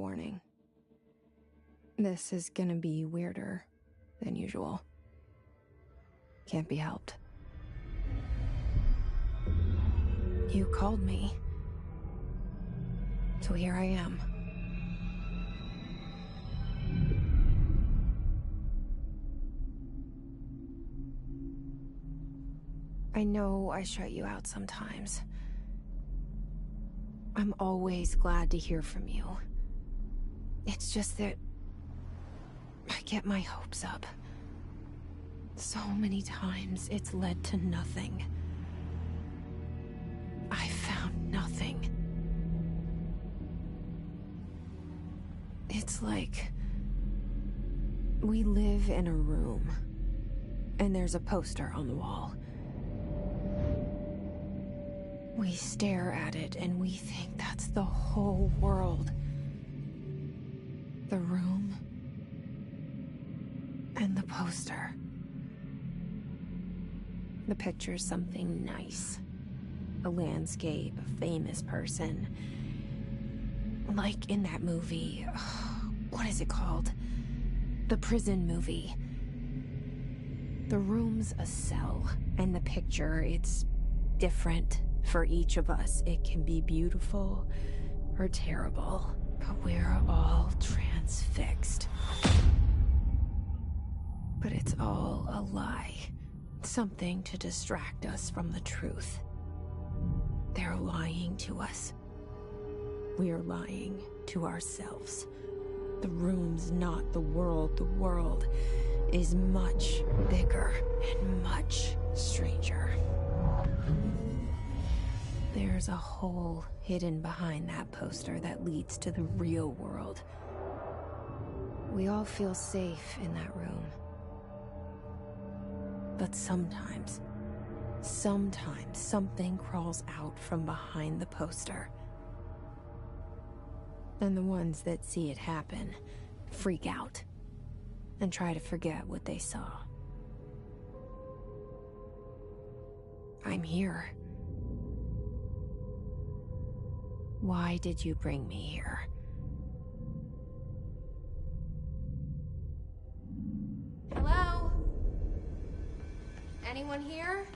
warning. This is gonna be weirder than usual. Can't be helped. You called me. So here I am. I know I shut you out sometimes. I'm always glad to hear from you. It's just that I get my hopes up. So many times it's led to nothing. I found nothing. It's like we live in a room, and there's a poster on the wall. We stare at it and we think that's the whole world. The room and the poster. The picture's something nice. A landscape, a famous person. Like in that movie, what is it called? The prison movie. The room's a cell, and the picture, it's different for each of us. It can be beautiful or terrible, but we're all transfixed. But it's all a lie. Something to distract us from the truth. They're lying to us. We're lying to ourselves. The room's not the world. The world is much bigger and much stranger. There's a hole hidden behind that poster that leads to the real world. We all feel safe in that room. But sometimes something crawls out from behind the poster. And the ones that see it happen freak out and try to forget what they saw. I'm here. Why did you bring me here? Hello? Anyone here?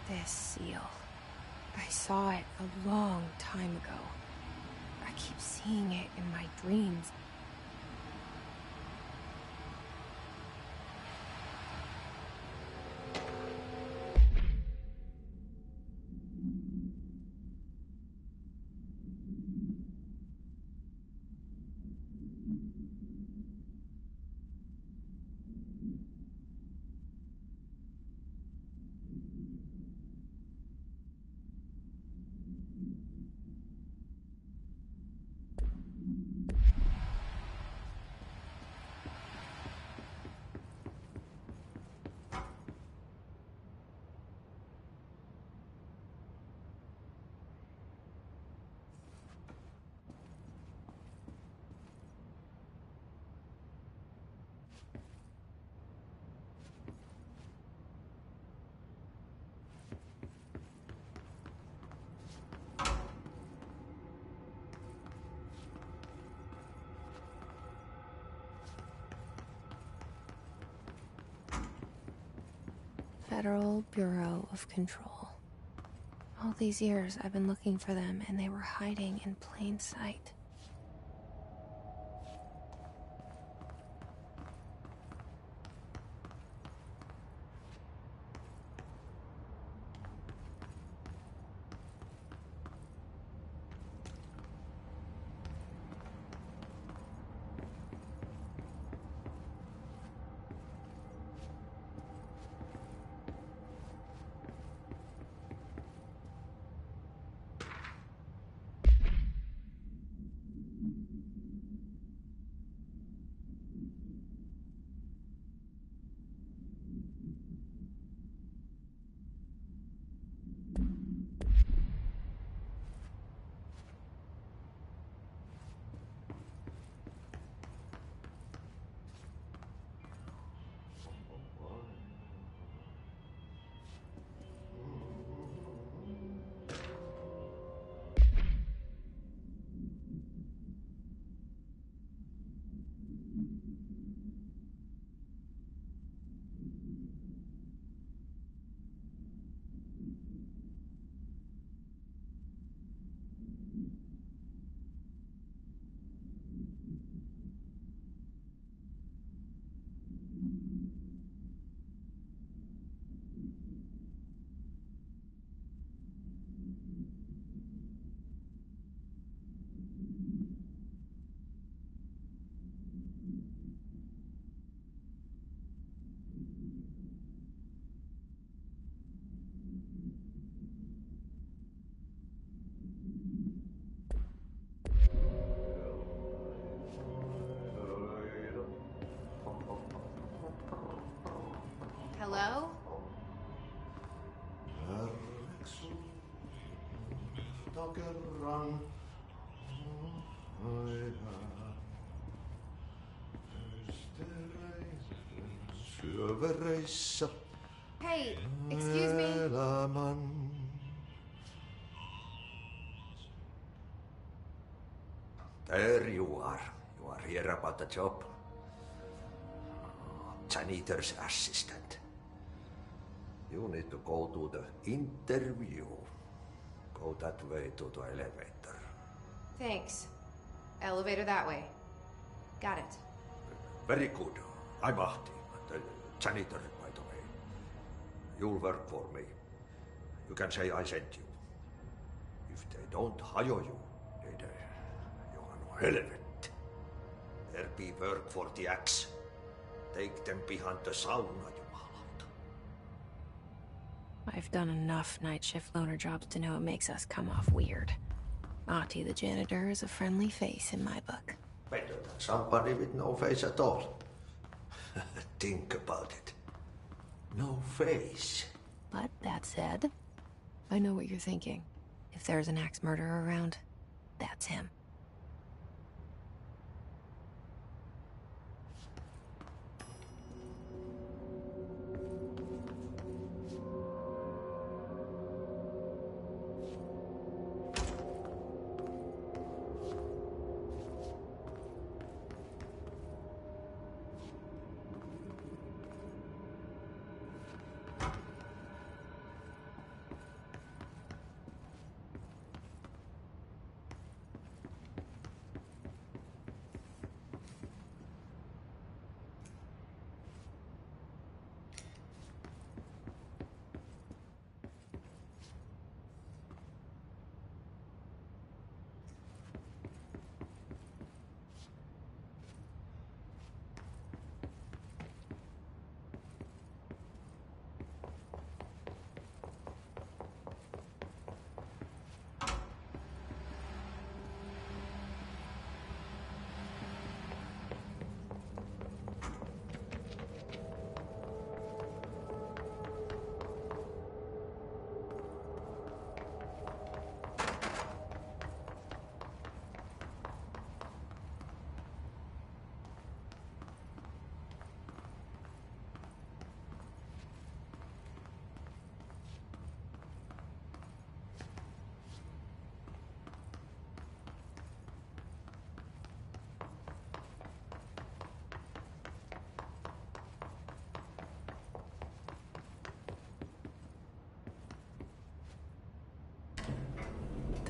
This seal. I saw it a long time ago. I keep seeing it in my dreams. Federal Bureau of Control. All these years I've been looking for them, and they were hiding in plain sight. Hello? Hey, excuse me. There you are. You are here about the job. Janitor's assistant. You need to go to the interview. Go that way to the elevator. Thanks. Elevator that way. Got it. Very good. I'm Ahti, the janitor, by the way. You'll work for me. You can say I sent you. If they don't hire you, then you're no helvet. There be work for the axe. Take them behind the sauna, jumalauta. I've done enough night shift loner jobs to know it makes us come off weird. Ahti the janitor is a friendly face in my book. Better than somebody with no face at all. Think about it. No face. But that said, I know what you're thinking. If there's an axe murderer around, that's him.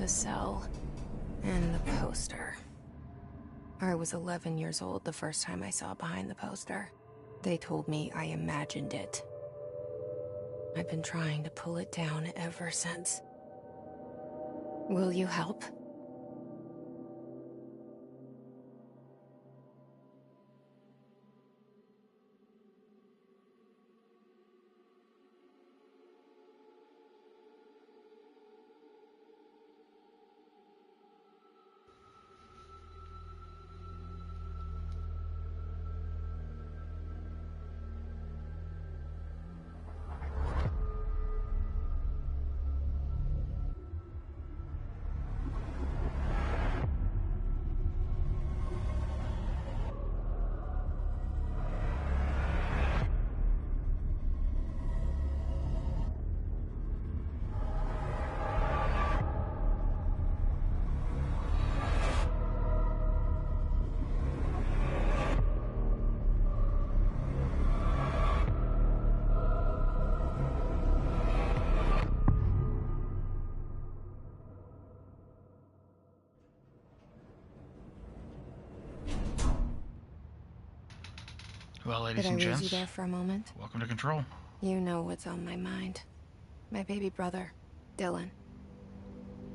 The cell. And the poster. I was 11 years old the first time I saw behind the poster. They told me I imagined it. I've been trying to pull it down ever since. Will you help? Well, ladies Did I and lose you gents, there for a moment? welcome to Control. You know what's on my mind. My baby brother, Dylan.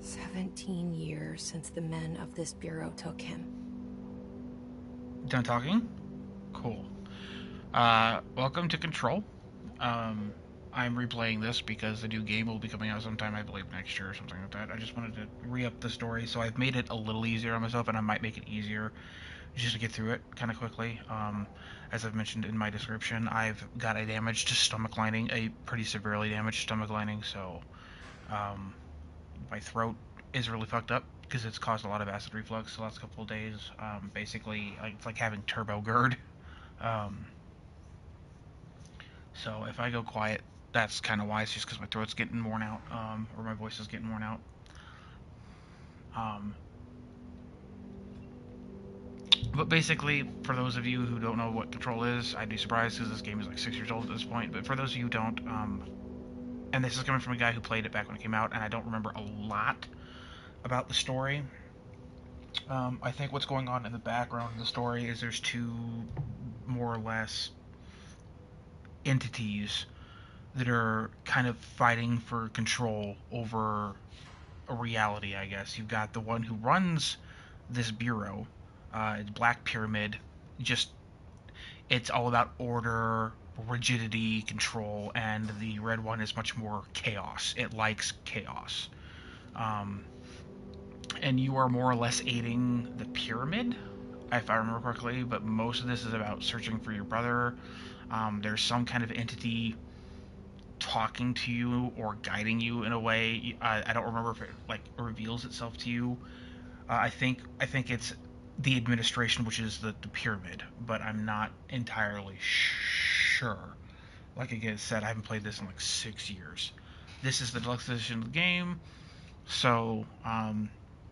17 years since the men of this bureau took him. Done talking? Cool. Welcome to Control. I'm replaying this because the new game will be coming out sometime, I believe, next year or something like that. I just wanted to re-up the story, so I've made it a little easier on myself, and I might make it easier just to get through it kind of quickly. As I've mentioned in my description, I've got a damaged stomach lining, a pretty severely damaged stomach lining, so my throat is really fucked up because it's caused a lot of acid reflux the last couple of days. Basically, it's like having turbo GERD. So if I go quiet, that's kind of why. It's just because my throat's getting worn out, or my voice is getting worn out. But basically, for those of you who don't know what Control is, I'd be surprised because this game is like 6 years old at this point. But for those of you who don't, and this is coming from a guy who played it back when it came out, and I don't remember a lot about the story. I think what's going on in the background of the story is there's two, more or less, entities that are kind of fighting for control over a reality, I guess. You've got the one who runs this bureau, it's Black Pyramid, just, it's all about order, rigidity, control, and the red one is much more chaos. It likes chaos. And you are more or less aiding the pyramid, if I remember correctly, but most of this is about searching for your brother. There's some kind of entity talking to you or guiding you in a way. I don't remember if it like reveals itself to you. I think it's the administration, which is the pyramid, but I'm not entirely sure. Like I said, I haven't played this in like 6 years. This is the deluxe edition of the game, so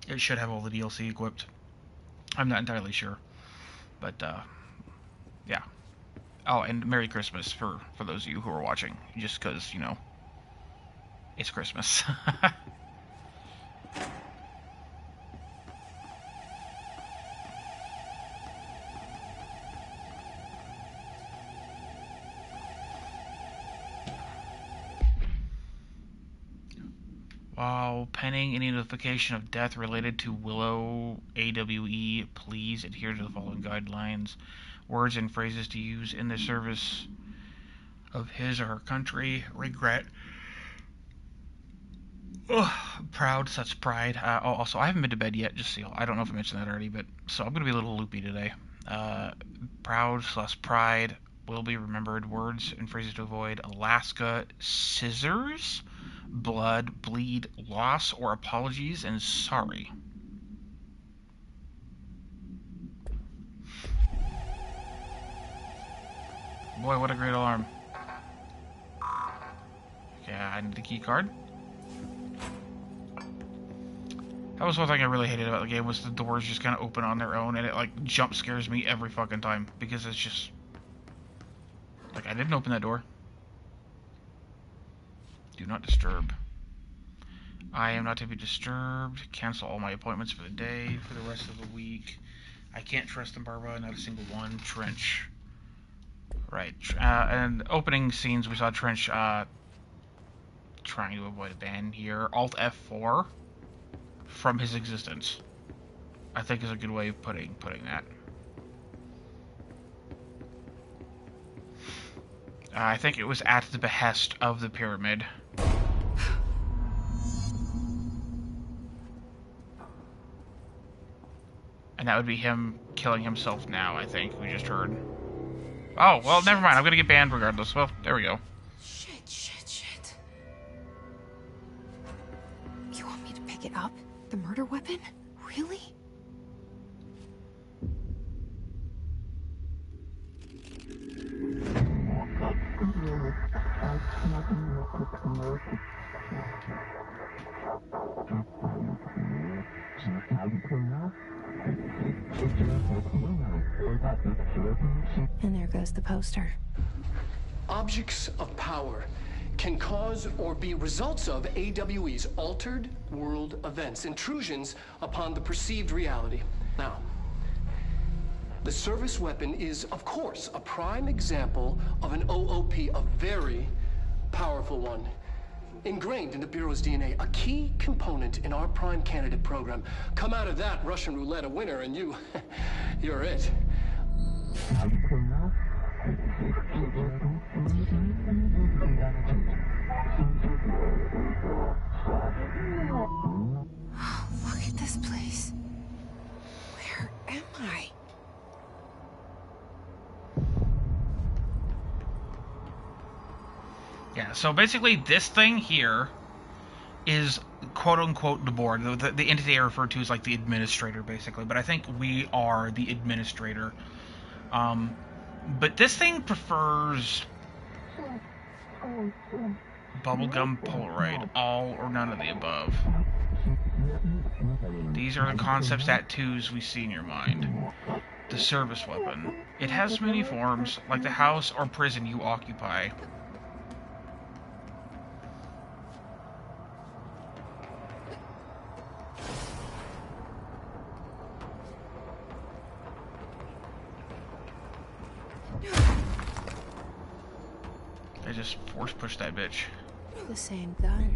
it should have all the DLC equipped. I'm not entirely sure, but yeah. Oh, and Merry Christmas for those of you who are watching, just because, you know, it's Christmas. While pending any notification of death related to Willow AWE, please adhere to the following guidelines. Words and phrases to use in the service of his or her country. Regret. Ugh, proud, such pride. Also, I haven't been to bed yet, just so I don't know if I mentioned that already, but so I'm going to be a little loopy today. Proud, pride, will be remembered. Words and phrases to avoid. Alaska, scissors, blood, bleed, loss, or apologies, and sorry. Boy, what a great alarm. Okay, I need the key card. That was one thing I really hated about the game, was the doors just kind of open on their own, and it like jump scares me every fucking time, because it's just like, I didn't open that door. Do not disturb. I am not to be disturbed. Cancel all my appointments for the day, for the rest of the week. I can't trust them, Barbara. Not a single one. Trench. Right. And opening scenes, we saw Trench trying to avoid a ban here. Alt F4 from his existence, I think, is a good way of putting that. I think it was at the behest of the pyramid. And that would be him killing himself now, I think, we just heard. Oh, well, never mind. I'm gonna get banned regardless. Well, there we go. Shit. You want me to pick it up? The murder weapon? Really? And there goes the poster. Objects of power can cause or be results of AWE's altered world events, intrusions upon the perceived reality. Now, the service weapon is, of course, a prime example of an OOP, a very powerful one. Ingrained in the Bureau's DNA, a key component in our prime candidate program. Come out of that Russian roulette a winner and you're it. Look at this place. Where am I? Yeah, so basically this thing here is quote-unquote the board. The entity I refer to is like the administrator, basically. But I think we are the administrator. But this thing prefers bubblegum Polaroid, all or none of the above. These are the concepts tattoos we see in your mind. The service weapon. It has many forms, like the house or prison you occupy. I just force push that bitch. The same gun.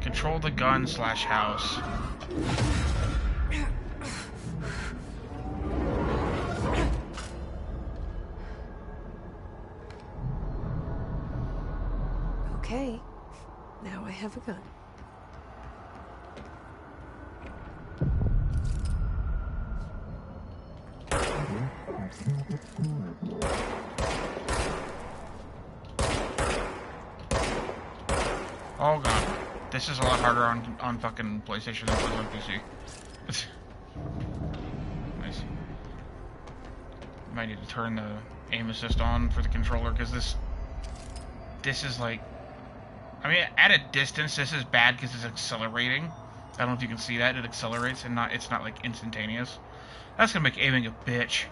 Control the gun / house. Okay. Now I have a gun. Oh god. This is a lot harder on fucking PlayStation than it was on PC. Nice. Might need to turn the aim assist on for the controller, because this is like, I mean, at a distance this is bad because it's accelerating. I don't know if you can see that. It accelerates and it's not like instantaneous. That's gonna make aiming a bitch.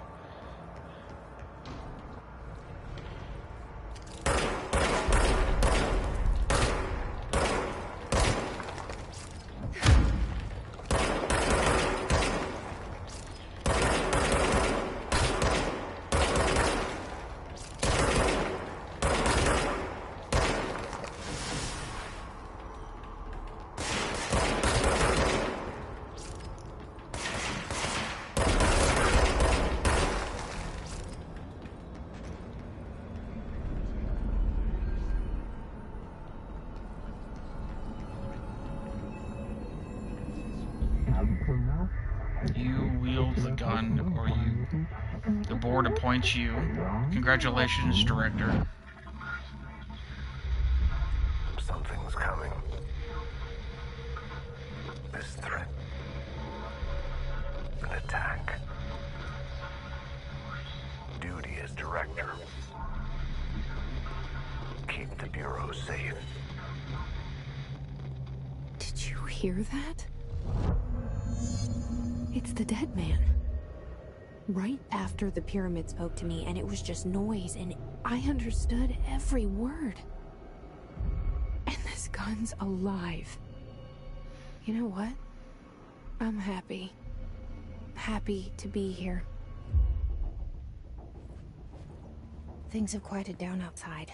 You wield the gun, or the board appoints you. Congratulations, Director. Something's coming. This threat. An attack. Duty as Director. Keep the Bureau safe. Did you hear that? It's the dead man. Right after the pyramid spoke to me, and it was just noise, and I understood every word. And this gun's alive. You know what? I'm happy. Happy to be here. Things have quieted down outside.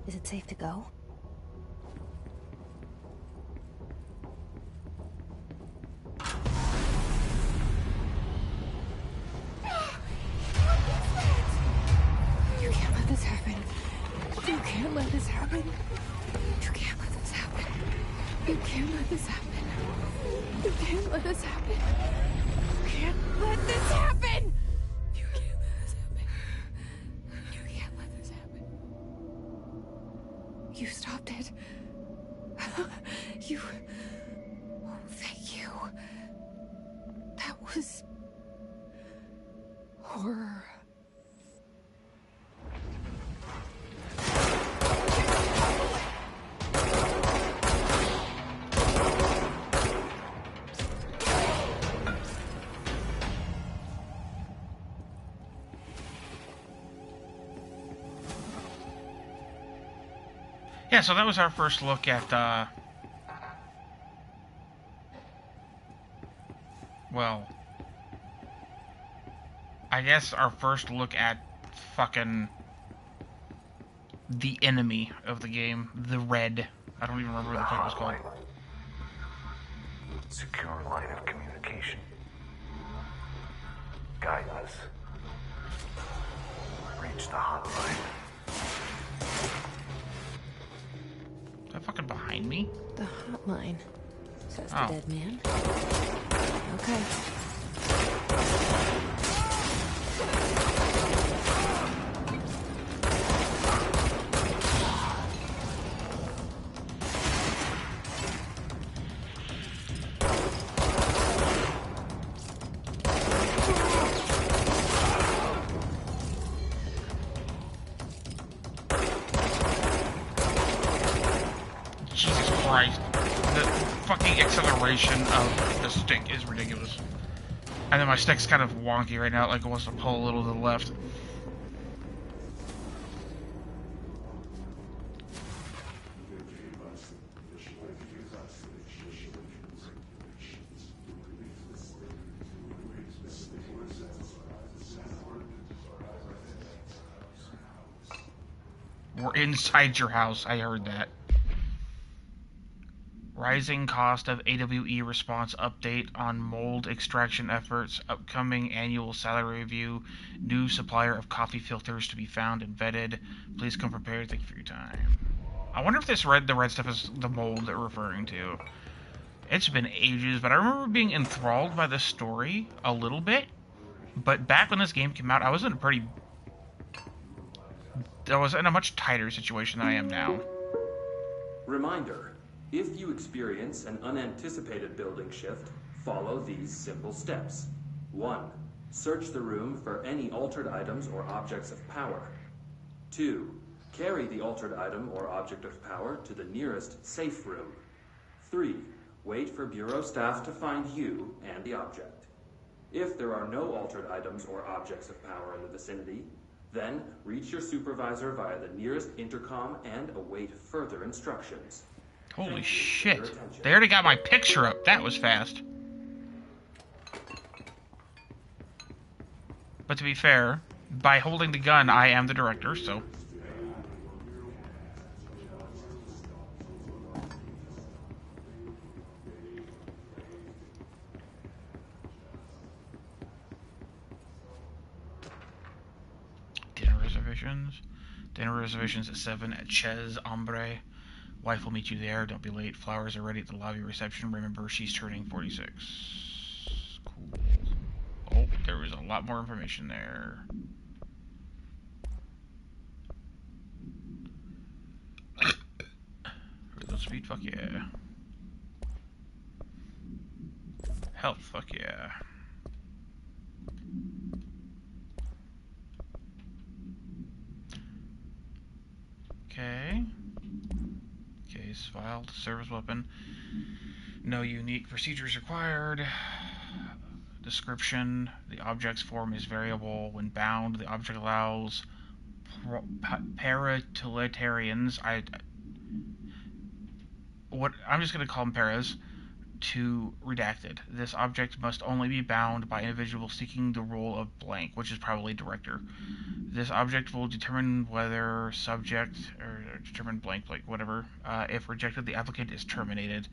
Is it safe to go? You can't let this happen. You can't let this happen. You can't let this happen. You can't let this happen. You can't let this happen. You can't let this happen. You can't let this happen. You can't let this happen. You stopped it. You... Oh, thank you. That was... horror. Yeah, so that was our first look at, well, I guess our first look at fucking the enemy of the game, the Red. I don't even remember what the fuck it was called. Secure line of communication. Guidance. Reach the hotline. Is that fucking behind me? The hotline, says Oh. the dead man. Okay. Jesus Christ. The fucking acceleration of the stick is ridiculous. And then my stick's kind of wonky right now, like it wants to pull a little to the left. We're inside your house, I heard that. Rising cost of AWE response update on mold extraction efforts, upcoming annual salary review, new supplier of coffee filters to be found and vetted. Please come prepared. Thank you for your time. I wonder if the red stuff is the mold they're referring to. It's been ages, but I remember being enthralled by the story a little bit. But back when this game came out, I was in a much tighter situation than I am now. Reminder, if you experience an unanticipated building shift, follow these simple steps. 1. Search the room for any altered items or objects of power. 2. Carry the altered item or object of power to the nearest safe room. 3. Wait for Bureau staff to find you and the object. If there are no altered items or objects of power in the vicinity, then reach your supervisor via the nearest intercom and await further instructions. Holy shit. They already got my picture up. That was fast. But to be fair, by holding the gun, I am the director, so... Dinner reservations. Dinner reservations at 7 at Chez Hombre. Wife will meet you there. Don't be late. Flowers are ready at the lobby reception. Remember, she's turning 46. Cool. Oh, there was a lot more information there. Rhythm speed, fuck yeah. Health, fuck yeah. Okay. Case filed. Service weapon. No unique procedures required. Description. The object's form is variable. When bound, the object allows paratilitarans what I'm just going to call him Perez, to redacted. This object must only be bound by individuals seeking the role of blank, which is probably director. This object will determine whether subject, or determine blank, whatever. If rejected, the applicant is terminated.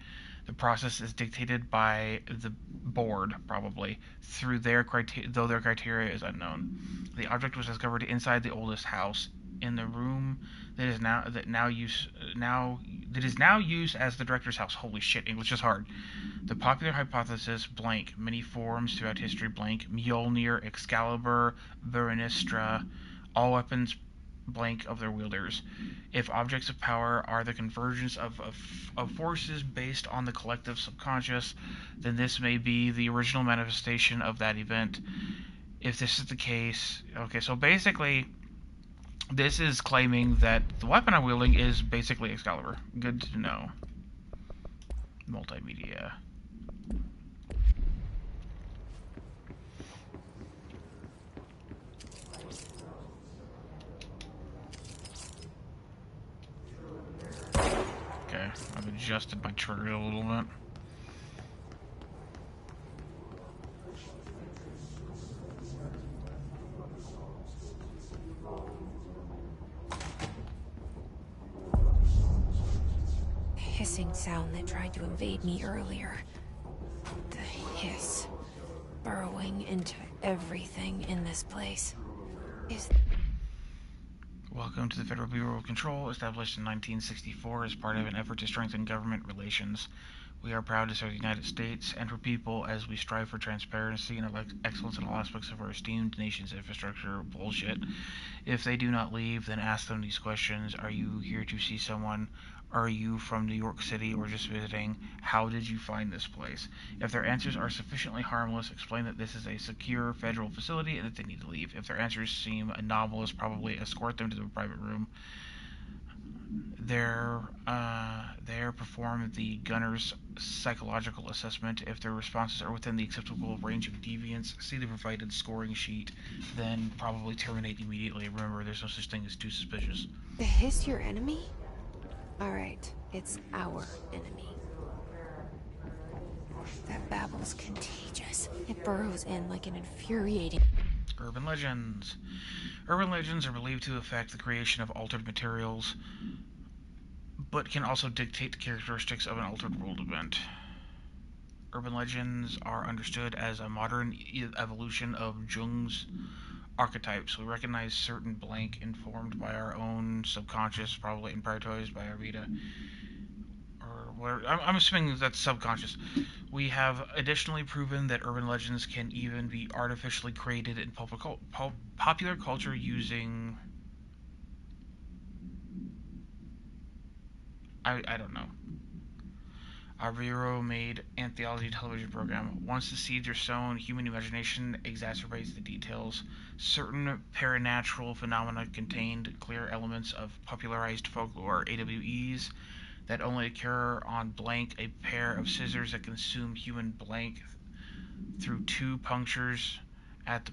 The process is dictated by the board, probably, through their though their criteria is unknown. The object was discovered inside the oldest house in the room that is now used as the director's house. Holy shit, English is hard. The popular hypothesis, blank, many forms throughout history, blank, Mjolnir, Excalibur, Verenistra, all weapons, blank, of their wielders. If objects of power are the convergence of forces based on the collective subconscious, then this may be the original manifestation of that event. If this is the case, okay, so basically, this is claiming that the weapon I'm wielding is basically Excalibur. Good to know. Multimedia. Okay, I've adjusted my trigger a little bit. Hissing sound that tried to invade me earlier. The hiss, burrowing into everything in this place. Welcome to the Federal Bureau of Control, established in 1964 as part of an effort to strengthen government relations. We are proud to serve the United States and her people as we strive for transparency and excellence in all aspects of our esteemed nation's infrastructure. Bullshit. If they do not leave, then ask them these questions. Are you here to see someone? Are you from New York City or just visiting? How did you find this place? If their answers are sufficiently harmless, explain that this is a secure federal facility and that they need to leave. If their answers seem anomalous, probably escort them to the private room. There perform the gunner's psychological assessment. If their responses are within the acceptable range of deviance, see the provided scoring sheet, then probably terminate immediately. Remember, there's no such thing as too suspicious. The hiss your enemy? Alright, it's our enemy. That babble's contagious. It burrows in like an infuriating... Urban legends. Urban legends are believed to affect the creation of altered materials, but can also dictate the characteristics of an altered world event. Urban legends are understood as a modern evolution of Jung's archetypes. We recognize certain blank informed by our own subconscious, probably and prioritized by our Vita. Or whatever. I'm assuming that's subconscious. We have additionally proven that urban legends can even be artificially created in popular culture using... I don't know. Our Bureau-made anthology television program. Once the seeds are sown, human imagination exacerbates the details. Certain paranatural phenomena contained clear elements of popularized folklore, AWEs, that only occur on blank, a pair of scissors that consume human blank through 2 punctures at the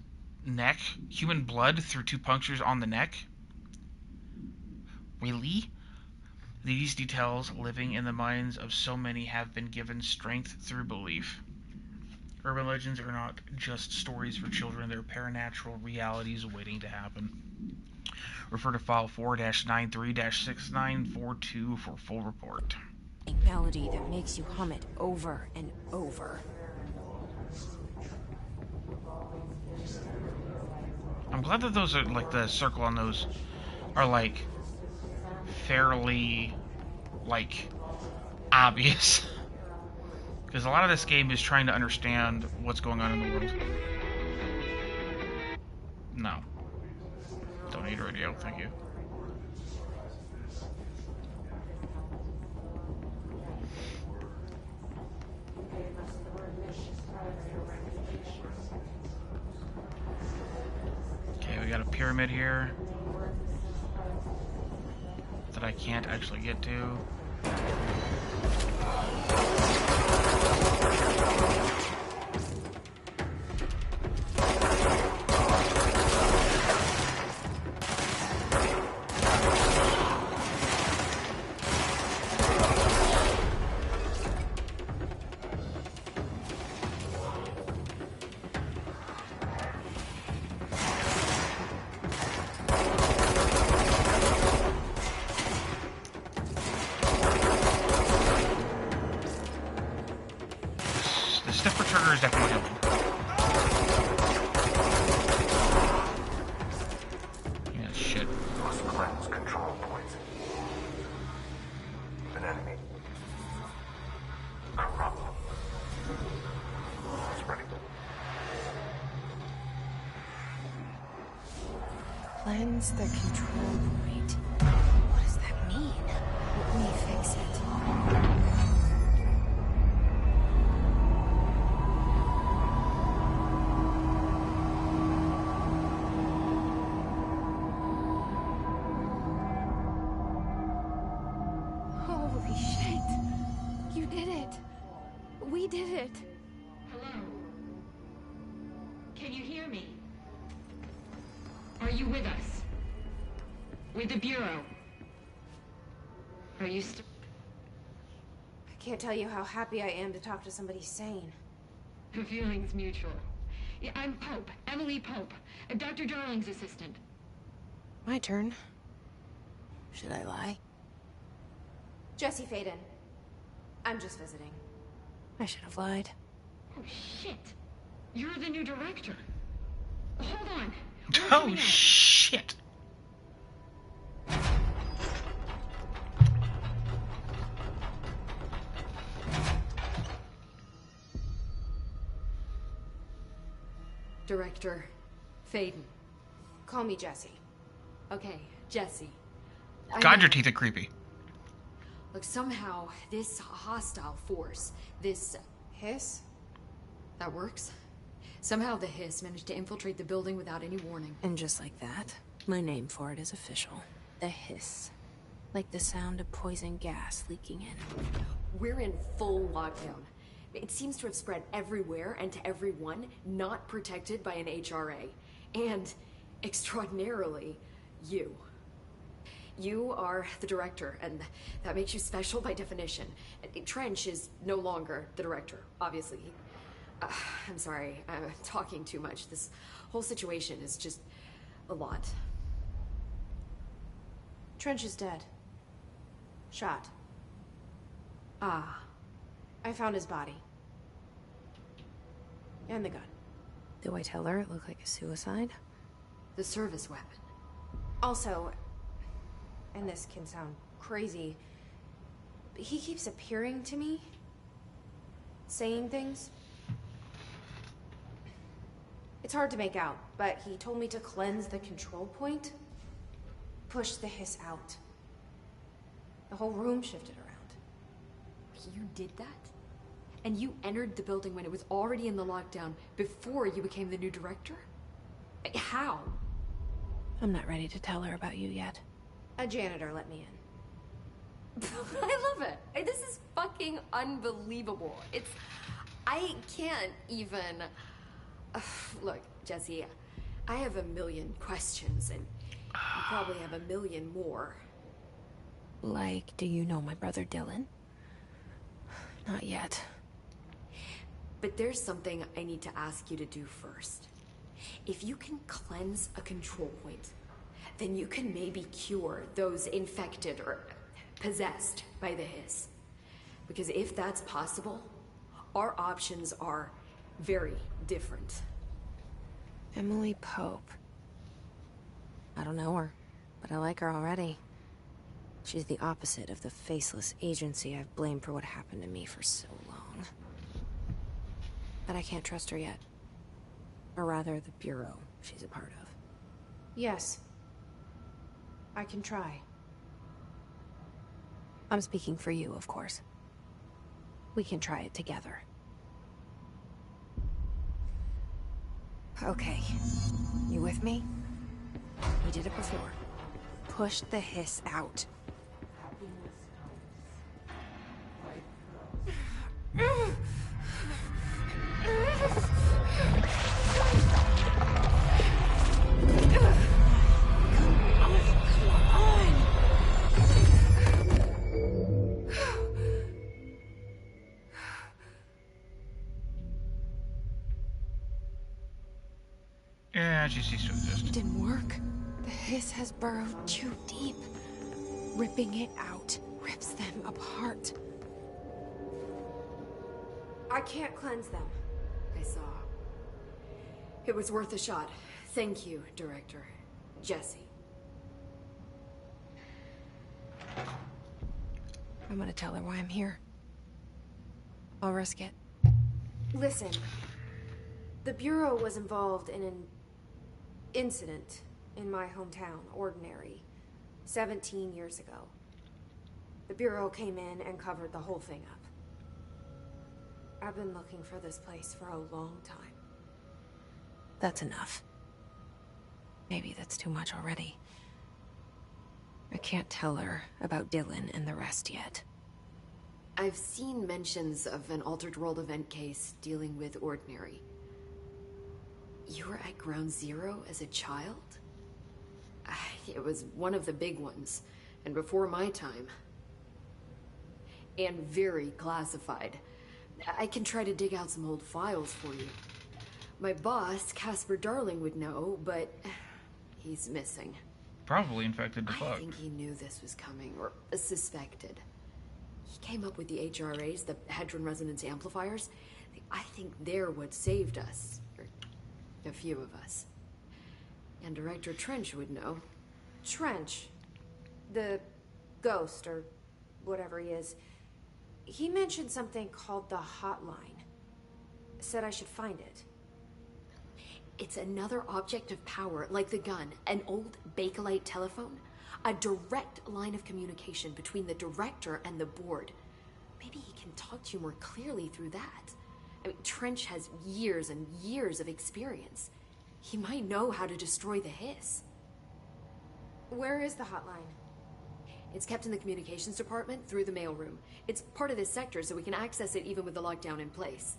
neck. Human blood through 2 punctures on the neck? Really? These details, living in the minds of so many, have been given strength through belief. Urban legends are not just stories for children, they're paranatural realities waiting to happen. Refer to file 4-93-6942 for full report. A melody that makes you hum it over and over. I'm glad that those are, like, the circle on those are, like, fairly, like, obvious. Because a lot of this game is trying to understand what's going on in the world. No. Don't need radio, thank you. Okay, we got a pyramid here that I can't actually get to. Sniffer trigger is definitely coming. Yeah, shit. Must cleanse control points. An enemy. Corrupt. It's ready. Cleanse the control point. What does that mean? Let me fix it. Holy shit. You did it. We did it. Hello? Can you hear me? Are you with us? With the Bureau? Are you still... I can't tell you how happy I am to talk to somebody sane. The feeling's mutual. Yeah, I'm Pope, Emily Pope, Dr. Darling's assistant. My turn. Should I lie? Jesse Faden. I'm just visiting. I should have lied. Oh, shit. You're the new director. Hold on. Oh, shit. Director Faden. Call me Jesse. Okay, Jesse. God, your teeth are creepy. Look, somehow this hostile force, this Hiss? that works. Somehow the hiss managed to infiltrate the building without any warning. And just like that, my name for it is official. The hiss. Like the sound of poison gas leaking in. We're in full lockdown. It seems to have spread everywhere and to everyone not protected by an HRA. And, extraordinarily, you. You are the director, and that makes you special by definition. Trench is no longer the director, obviously. I'm sorry, I'm talking too much. This whole situation is just a lot. Trench is dead. Shot. Ah. I found his body. And the gun. Do I tell her it looked like a suicide? The service weapon. Also, and this can sound crazy, but he keeps appearing to me. Saying things. It's hard to make out, but he told me to cleanse the control point. Push the hiss out. The whole room shifted around. You did that? And you entered the building when it was already in the lockdown before you became the new director? How? I'm not ready to tell her about you yet. A janitor let me in. I love it. This is fucking unbelievable. I can't even... Look, Jesse, I have a million questions, and you probably have a million more. Like, do you know my brother Dylan? Not yet. But there's something I need to ask you to do first. If you can cleanse a control point, then you can maybe cure those infected or possessed by the hiss. Because if that's possible, our options are very different. Emily Pope. I don't know her, but I like her already. She's the opposite of the faceless agency I've blamed for what happened to me for so long. But I can't trust her yet. Or rather, the Bureau she's a part of. Yes. I can try. I'm speaking for you, of course. We can try it together. Okay. You with me? You did it before. Push the hiss out. Yeah, she ceased to exist. It didn't work. The hiss has burrowed too deep. Ripping it out rips them apart. I can't cleanse them. I saw. It was worth a shot. Thank you, Director. Jesse. I'm gonna tell her why I'm here. I'll risk it. Listen. The Bureau was involved in an incident in my hometown, Ordinary, 17 years ago. The Bureau came in and covered the whole thing up. I've been looking for this place for a long time. That's enough. Maybe that's too much already. I can't tell her about Dylan and the rest yet. I've seen mentions of an Altered World event case dealing with Ordinary. You were at Ground Zero as a child? It was one of the big ones, and before my time. And very classified. I can try to dig out some old files for you. My boss, Casper Darling, would know, but he's missing. Probably infected the I fuck. think he knew this was coming, or suspected. He came up with the HRAs, the Hadron Resonance Amplifiers. I think they're what saved us. Or a few of us. And Director Trench would know. Trench. The ghost, or whatever he is. He mentioned something called the Hotline. Said I should find it. It's another object of power, like the gun, an old Bakelite telephone. A direct line of communication between the director and the board. Maybe he can talk to you more clearly through that. I mean, Trench has years and years of experience. He might know how to destroy the Hiss. Where is the hotline? It's kept in the communications department through the mailroom. It's part of this sector, so we can access it even with the lockdown in place.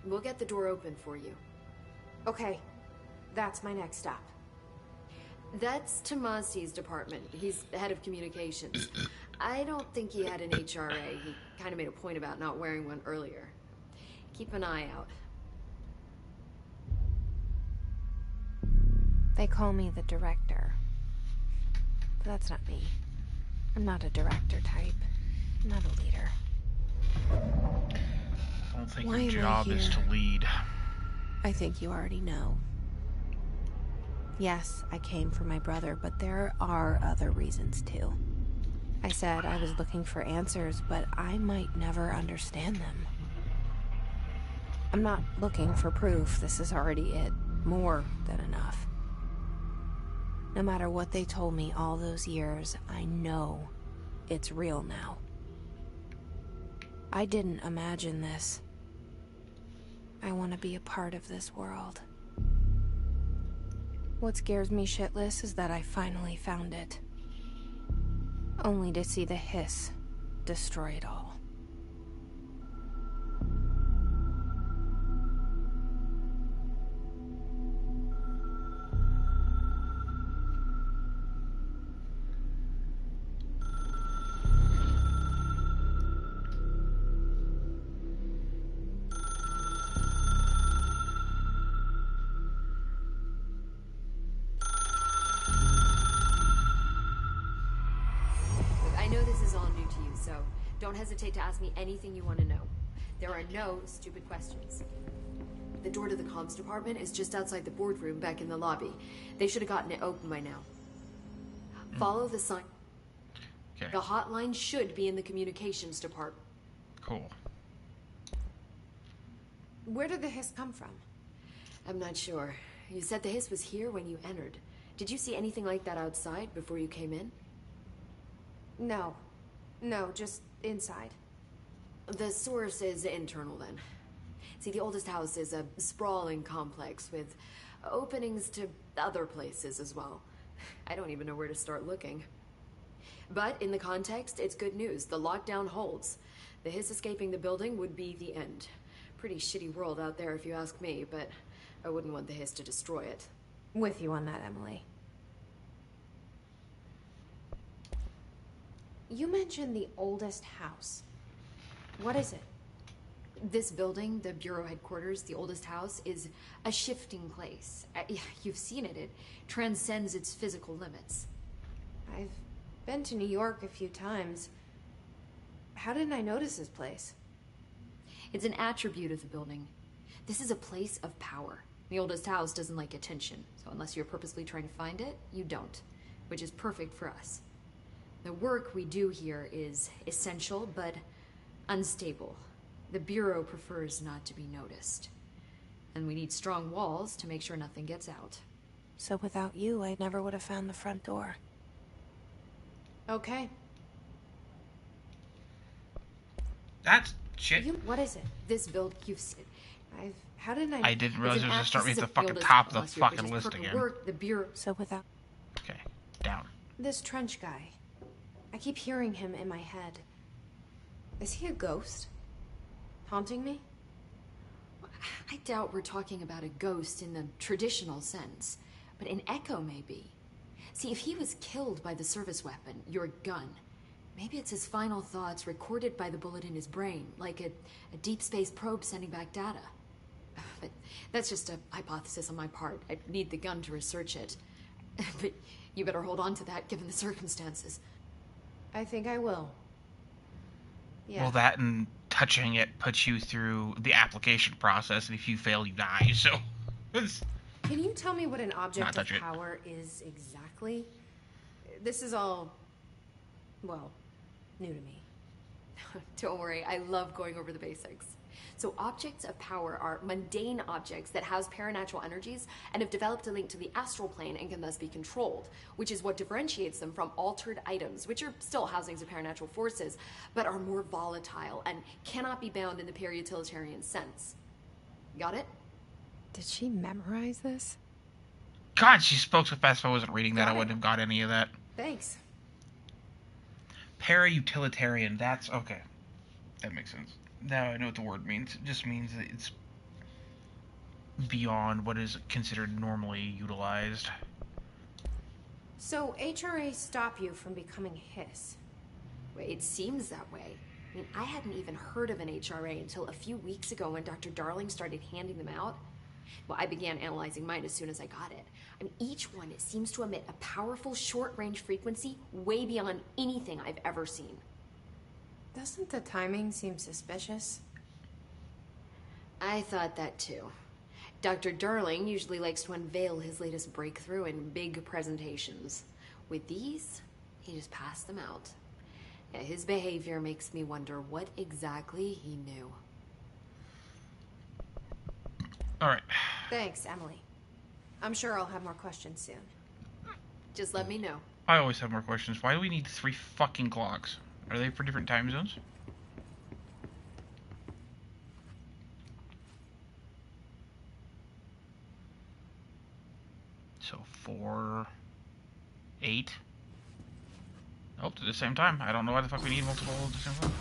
We'll get the door open for you. Okay, that's my next stop. That's Tomasi's department. He's the head of communications. I don't think he had an HRA. He kind of made a point about not wearing one earlier. Keep an eye out. They call me the director. But that's not me. I'm not a director type. I'm not a leader. I don't think Why your am I job is here? to lead. I think you already know. Yes, I came for my brother, but there are other reasons too. I said I was looking for answers, but I might never understand them. I'm not looking for proof. This is already it. More than enough. No matter what they told me all those years, I know it's real now. I didn't imagine this. I want to be a part of this world. What scares me shitless is that I finally found it. Only to see the Hiss destroy it all. Don't hesitate to ask me anything you want to know. There are no stupid questions. The door to the comms department is just outside the boardroom back in the lobby. They should have gotten it open by now. Follow the sign. Okay. The hotline should be in the communications department. Cool. Where did the Hiss come from? I'm not sure. You said the Hiss was here when you entered. Did you see anything like that outside before you came in? No. No, just inside. The source is internal then. See, the oldest house is a sprawling complex with openings to other places as well. I don't even know where to start looking. But in the context, it's good news. The lockdown holds. The Hiss escaping the building would be the end. Pretty shitty world out there if you ask me, but I wouldn't want the Hiss to destroy it. With you on that, Emily. You mentioned the oldest house. What is it? This building, the Bureau headquarters, the oldest house, is a shifting place. You've seen it. It transcends its physical limits. I've been to New York a few times. How didn't I notice this place? It's an attribute of the building. This is a place of power. The oldest house doesn't like attention, so unless you're purposely trying to find it, you don't, which is perfect for us. The work we do here is essential, but unstable. The Bureau prefers not to be noticed. And we need strong walls to make sure nothing gets out. So without you, I never would have found the front door. Okay. That's shit. What is it? This build, you've seen. How did I didn't realize it was gonna start me at the fucking field top of the last year, fucking which is list perfect again. work, the Bureau. So without... Okay, down. This trench guy. I keep hearing him in my head. Is he a ghost? Haunting me? I doubt we're talking about a ghost in the traditional sense, but an echo maybe. See, if he was killed by the service weapon, your gun, maybe it's his final thoughts recorded by the bullet in his brain, like a deep space probe sending back data. But that's just a hypothesis on my part. I'd need the gun to research it. But you better hold on to that given the circumstances. I think I will. Yeah. Well, that and touching it puts you through the application process, and if you fail, you die, so... Can you tell me what an object of touch it. power is exactly? This is all, well, new to me. Don't worry, I love going over the basics. So objects of power are mundane objects that house paranatural energies and have developed a link to the astral plane and can thus be controlled, which is what differentiates them from altered items, which are still housings of paranatural forces, but are more volatile and cannot be bound in the peri-utilitarian sense. Got it? Did she memorize this? God, she spoke so fast if I wasn't reading that, Got I it. wouldn't have got any of that. Thanks. Peri-utilitarian, that's... okay. That makes sense. Now I know what the word means. It just means that it's beyond what is considered normally utilized. So HRA stop you from becoming his? Wait, it seems that way. I mean, I hadn't even heard of an HRA until a few weeks ago when Dr. Darling started handing them out. Well, I began analyzing mine as soon as I got it. I mean, each one seems to emit a powerful short-range frequency way beyond anything I've ever seen. Doesn't the timing seem suspicious? I thought that too. Dr. Darling usually likes to unveil his latest breakthrough in big presentations. With these, he just passed them out. Yeah, his behavior makes me wonder what exactly he knew. Alright. Thanks, Emily. I'm sure I'll have more questions soon. Just let me know. I always have more questions. Why do we need 3 fucking clocks? Are they for different time zones? So 4, 8. Nope, at the same time. I don't know why the fuck we need multiple at the same time.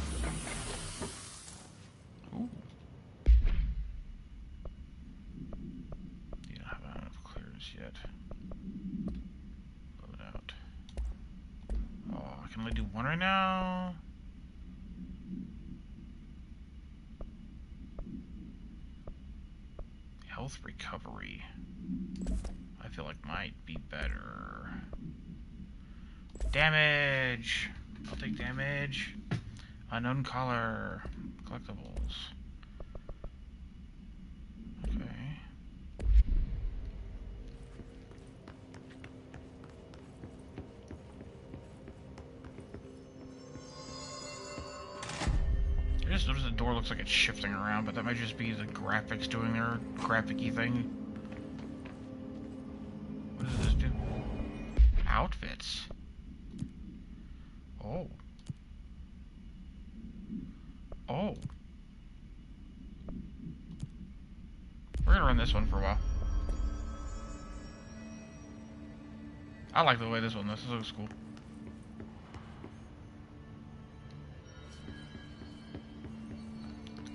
Ooh. You don't have enough clearance yet. Load out. Oh, I can only do 1 right now. Health recovery. I feel like might be better. Damage! I'll take damage. Unknown color. Collectibles. Okay. I just noticed the door looks like it's shifting around, but that might just be the graphics doing their graphic-y thing. What does this do? Outfits. Oh. Oh. We're gonna run this one for a while. I like the way this one looks. This looks cool.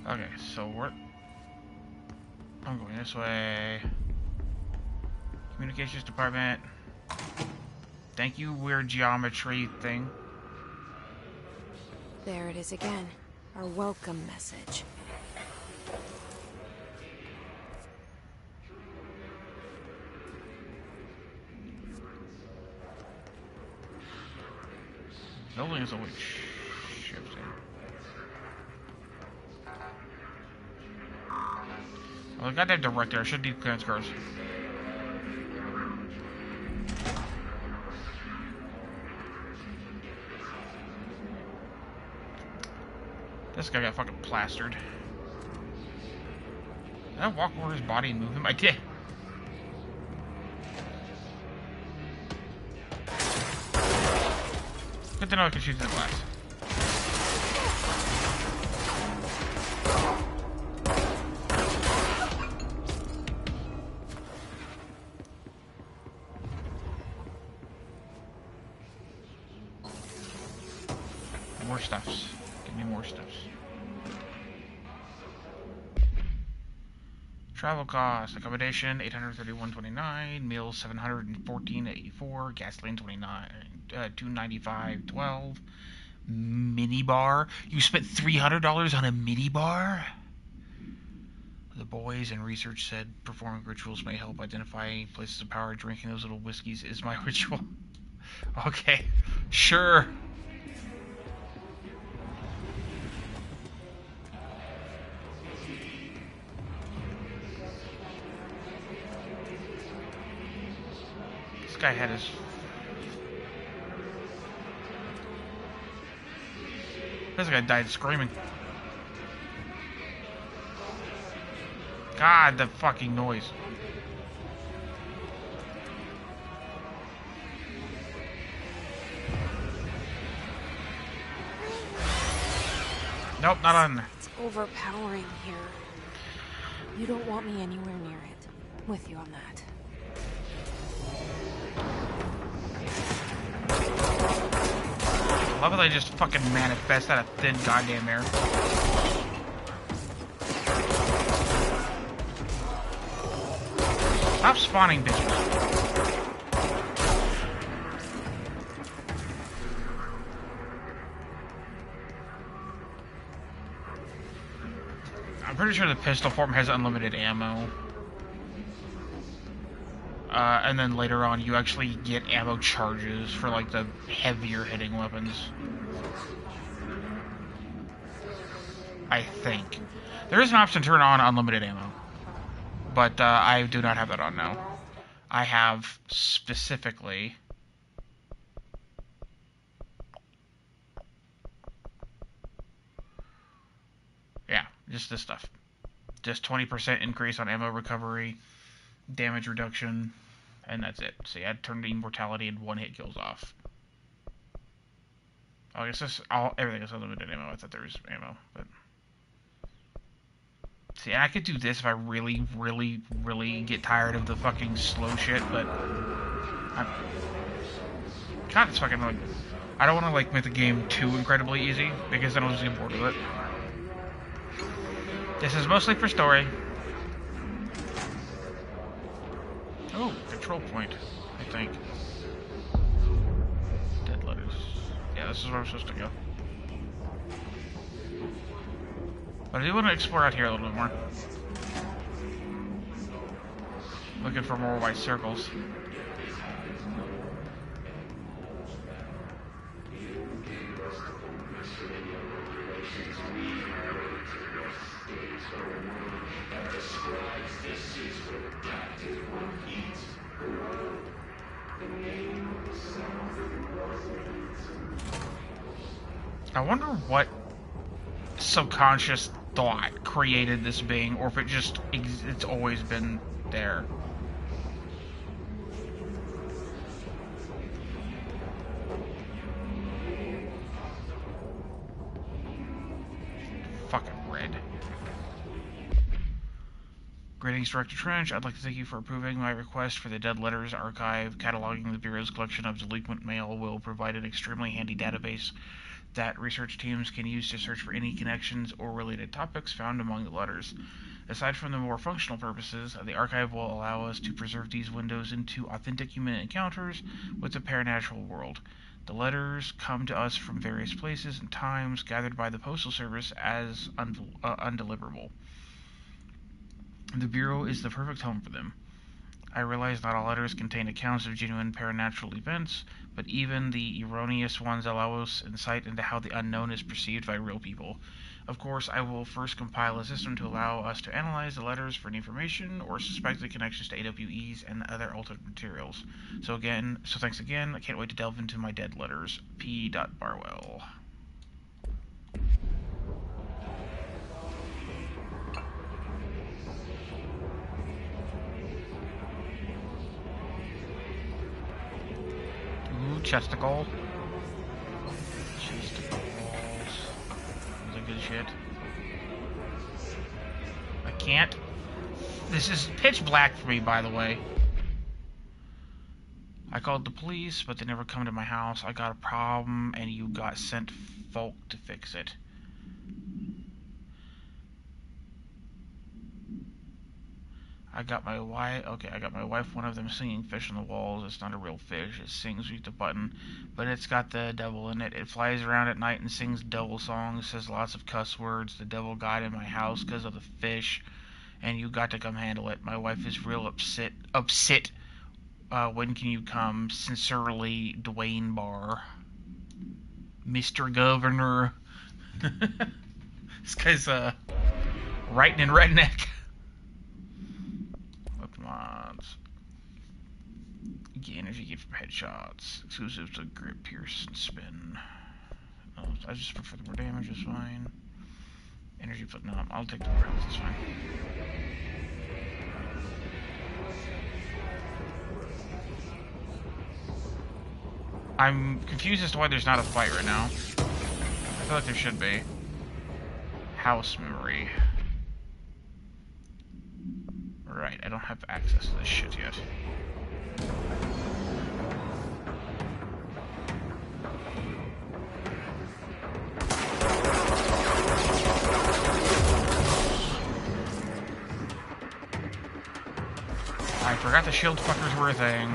Okay, so I'm going this way. Communications department. Thank you, weird geometry thing. There it is again. Our welcome message. Building is always shifting. Well, I got that director. I should need clearance cards. This guy got fucking plastered. Did I walk over his body and move him? I did. Good to know I can shoot the glass. More stuffs. Give me more stuffs. Travel costs, accommodation $831.29, meals $714.84, gasoline $295.12, mini bar. You spent $300 on a mini bar? The boys and research said performing rituals may help identify places of power. Drinking those little whiskeys is my ritual. Okay, sure. This guy had his... This guy died screaming. God, the fucking noise. Nope, not on there. It's overpowering here. You don't want me anywhere near it. I'm with you on that. I love how they just fucking manifest out of thin goddamn air. Stop spawning, bitches. I'm pretty sure the pistol form has unlimited ammo. And then later on, you actually get ammo charges for, like, the heavier hitting weapons. I think. There is an option to turn on unlimited ammo. But, I do not have that on now. I have specifically... Yeah, just this stuff. Just 20% increase on ammo recovery, damage reduction, and that's it. See, I turned immortality and one hit kills off. Oh, I guess this everything is unlimited ammo. I thought there was ammo, but see, I could do this if I really, really, really get tired of the fucking slow shit. But God, it's fucking like I don't want to like make the game too incredibly easy because then I'll just get bored of it. This is mostly for story. Oh, control point, I think. Dead letters. Yeah, this is where I'm supposed to go. But I do want to explore out here a little bit more. Looking for more white circles. I wonder what subconscious thought created this being, or if it just it's always been there. Fucking red. Greetings, Director Trench. I'd like to thank you for approving my request for the Dead Letters Archive. Cataloging the Bureau's collection of delinquent mail will provide an extremely handy database that research teams can use to search for any connections or related topics found among the letters. Aside from the more functional purposes, the archive will allow us to preserve these windows into authentic human encounters with the paranatural world. The letters come to us from various places and times, gathered by the Postal Service as undeliverable. The Bureau is the perfect home for them. I realize not all letters contain accounts of genuine paranatural events, but even the erroneous ones allow us insight into how the unknown is perceived by real people. Of course, I will first compile a system to allow us to analyze the letters for any information or suspected connections to AWEs and other altered materials. So thanks again. I can't wait to delve into my dead letters. P.Barwell. Ooh, chesticle. Good shit. I can't. This is pitch black for me, by the way. I called the police, but they never come to my house. I got a problem, and you got sent folk to fix it. I got my wife one of them singing fish on the walls. It's not a real fish. It sings with the button, but it's got the devil in it. It flies around at night and sings devil songs, says lots of cuss words. The devil got in my house because of the fish, and you got to come handle it. My wife is real upset. When can you come? Sincerely, Dwayne Barr. Mr. Governor. This guy's, writing in redneck. Mods. Get energy get from headshots. Exclusive to grip, pierce, and spin. Oh, I just prefer the more damage, it's fine. Energy flip, no, I'll take the grip, it's fine. I'm confused as to why there's not a fight right now. I feel like there should be. House memory. Right, I don't have access to this shit yet. I forgot the shield fuckers were a thing.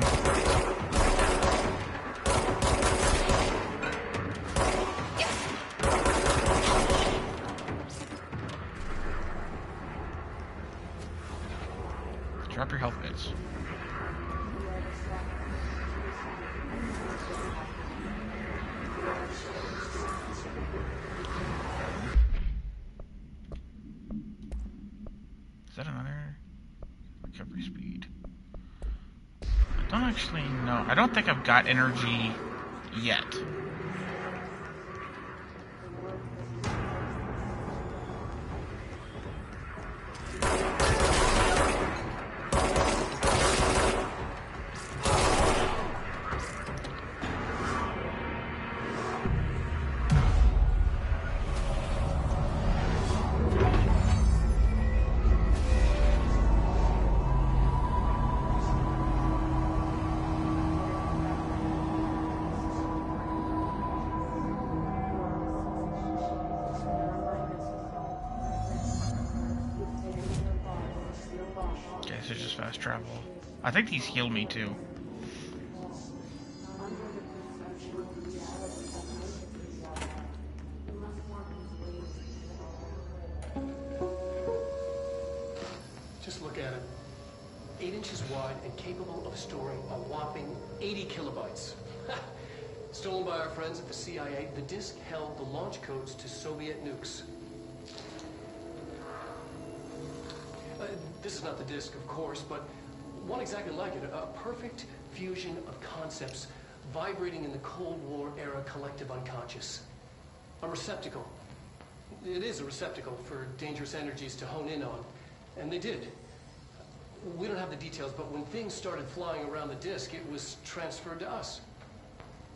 Drop your health bits. Is that another recovery speed? I don't actually know. I don't think I've got energy yet. It's just fast travel. I think these heal me too. Just look at it. 8 inches wide and capable of storing a whopping 80 kilobytes. Stolen by our friends at the CIA, the disk held the launch codes to Soviet nukes. This is not the disk, of course, but one exactly like it. A perfect fusion of concepts vibrating in the Cold War era collective unconscious. A receptacle. It is a receptacle for dangerous energies to hone in on. And they did. We don't have the details, but when things started flying around the disk, it was transferred to us.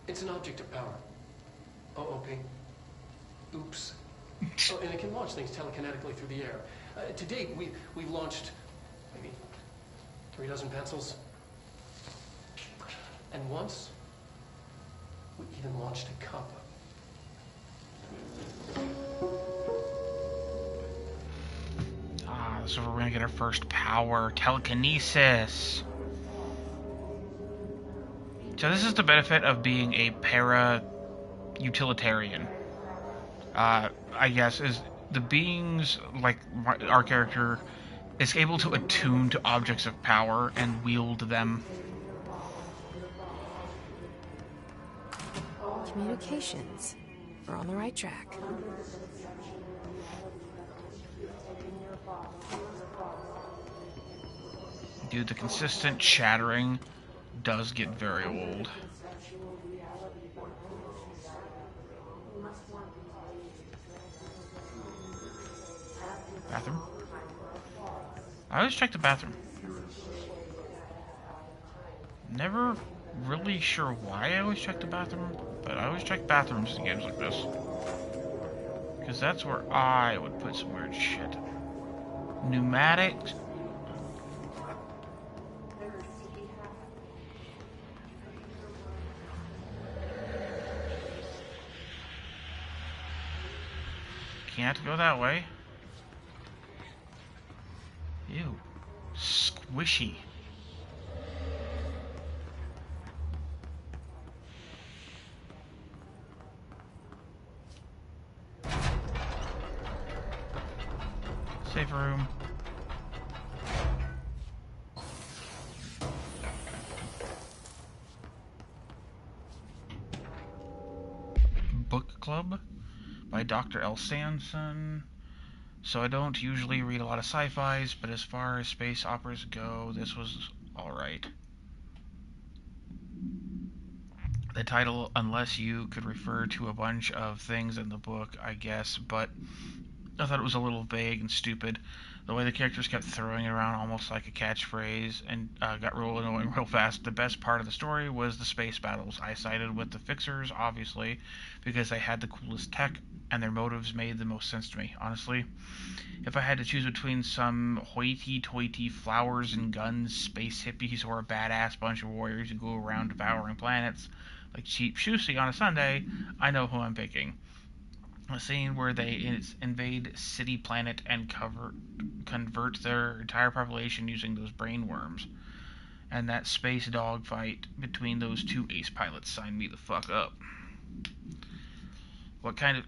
It's an object of power. OOP. Oops. Oh, and it can launch things telekinetically through the air. To date, we've launched maybe 3 dozen pencils. And once, we even launched a cup. Ah, so we're gonna get our first power. Telekinesis. So this is the benefit of being a para-utilitarian. I guess, is the beings, like our character, is able to attune to objects of power and wield them. Communications. We're on the right track. Dude, the consistent chattering does get very old. Bathroom? I always check the bathroom. Never really sure why I always check the bathroom, but I always check bathrooms in games like this. Because that's where I would put some weird shit. Pneumatics. Can't go that way. Ew. Squishy. Safe room. Book Club by Dr. L. Sanson. So I don't usually read a lot of sci-fis, but as far as space operas go, this was alright. The title, unless you could refer to a bunch of things in the book, I guess, but I thought it was a little vague and stupid. The way the characters kept throwing it around almost like a catchphrase and got real annoying real fast. The best part of the story was the space battles. I sided with the Fixers, obviously, because they had the coolest tech and their motives made the most sense to me, honestly. If I had to choose between some hoity-toity flowers and guns, space hippies, or a badass bunch of warriors who go around devouring planets like cheap sushi on a Sunday, I know who I'm picking. A scene where they invade City Planet and convert their entire population using those brain worms. And that space dogfight between those two ace pilots signed me the fuck up. What kind of...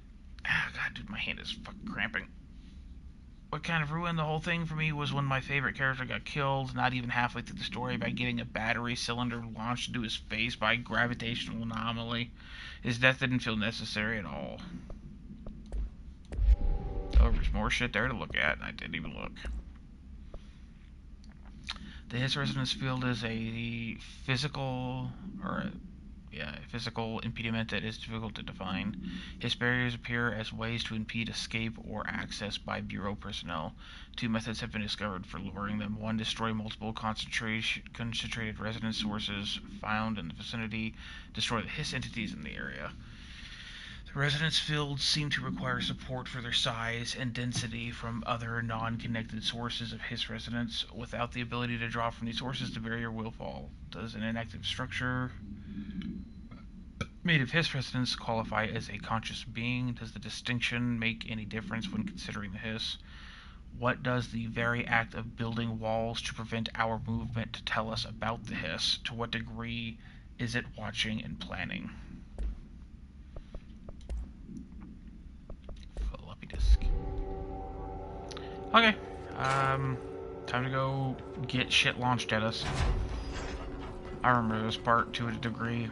Oh god, dude, my hand is fucking cramping. What kind of ruined the whole thing for me was when my favorite character got killed, not even halfway through the story, by getting a battery cylinder launched into his face by a gravitational anomaly. His death didn't feel necessary at all. Oh, there's more shit there to look at, and I didn't even look. The Hiss resonance field is a physical impediment that is difficult to define. Hiss barriers appear as ways to impede escape or access by Bureau personnel. Two methods have been discovered for lowering them. One, destroy multiple concentrated resonance sources found in the vicinity. Destroy the Hiss entities in the area. The resonance fields seem to require support for their size and density from other non-connected sources of Hiss resonance. Without the ability to draw from these sources, the barrier will fall. Does an inactive structure made of Hiss resonance qualify as a conscious being? Does the distinction make any difference when considering the Hiss? What does the very act of building walls to prevent our movement tell us about the Hiss? To what degree is it watching and planning? Floppy disk. Okay. Time to go get shit launched at us. I remember this part to a degree.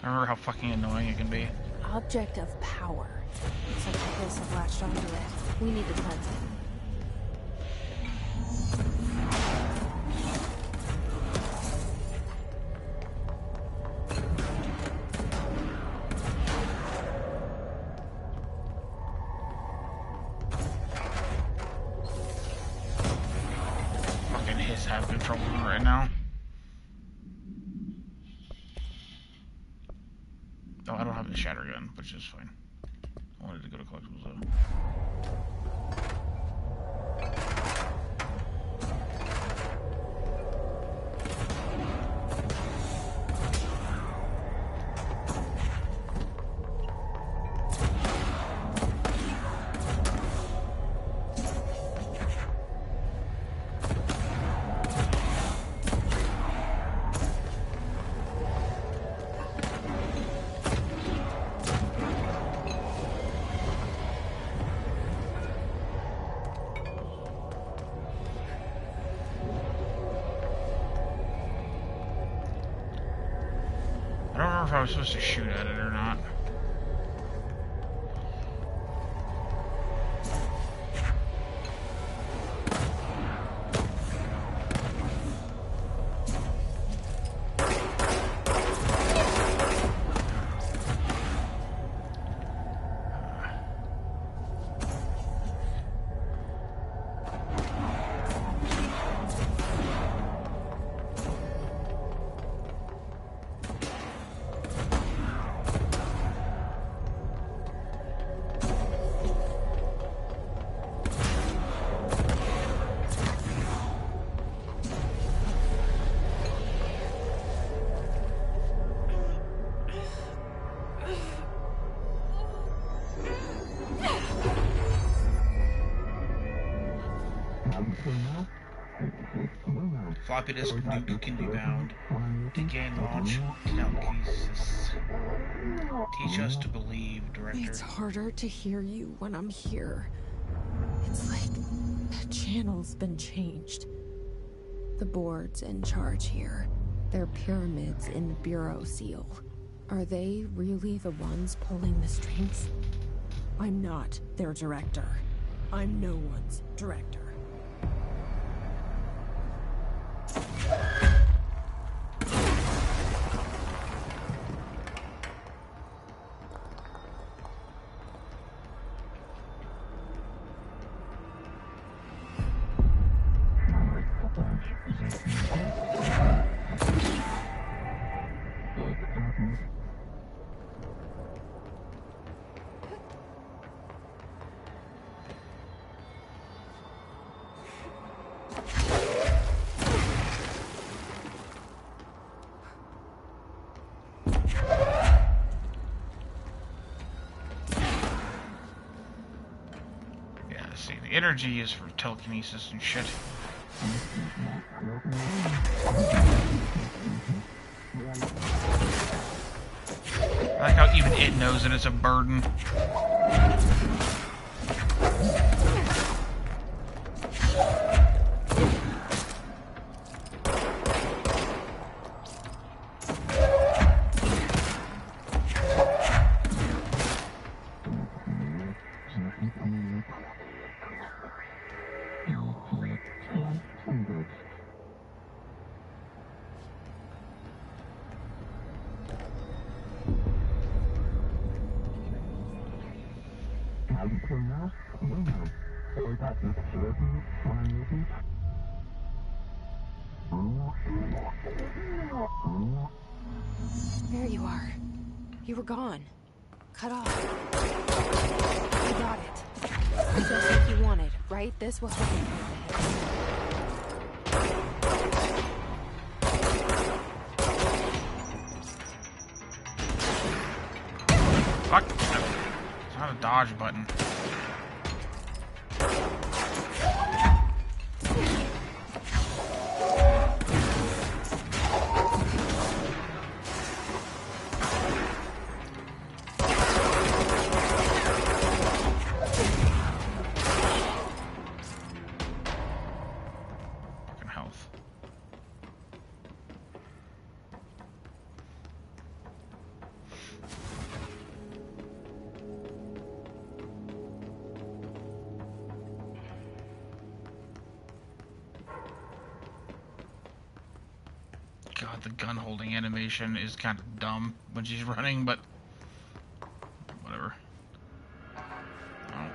I remember how fucking annoying it can be. Object of power. Looks like the Hiss have latched onto it. We need to cleanse it. Fucking Hiss have control of it right now. Oh, I don't have the shatter gun, which is fine. I wanted to go to collectibles though. I don't remember if I was supposed to shoot at it or not. Floppy disk nuke can be bound. To gain launch telekinesis. Teach us to believe, Director. It's harder to hear you when I'm here. It's like the channel's been changed. The board's in charge here. They're pyramids in the Bureau seal. Are they really the ones pulling the strings? I'm not their director. I'm no one's director. Energy is for telekinesis and shit. I like how even it knows that it's a burden. There you are. You were gone. Cut off. I got it. Just like you wanted, right? This will help you move ahead. Fuck. It's not a dodge button. God, the gun holding animation is kind of dumb when she's running, but whatever. Oh.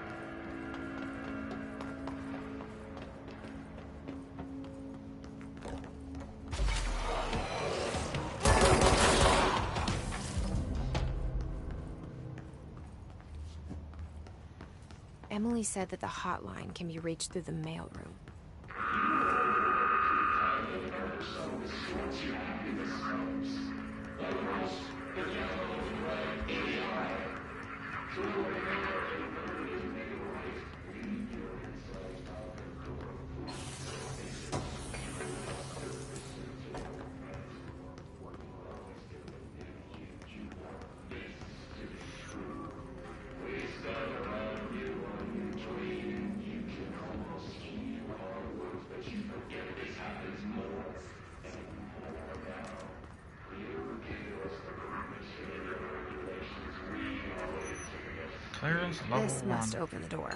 Emily said that the hotline can be reached through the mailroom. This must open the door.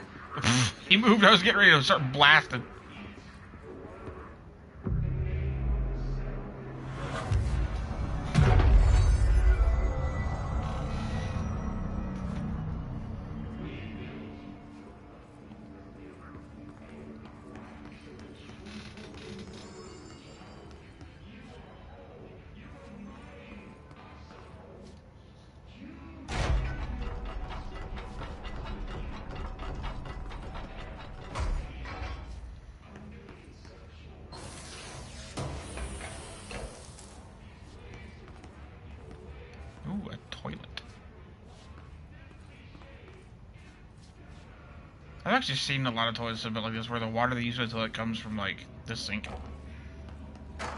He moved, I was getting ready to start blasting. I've actually seen a lot of toilets a bit like this, where the water they use for the toilet comes from, like, the sink. That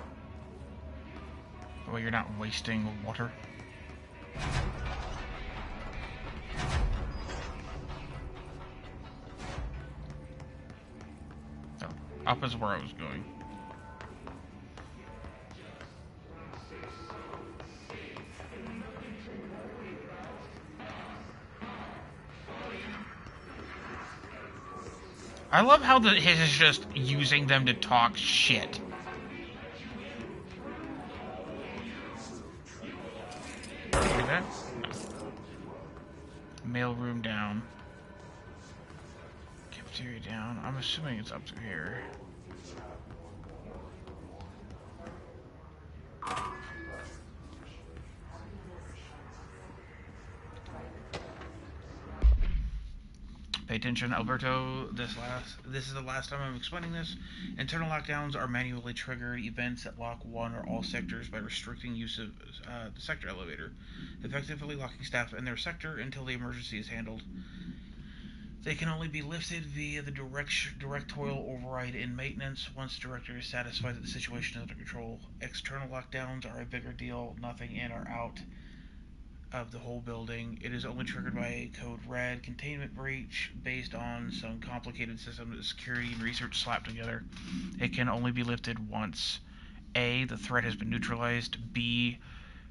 way you're not wasting water. So, up is where I was going. I love how his is just using them to talk shit. See that? Mailroom down. Cafeteria down. I'm assuming it's up to here. Pay attention, Alberto. This is the last time I'm explaining this. Internal lockdowns are manually triggered events that lock one or all sectors by restricting use of the sector elevator, effectively locking staff in their sector until the emergency is handled. They can only be lifted via the directorial override in maintenance once the director is satisfied that the situation is under control. External lockdowns are a bigger deal, nothing in or out of the whole building. It is only triggered by a code red containment breach based on some complicated system that security and research slapped together. It can only be lifted once. A, the threat has been neutralized. B,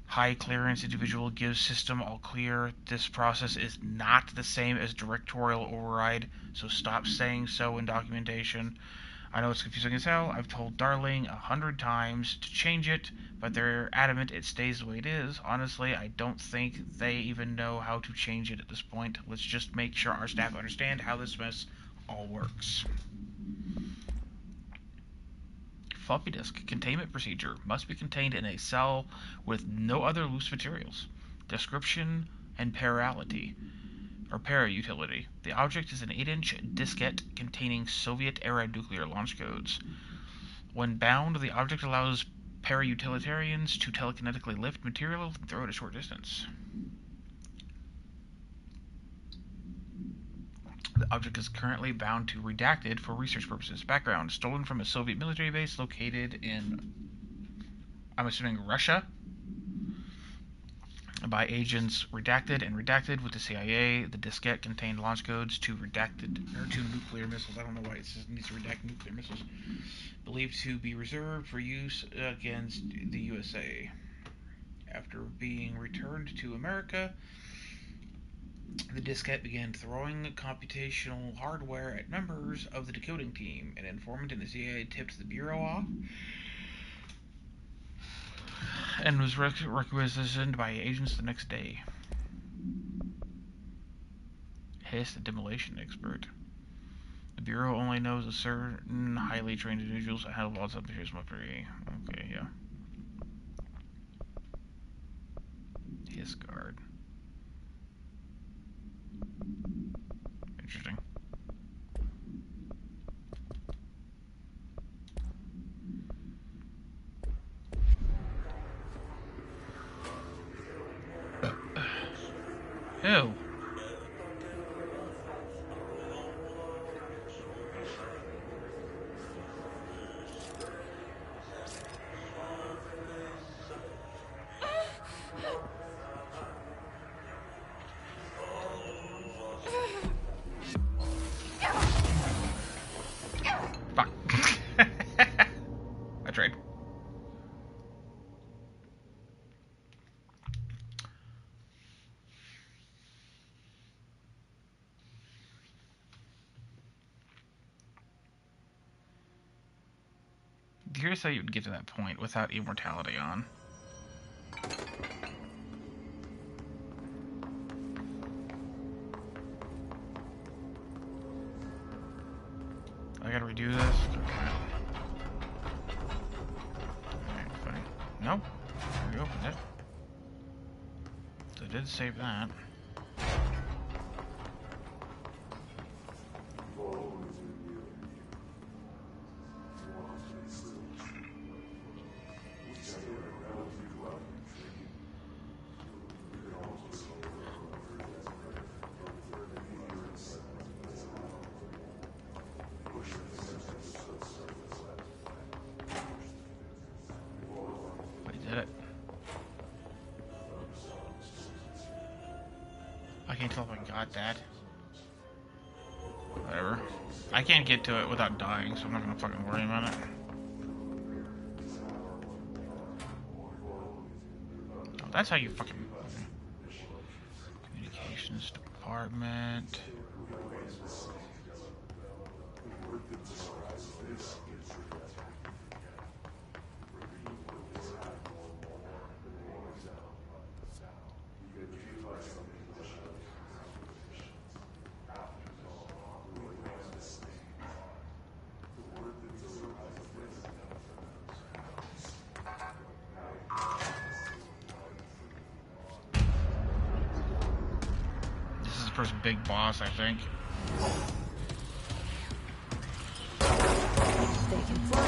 high clearance individual gives system all clear. This process is not the same as directorial override, so stop saying so in documentation. I know it's confusing as hell. I've told Darling 100 times to change it, but they're adamant it stays the way it is. Honestly, I don't think they even know how to change it at this point. Let's just make sure our staff understand how this mess all works. Floppy disk containment procedure must be contained in a cell with no other loose materials. Description and parallelity. Or para-utility. The object is an 8-inch diskette containing Soviet-era nuclear launch codes. When bound, the object allows para-utilitarians to telekinetically lift material and throw it a short distance. The object is currently bound to redacted for research purposes. Background: stolen from a Soviet military base located in, I'm assuming, Russia, by agents redacted and redacted with the CIA. The diskette contained launch codes to nuclear missiles. I don't know why it says it needs to redact nuclear missiles. Believed to be reserved for use against the USA. After being returned to America, the diskette began throwing computational hardware at members of the decoding team. An informant in the CIA tipped the Bureau off and was requisitioned by agents the next day. Hiss, the demolition expert. The Bureau only knows a certain highly trained individuals that handle lots of materials. Okay, yeah. Hiss guard. Interesting. Ew. Fuck. I tried. Curious how you would get to that point without immortality on. I gotta redo this? Okay. Alright, fine. Nope. I reopened it. So I did save that. can't tell if I got that. Whatever. I can't get to it without dying, so I'm not gonna fucking worry about it. Oh, that's how you fucking... Communications department... First big boss, I think. They can fly.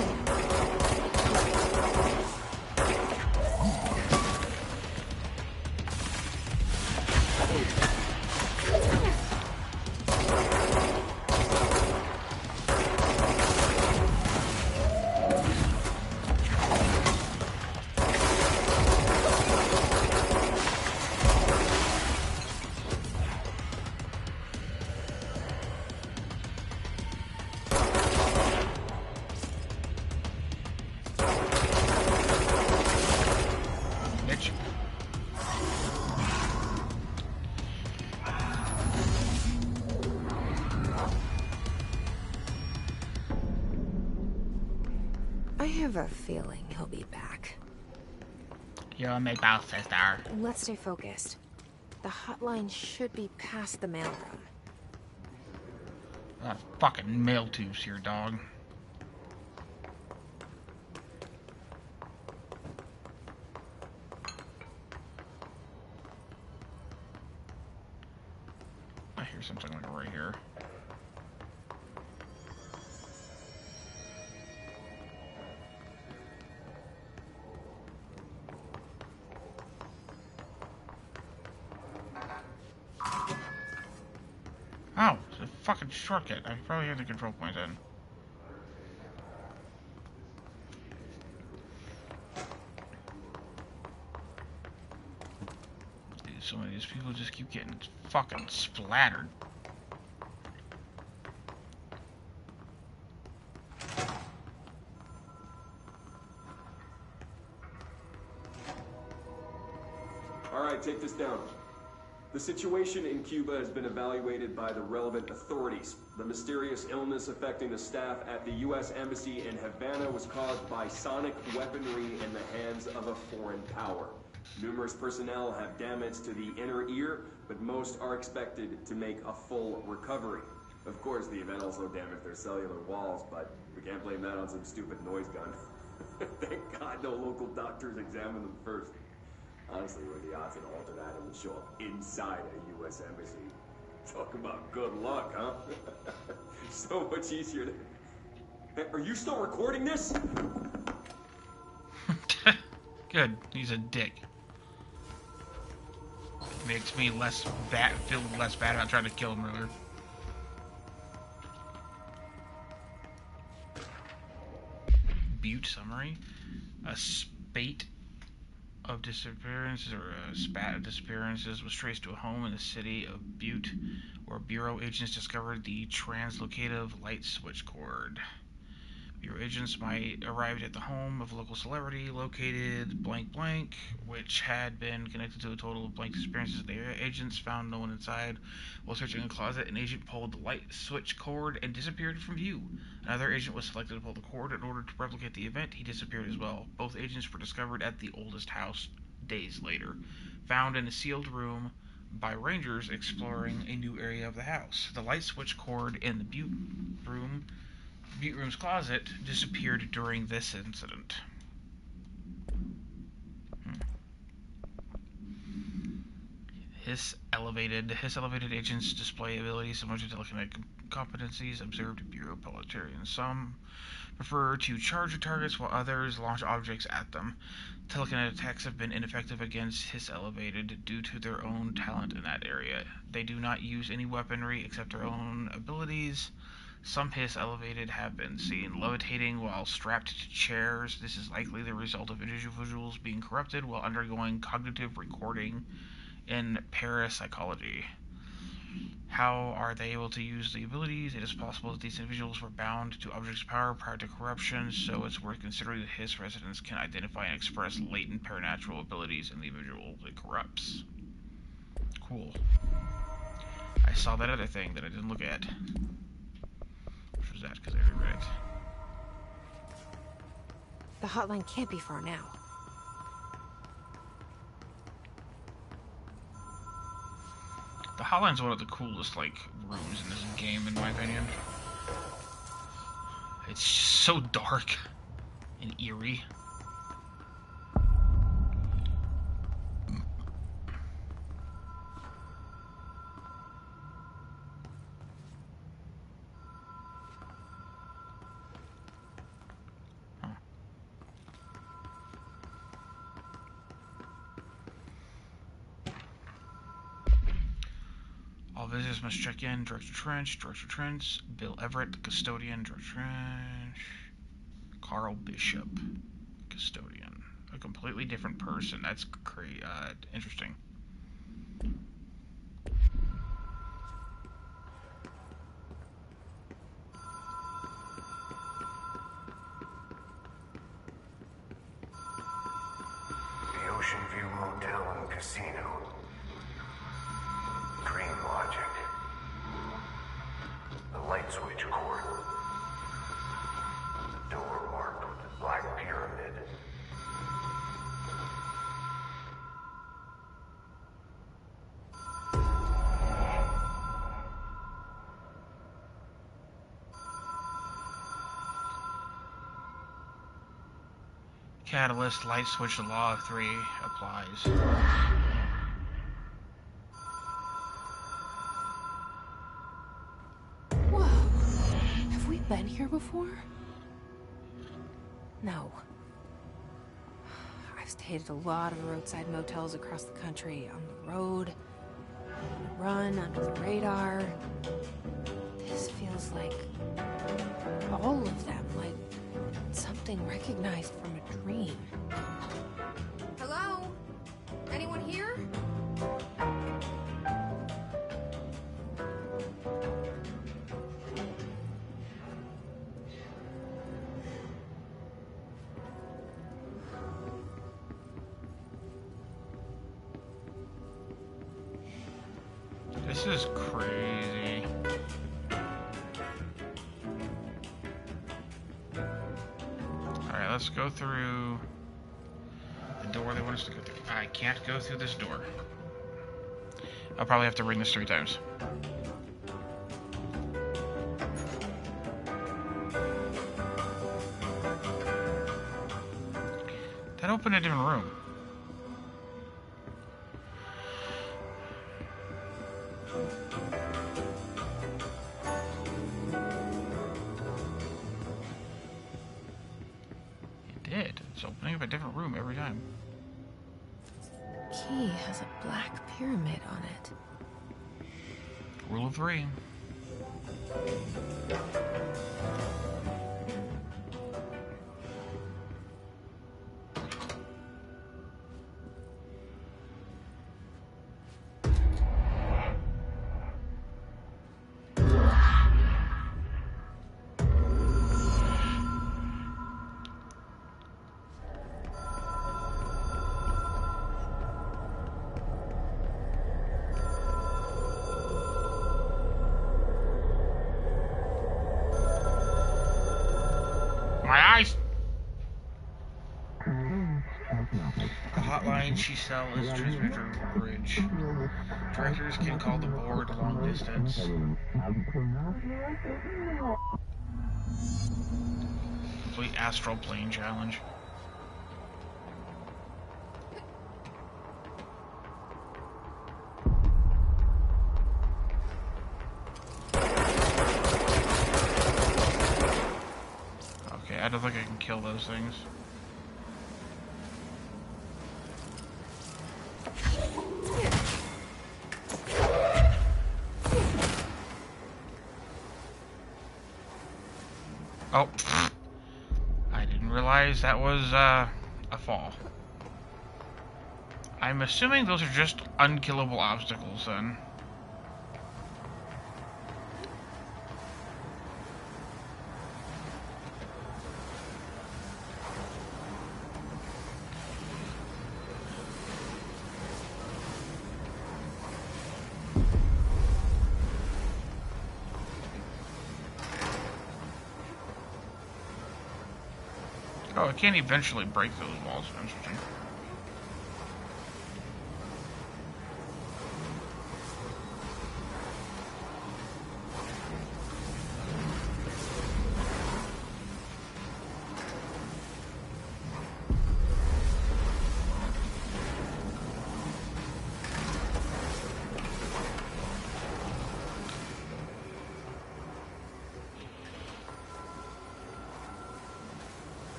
I have a feeling he'll be back. You're my boss, sister. Let's stay focused. The hotline should be past the mailroom. Fucking mail tubes here, dog. I hear something like right here. Oh, it's a fucking shortcut. I probably have the control point in. So many of these people just keep getting fucking splattered. Alright, take this down. The situation in Cuba has been evaluated by the relevant authorities. The mysterious illness affecting the staff at the U.S. Embassy in Havana was caused by sonic weaponry in the hands of a foreign power. Numerous personnel have damage to the inner ear, but most are expected to make a full recovery. Of course, the event also damaged their cellular walls, but we can't blame that on some stupid noise gun. Thank God no local doctors examined them first. Honestly, what are the odds an altered item would show up inside a U.S. embassy? Talk about good luck, huh? So much easier to... Hey, are you still recording this? Good. He's a dick. Makes me feel less bad about trying to kill him earlier. Butte summary. A spate of disappearances, or a spat of disappearances, was traced to a home in the city of Butte, where Bureau agents discovered the translocative light switch cord. Bureau agents arrived at the home of a local celebrity located blank blank, which had been connected to a total of blank disappearances. The agents found no one inside. While searching a closet, an agent pulled the light switch cord and disappeared from view. Another agent was selected to pull the cord. In order to replicate the event, he disappeared as well. Both agents were discovered at the oldest house days later, found in a sealed room by rangers exploring a new area of the house. The light switch cord in the Butte Room's closet disappeared during this incident. His elevated agents display abilities similar to telekinetic competencies observed in Bureau proletarians. Some prefer to charge at targets while others launch objects at them. Telekinetic attacks have been ineffective against His elevated due to their own talent in that area. They do not use any weaponry except their own abilities. Some His elevated have been seen levitating while strapped to chairs. This is likely the result of individuals being corrupted while undergoing cognitive recording in parapsychology. How are they able to use the abilities? It is possible that these individuals were bound to objects of power prior to corruption, so it's worth considering that his residents can identify and express latent paranatural abilities in the individual it corrupts. Cool. I saw that other thing that I didn't look at. Which was that, because I already read it. The hotline can't be far now. The hotline's one of the coolest, like, rooms in this game, in my opinion. It's just so dark and eerie. All visitors must check in. Director Trench, Bill Everett, the custodian, Director Trench, Carl Bishop, custodian. A completely different person. That's interesting. The Ocean View Motel and Casino. Dream logic. The light switch cord. The door marked with the Black Pyramid. Catalyst, light switch, the law of 3 applies. Whoa. Have we been here before? No. I've stayed at a lot of roadside motels across the country, on the road, on the run, under the radar. This feels like all of them, like something recognized from a dream. Hello? Anyone here? This is crazy. Alright, let's go through the door they want us to go through. I can't go through this door. I'll probably have to ring this 3 times. That opened a different room. It's opening up a different room every time. Key has a black pyramid on it. Rule of 3. My eyes! The hotline she cell is transmitter bridge. Directors can call the board long distance. Complete astral plane challenge. I don't think I can kill those things. Oh, I didn't realize that was a fall. I'm assuming those are just unkillable obstacles then. Oh, it can eventually break those walls. Interesting.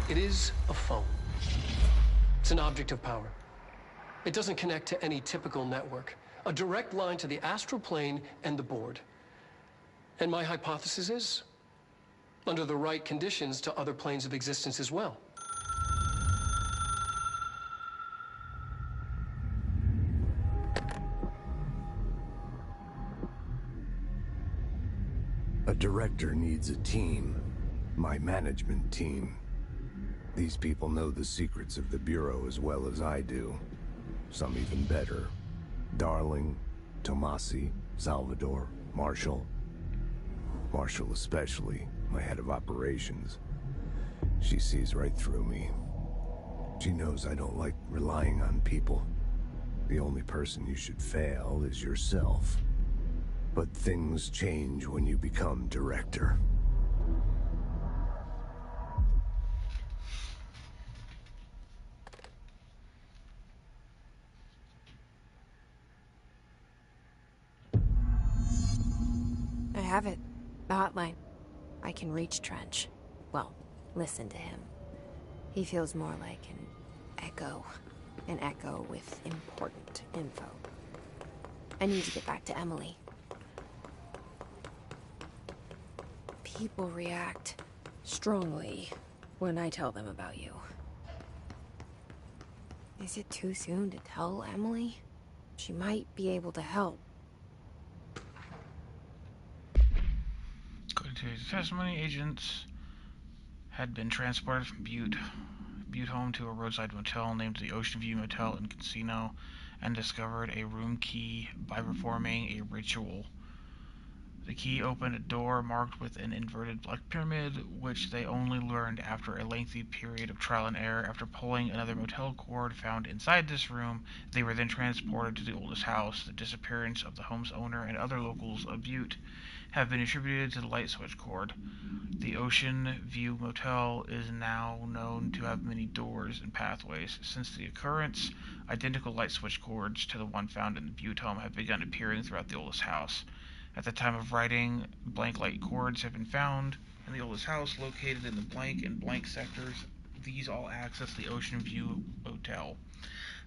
It is a phone. It's an object of power. It doesn't connect to any typical network. A direct line to the astral plane and the board. And my hypothesis is, under the right conditions, to other planes of existence as well. A director needs a team. My management team. These people know the secrets of the Bureau as well as I do. Some even better. Darling, Tomasi, Salvador, Marshall. Marshall especially, my head of operations. She sees right through me. She knows I don't like relying on people. The only person you should fail is yourself. But things change when you become director. I have it. The hotline. I can reach Trench. Well, listen to him. He feels more like an echo. An echo with important info. I need to get back to Emily. People react strongly when I tell them about you. Is it too soon to tell Emily? She might be able to help. According to his testimony, agents had been transported from Butte home to a roadside motel named the Ocean View Motel and Casino, and discovered a room key by performing a ritual. The key opened a door marked with an inverted black pyramid, which they only learned after a lengthy period of trial and error. After pulling another motel cord found inside this room, they were then transported to the oldest house. The disappearance of the home's owner and other locals of Butte have been attributed to the light switch cord. The Ocean View Motel is now known to have many doors and pathways. Since the occurrence, identical light switch cords to the one found in the Butte home have begun appearing throughout the oldest house. At the time of writing, blank light cords have been found in the oldest house, located in the blank and blank sectors. These all access the Ocean View Motel.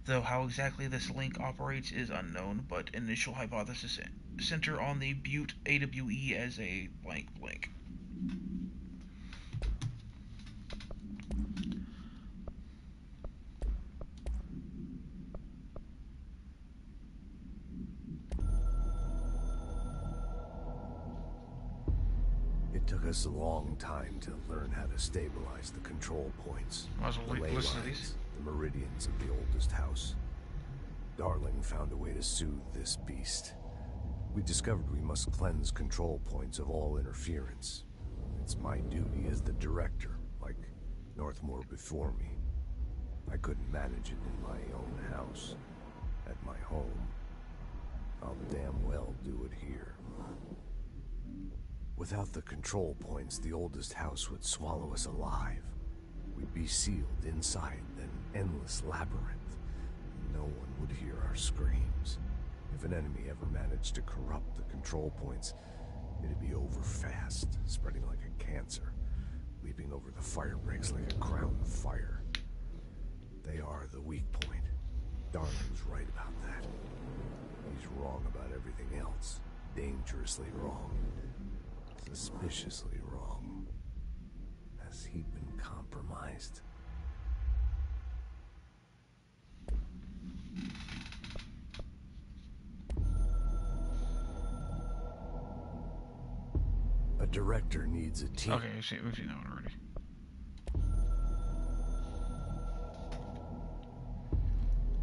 Though how exactly this link operates is unknown, but initial hypotheses center on the Butte AWE as a blank blank. It took us a long time to learn how to stabilize the control points. The ley lines, the meridians of the oldest house. Darling found a way to soothe this beast. We discovered we must cleanse control points of all interference. It's my duty as the director, like Northmore before me. I couldn't manage it in my own house. At my home. I'll damn well do it here. Without the control points, the oldest house would swallow us alive. We'd be sealed inside an endless labyrinth. No one would hear our screams. If an enemy ever managed to corrupt the control points, it'd be over fast, spreading like a cancer, leaping over the fire breaks like a crown of fire. They are the weak point. Darling's right about that. He's wrong about everything else. Dangerously wrong. Suspiciously wrong. Has he been compromised? director needs a team. Okay, we've seen that one already.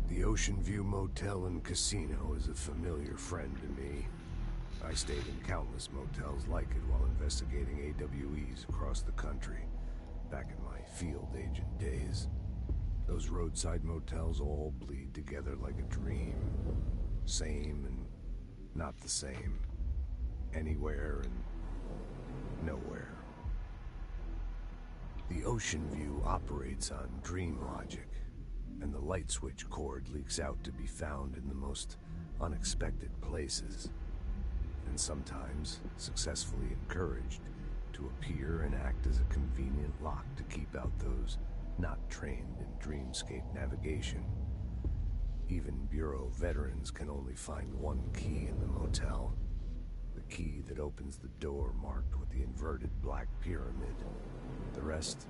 The Ocean View Motel and Casino is a familiar friend to me. I stayed in countless motels like it while investigating AWEs across the country, back in my field agent days. Those roadside motels all bleed together like a dream. Same and not the same. Anywhere and nowhere. The Ocean View operates on dream logic, and the light switch cord leaks out to be found in the most unexpected places, and sometimes successfully encouraged to appear and act as a convenient lock to keep out those not trained in dreamscape navigation. Even Bureau veterans can only find one key in the motel. The key that opens the door marked with the inverted black pyramid. The rest,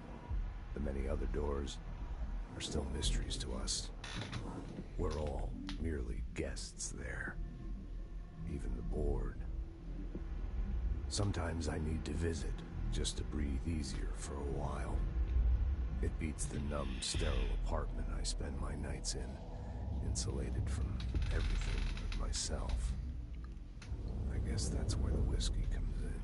the many other doors, are still mysteries to us. We're all merely guests there. Even the board. Sometimes I need to visit, just to breathe easier for a while. It beats the numb, sterile apartment I spend my nights in, insulated from everything but myself. I guess that's where the whiskey comes in.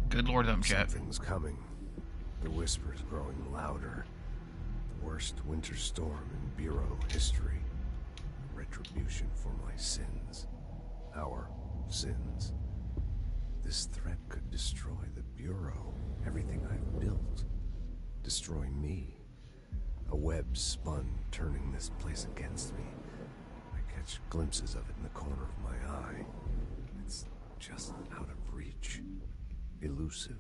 Good Lord, Jet. Something's coming. The whisper's growing louder. The worst winter storm in Bureau history. Retribution for my sins. Our sins. This threat could destroy the Bureau, everything I've built. Destroy me. A web spun, turning this place against me. I catch glimpses of it in the corner of my eye. It's just out of reach. Elusive.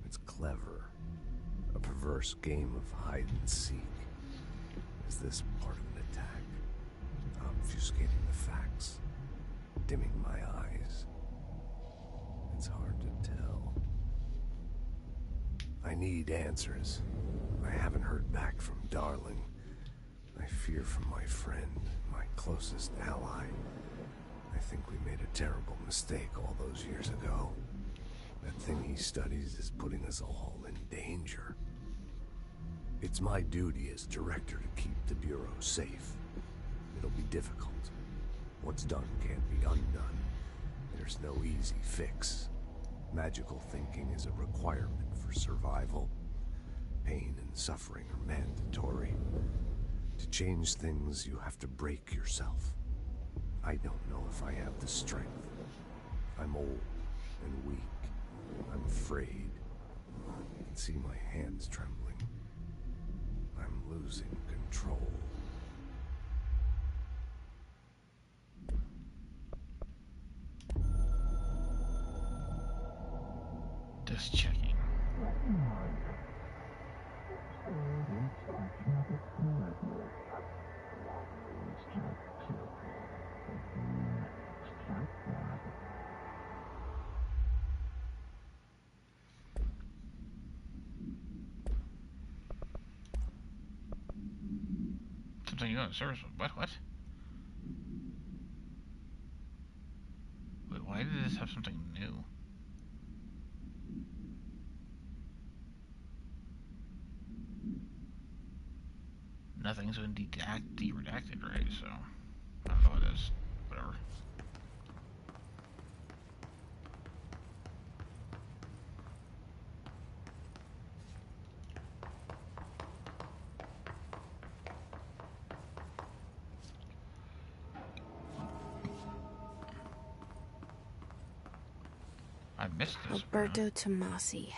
It's clever. A perverse game of hide and seek. Is this part of an attack? Obfuscating the facts. Dimming my eyes. It's hard to tell. I need answers. I haven't heard back from Darling. I fear for my friend, my closest ally. I think we made a terrible mistake all those years ago. That thing he studies is putting us all in danger. It's my duty as director to keep the Bureau safe. It'll be difficult. What's done can't be undone. There's no easy fix. Magical thinking is a requirement for survival. Pain and suffering are mandatory. To change things, you have to break yourself. I don't know if I have the strength. I'm old and weak. I'm afraid. I can see my hands trembling. I'm losing control. Just checking. Something new in service. What? Wait, why did this have something new? Nothing's been de-redacted, right? So, I don't know what it is. Whatever. I missed this. Alberto Tomasi.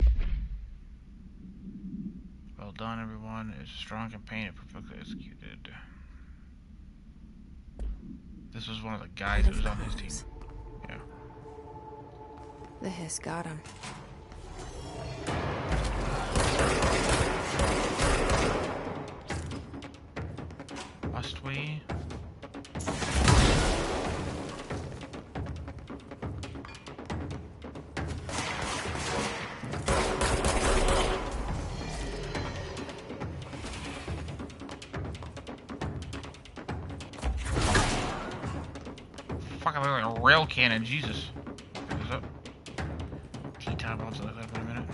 Well done, everyone. It's a strong campaign and perfectly executed. This was one of the guys that was on his team. Yeah. The hiss got him. Must we? rail cannon, Jesus. Pick this up. T-top, I'll delete that for a minute.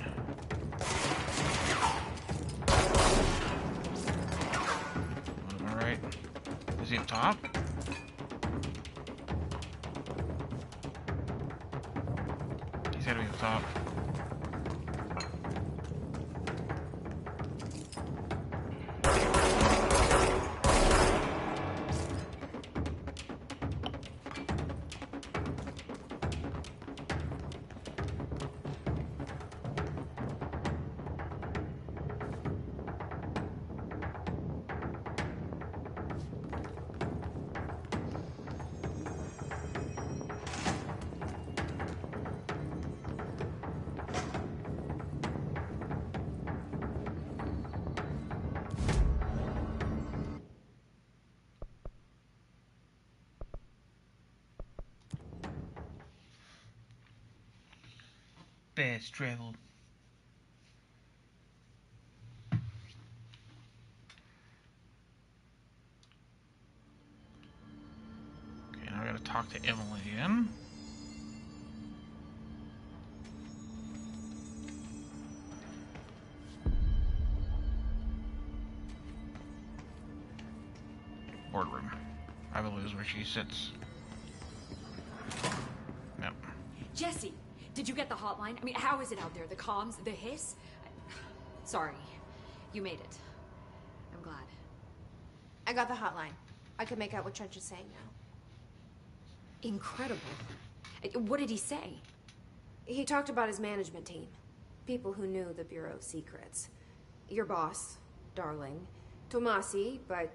Alright. Is he up top? He's gotta be up top. Fast travel. Okay, now I gotta talk to Emily again. Boardroom. I believe is where she sits. Yep. Jesse, did you get the hotline? I mean, how is it out there? The comms, the hiss? Sorry, you made it. I'm glad. I got the hotline. I can make out what Trench is saying now. Incredible. What did he say? He talked about his management team. People who knew the Bureau's secrets. Your boss, Darling. Tomasi, but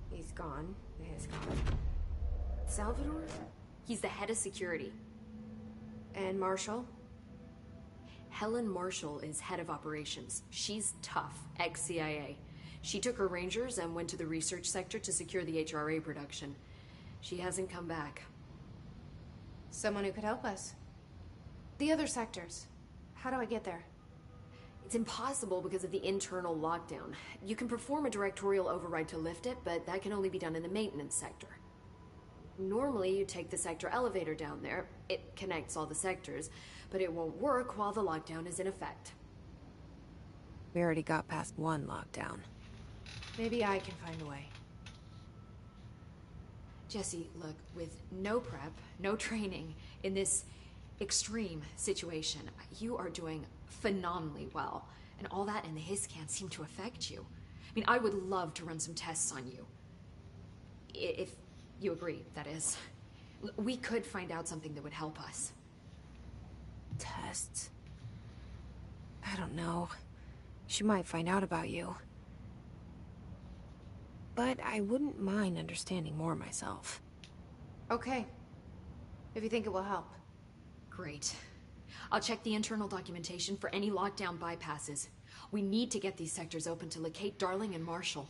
he's gone. He's gone. Salvador? He's the head of security. And Marshall? Helen Marshall is head of operations. She's tough, ex-CIA. She took her Rangers and went to the research sector to secure the HRA production. She hasn't come back. Someone who could help us. The other sectors. How do I get there? It's impossible because of the internal lockdown. You can perform a directorial override to lift it, but that can only be done in the maintenance sector. Normally, you take the sector elevator down there. It connects all the sectors, but it won't work while the lockdown is in effect. We already got past one lockdown. Maybe I can find a way. Jesse, look, with no prep, no training, in this extreme situation, you are doing phenomenally well. And all that and the hiss can't seem to affect you. I mean, I would love to run some tests on you. If you agree, that is. We could find out something that would help us. Tests? I don't know. She might find out about you. But I wouldn't mind understanding more myself. Okay. If you think it will help. Great. I'll check the internal documentation for any lockdown bypasses. We need to get these sectors open to locate Darling and Marshall.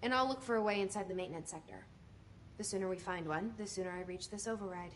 And I'll look for a way inside the maintenance sector. The sooner we find one, the sooner I reach this override.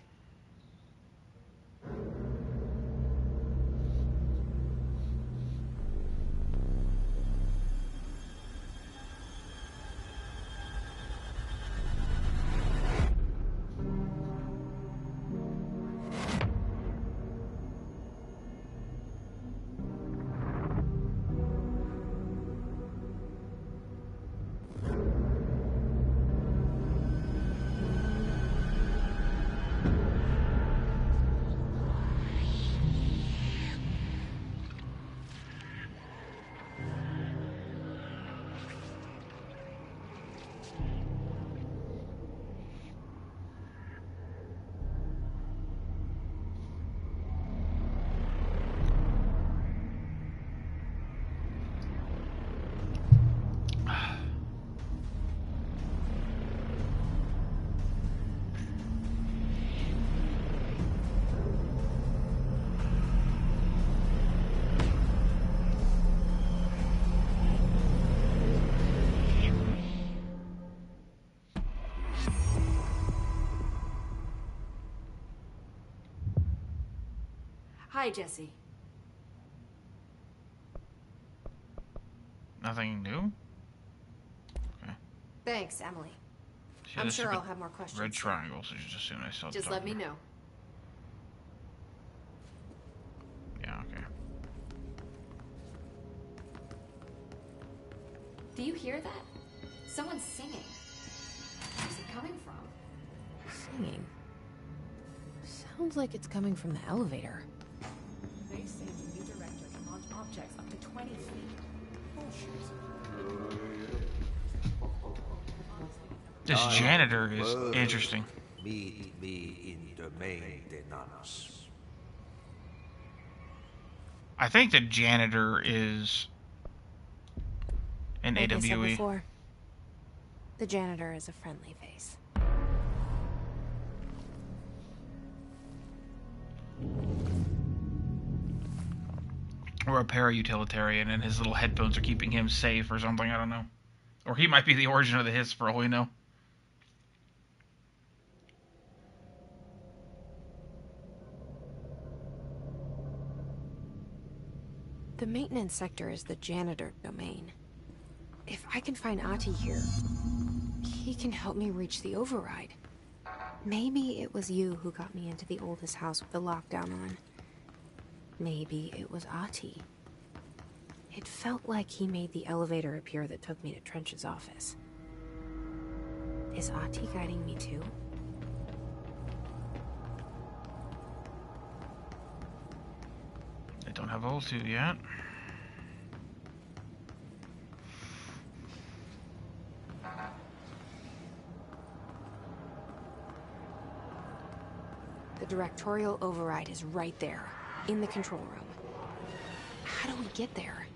Hi, Jesse. Nothing new? Okay. Thanks, Emily. See, I'm the sure stupid I'll have more questions. red triangles just as soon as I saw the Just let me timer. know. Yeah, okay. Do you hear that? Someone's singing. Where's it coming from? Singing. Sounds like it's coming from the elevator. They say the new director can launch objects up to 20 feet. This janitor is interesting. Meet me in the maintenance. I think the janitor is an Like I said AWE. before, the janitor is a friendly face. Or a para-utilitarian, and his little headphones are keeping him safe or something, I don't know. Or he might be the origin of the hiss for all we know. The maintenance sector is the janitor domain. If I can find Ahti here, he can help me reach the override. Maybe it was you who got me into the oldest house with the lockdown on. Maybe it was Ahti. It felt like he made the elevator appear that took me to Trench's office. Is Ahti guiding me too? I don't have O2 yet. The directorial override is right there, in the control room. How do we get there?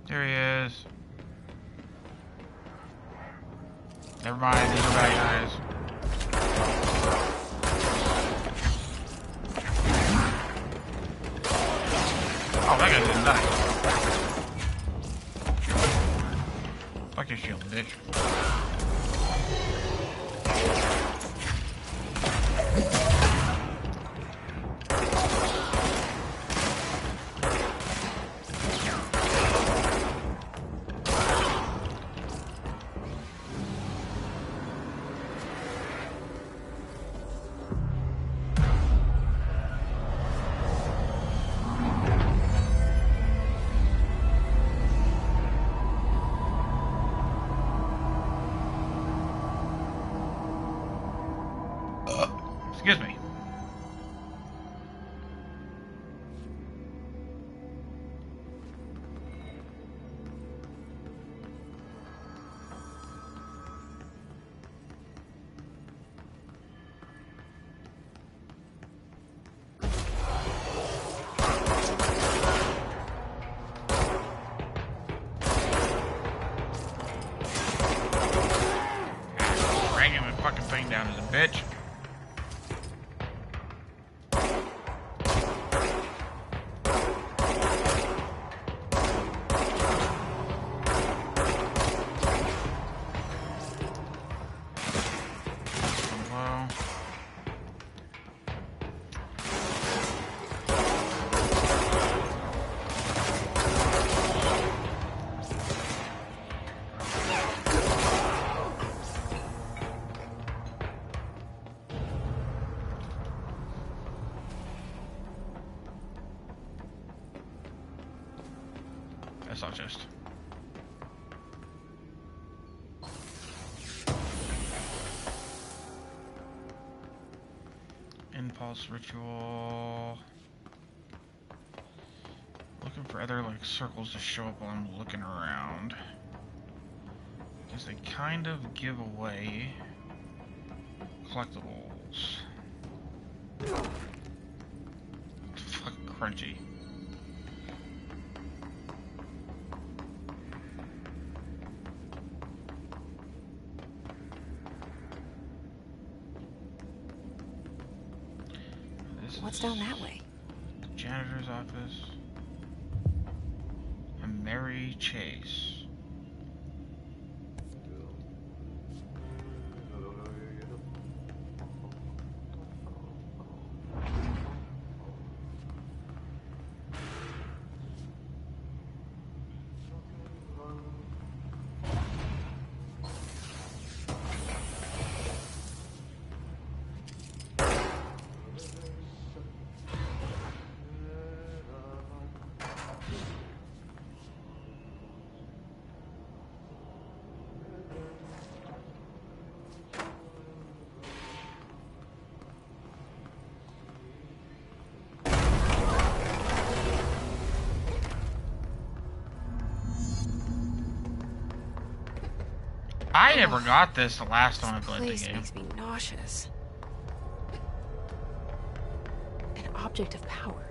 There he is. Never mind, these are bad guys. Oh, that guy didn't die. Fuck your shield, bitch. Excuse me. Dragging my fucking thing down as a bitch. That's not just. Impulse ritual. Looking for other like circles to show up while I'm looking around. Because they kind of give away collectibles. Fucking crunchy. What's down that way? The janitor's office. And Mary Chase. I never got this the last time I played the This game. makes me nauseous. An object of power.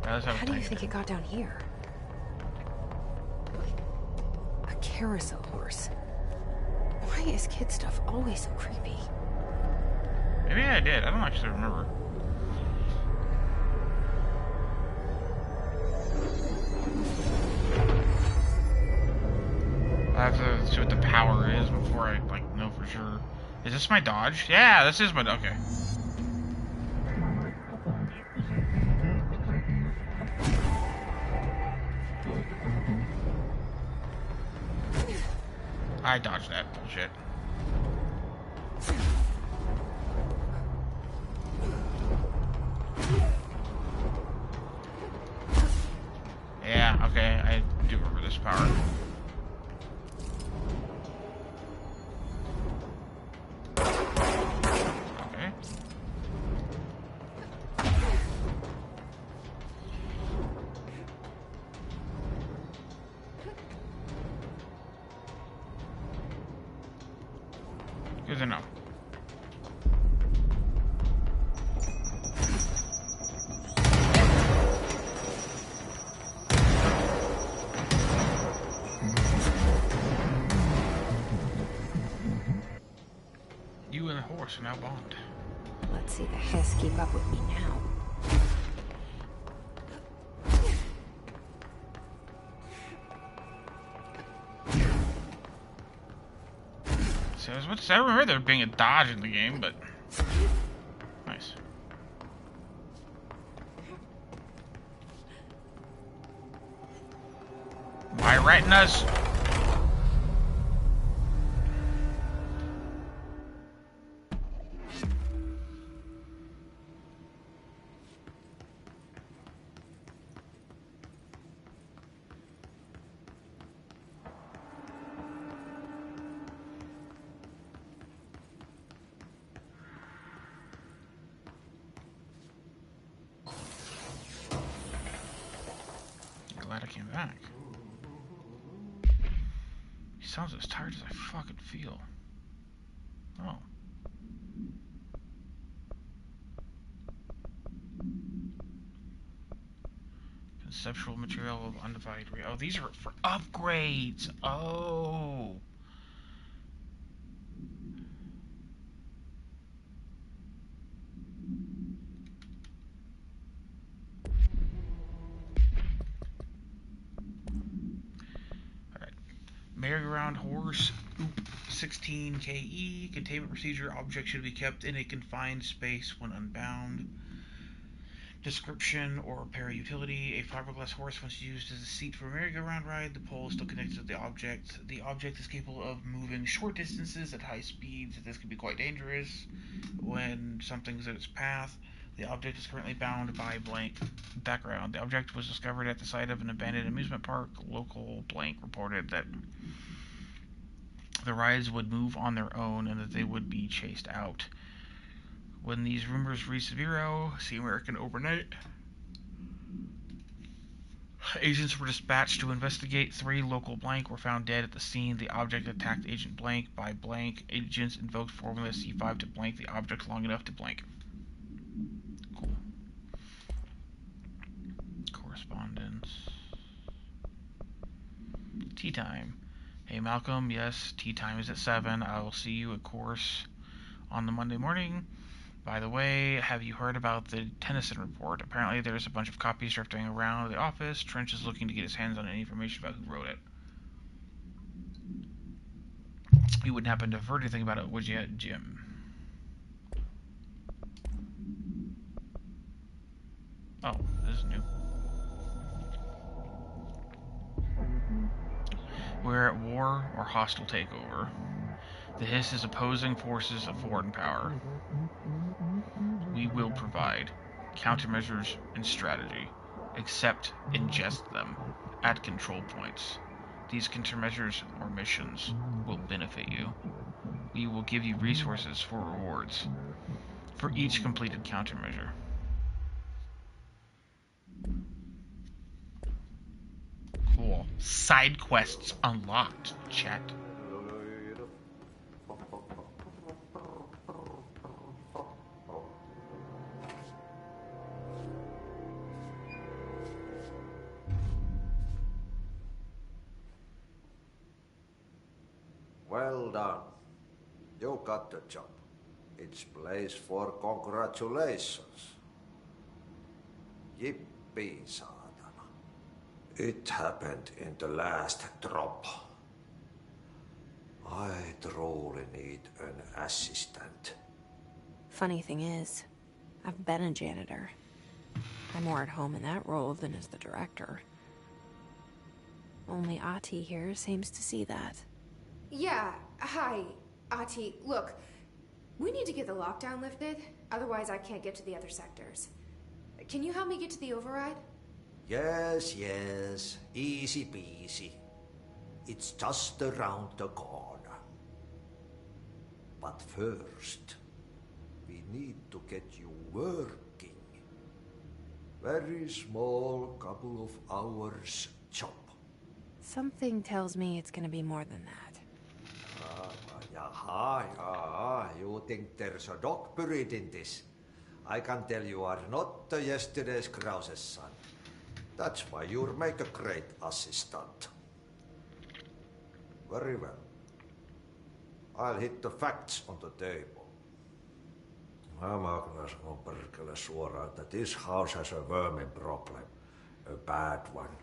How do you think it got down here? A carousel horse. Why is kid stuff always so creepy? Maybe I did. I don't actually remember. I have to see what the power is before I know for sure. Is this my dodge? Yeah, this is my okay. I dodged that bullshit. Yeah, okay, I do remember this power. Okay. Good to know. You and the horse are now bond. Let's see the Hess keep up with me now. So I was about to say, I remember there being a dodge in the game, but nice. My retinas. Glad I came back. He sounds as tired as I fucking feel. Oh. Conceptual material of undivided reality. Oh, these are for upgrades. Oh. Merry-go-round horse, oop, 16 KE, containment procedure, object should be kept in a confined space when unbound. Description or para-utility, a fiberglass horse once used as a seat for a merry-go-round ride, the pole is still connected to the object. The object is capable of moving short distances at high speeds. This can be quite dangerous when something's in its path. The object is currently bound by blank background. The object was discovered at the site of an abandoned amusement park. Local blank reported that the rides would move on their own and that they would be chased out. When these rumors reached Vero, see American Overnight, agents were dispatched to investigate. 3 local blank were found dead at the scene. The object attacked Agent Blank by blank. Agents invoked formula C5 to blank the object long enough to blank. Cool. Correspondence. Tea time. Hey Malcolm, yes, tea time is at 7. I will see you at course on the Monday morning. By the way, have you heard about the Tennyson report? Apparently there's a bunch of copies drifting around the office. Trench is looking to get his hands on any information about who wrote it. You wouldn't happen to have heard anything about it, would you, Jim? Oh, this is new. We're at war or hostile takeover. The Hiss is opposing forces of foreign power. We will provide countermeasures and strategy, except ingest them at control points. These countermeasures or missions will benefit you. We will give you resources for rewards for each completed countermeasure. Cool. Side quests unlocked, chat. Well done. You got the job. It's place for congratulations. Yippee, saatana. It happened in the last drop. I truly need an assistant. Funny thing is, I've been a janitor. I'm more at home in that role than as the director. Only Ati here seems to see that. Yeah, hi, Ati. Look, we need to get the lockdown lifted, otherwise I can't get to the other sectors. Can you help me get to the override? Yes, easy peasy. It's just around the corner. But first, we need to get you working. Very small, couple of hours job. Something tells me it's gonna be more than that. You think there's a dog buried in this? I can tell you are not the yesterday's Krause's son. That's why you'll make a great assistant. Very well. I'll hit the facts on the table. Mä kyllä sanon perkele suoraan, että this house has a vermin problem. A bad one.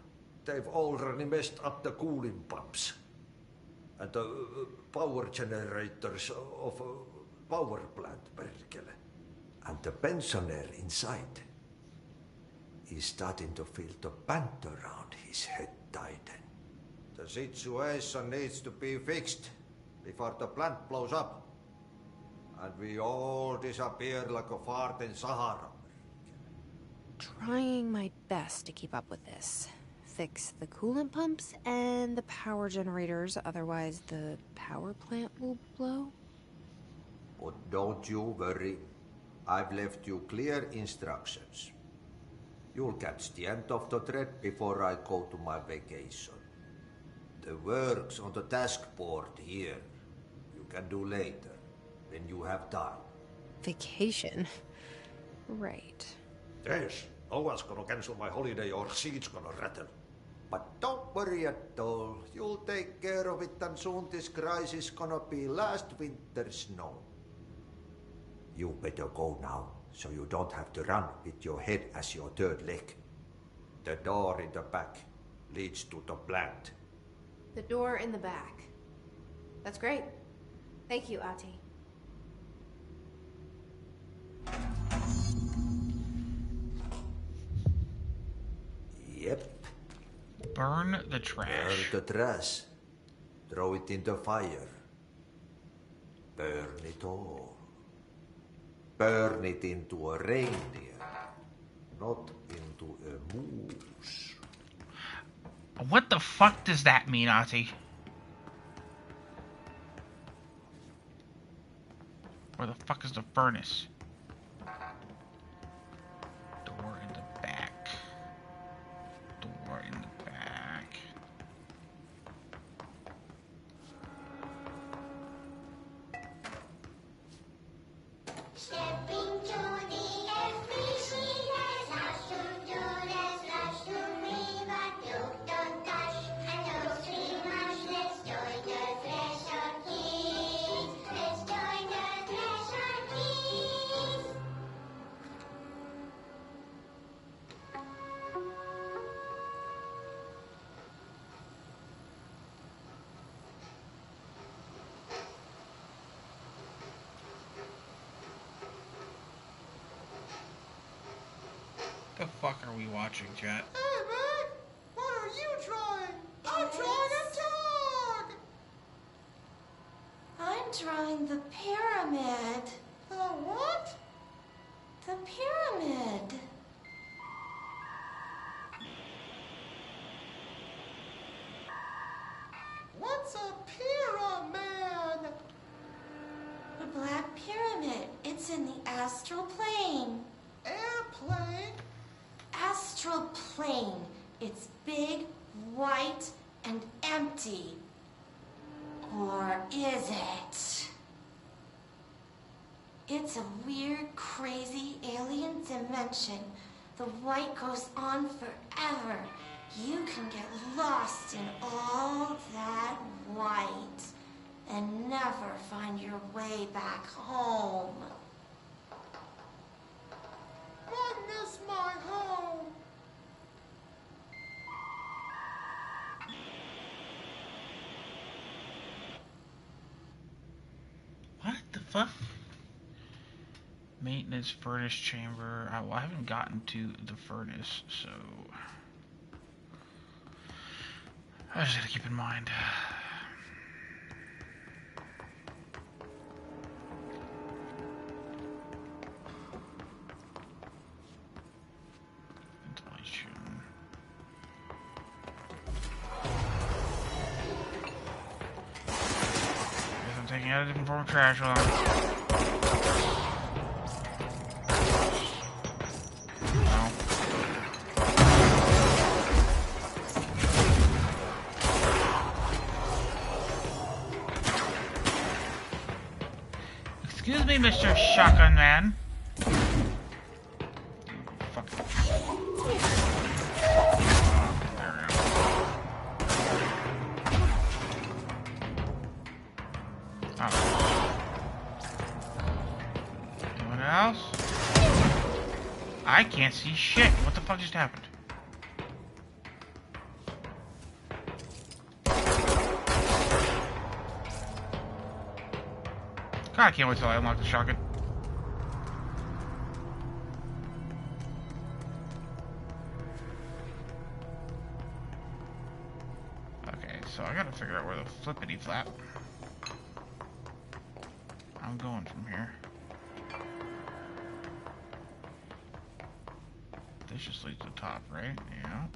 They've already messed up the cooling pumps. And the power generators of a power plant, perkele. And the pensioner inside is starting to feel the band around his head tighten. The situation needs to be fixed before the plant blows up. And we all disappear like a fart in Sahara. Trying my best to keep up with this. Fix the coolant pumps and the power generators, otherwise the power plant will blow. But don't you worry. I've left you clear instructions. You'll catch the end of the thread before I go to my vacation. The work's on the task board here. You can do later, when you have time. Vacation? Right. Yes, no one's gonna cancel my holiday or seat's gonna rattle. But don't worry at all. You'll take care of it and soon this crisis gonna be last winter's snow. You better go now, so you don't have to run with your head as your third leg. The door in the back leads to the plant. The door in the back. That's great. Thank you, Ati. Yep. Burn the trash. Burn the trash. Throw it in the fire. Burn it all. Burn it into a reindeer, not into a moose. What the fuck does that mean, Ati? Where the fuck is the furnace? Door in the back. Door in the back. Stepping to the FBC, there's lots to do, there's lots to read, but don't touch and don't scream much. Let's join the Thresher Kids. Let's join the Thresher Kids. The fuck are we watching, chat? Hey, man! What are you drawing? I'm drawing a dog! I'm drawing the pyramid. The what? The pyramid. What's a pyramid? The Black Pyramid. It's in the astral plane. Airplane? Astral plane. It's big, white, and empty. Or is it? It's a weird, crazy alien dimension. The white goes on forever. You can get lost in all that white. and never find your way back home. I miss my home. What the fuck? Maintenance furnace chamber. Well, I haven't gotten to the furnace, so I just gotta keep in mind. Ventilation. Guess I'm taking out a different form of trash on. Excuse me, Mr. Shotgun Man. Fuck. There we go. Oh. Anyone else? I can't see shit. What the fuck just happened? God, I can't wait till I unlock the shotgun. Okay, so I gotta figure out where the flippity flap I'm going from here. This just leads to the top, right? Yeah.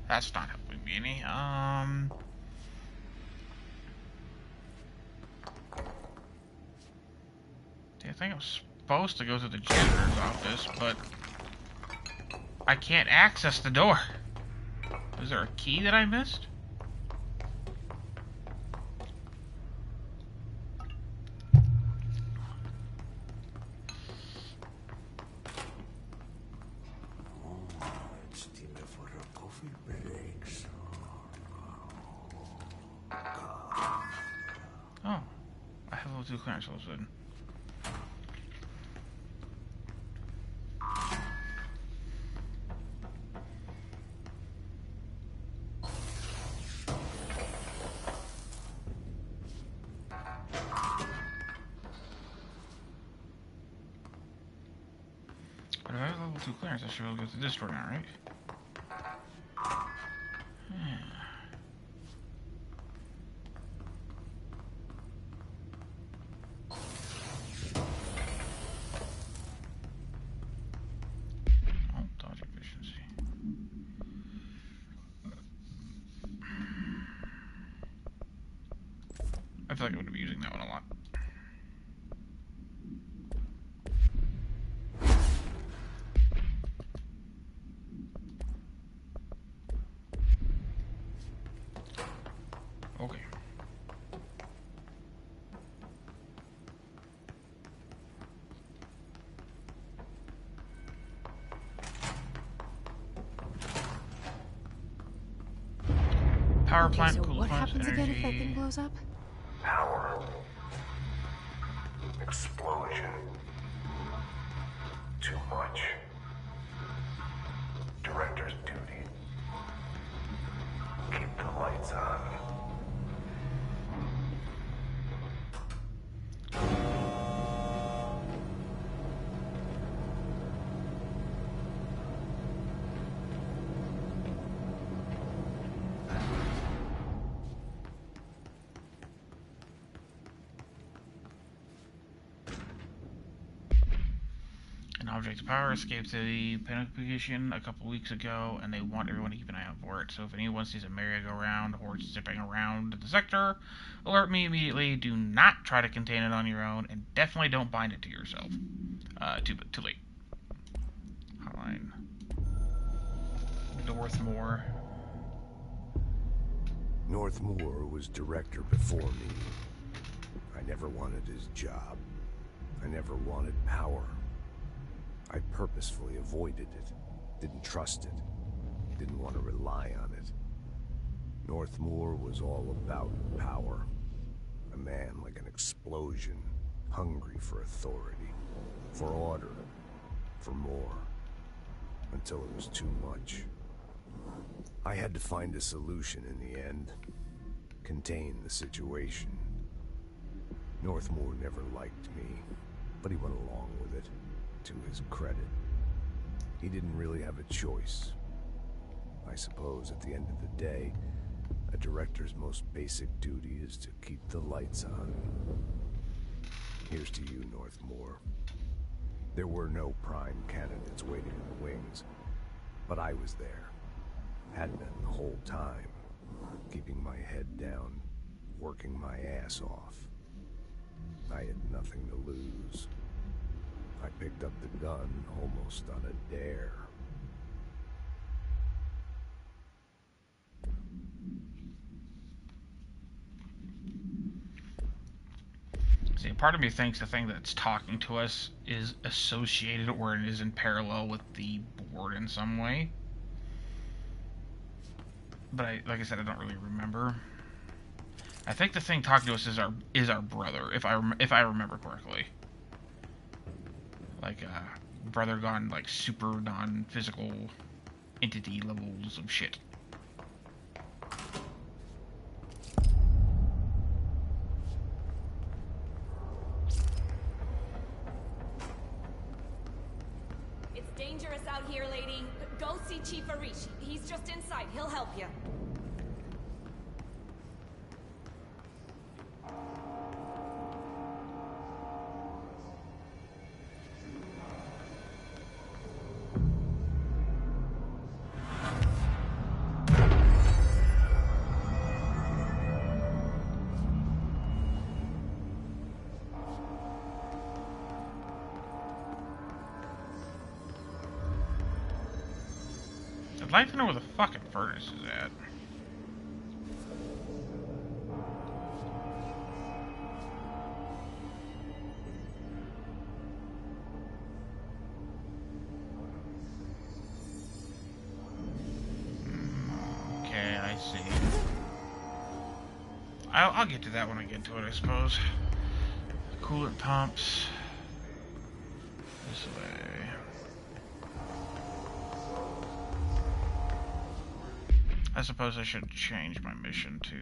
That's not helping me any. I think I'm supposed to go to the janitor's office, but I can't access the door. Is there a key that I missed? It's time for a coffee break, sir. Oh, I have level 2 clearance all of a sudden. But if I have level 2 clearance, I should be able to go through this door now, right? Yeah. Oh, dodge efficiency. I feel like I'm going to be using that one a lot. Okay. Power plant, so cool what plants, happens energy. again if that thing blows up? Power. Explosion. Too much. Director's duty. Keep the lights on. An object of power escaped the Panification a couple weeks ago, and they want everyone to keep an eye out for it. So if anyone sees a merry-go-round or zipping around the sector, alert me immediately. Do not try to contain it on your own, and definitely don't bind it to yourself. Too late. Hotline. Northmore. Northmore was director before me. I I never wanted his job. I never wanted power. I purposefully avoided it, didn't trust it, didn't want to rely on it. Northmoor was all about power. A man like an explosion, hungry for authority, for order, for more, until it was too much. I had to find a solution in the end, contain the situation. Northmoor never liked me, but he went along with it, to his credit. He didn't really have a choice. I suppose at the end of the day, a director's most basic duty is to keep the lights on. Here's to you, Northmoor. There were no prime candidates waiting in the wings, but I was there. Had been the whole time, keeping my head down, working my ass off. I had nothing to lose. I picked up the gun almost on a dare. See, part of me thinks the thing that's talking to us is associated or it is in parallel with the board in some way. But like I said, I don't really remember. I think the thing talking to us is our brother, if I remember correctly. Like brother gone like super non-physical entity levels of shit. It's dangerous out here, lady. Go see Chief Arish. He's just inside. He'll help you. I'd like to know where the fucking furnace is at. Okay, I see. I'll get to that when I get to it, I suppose. Coolant pumps. This way. I suppose I should change my mission to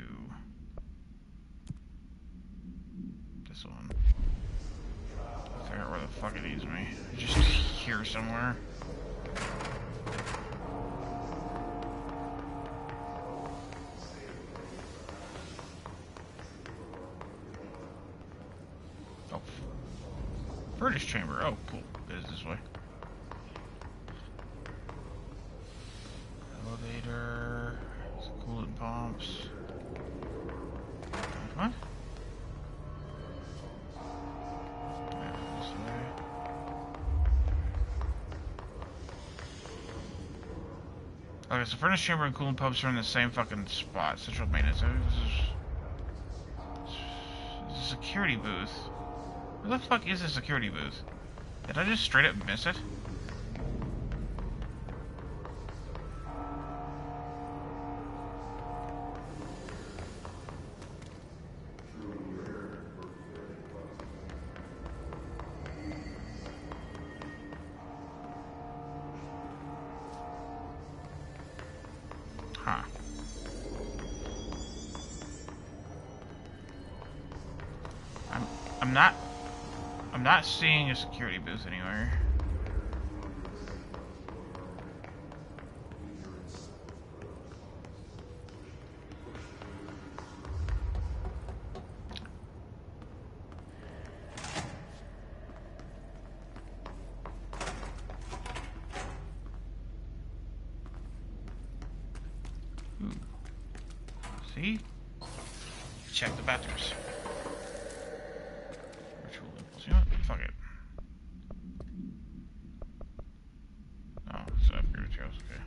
this one. Figure out where the fuck it leads me. Just here somewhere. Oh. Furnace chamber. Oh, cool. It is this way. Elevator. Coolant pumps. What? Yeah, this way. Okay, so furnace chamber and coolant pumps are in the same fucking spot. Central maintenance. This is a security booth. Where the fuck is a security booth? Did I just straight up miss it? Huh. I'm not seeing a security booth anywhere. Ooh. See? Check the bathrooms. Virtual impulse. You know what? Fuck it. Oh, so upgrade materials, okay.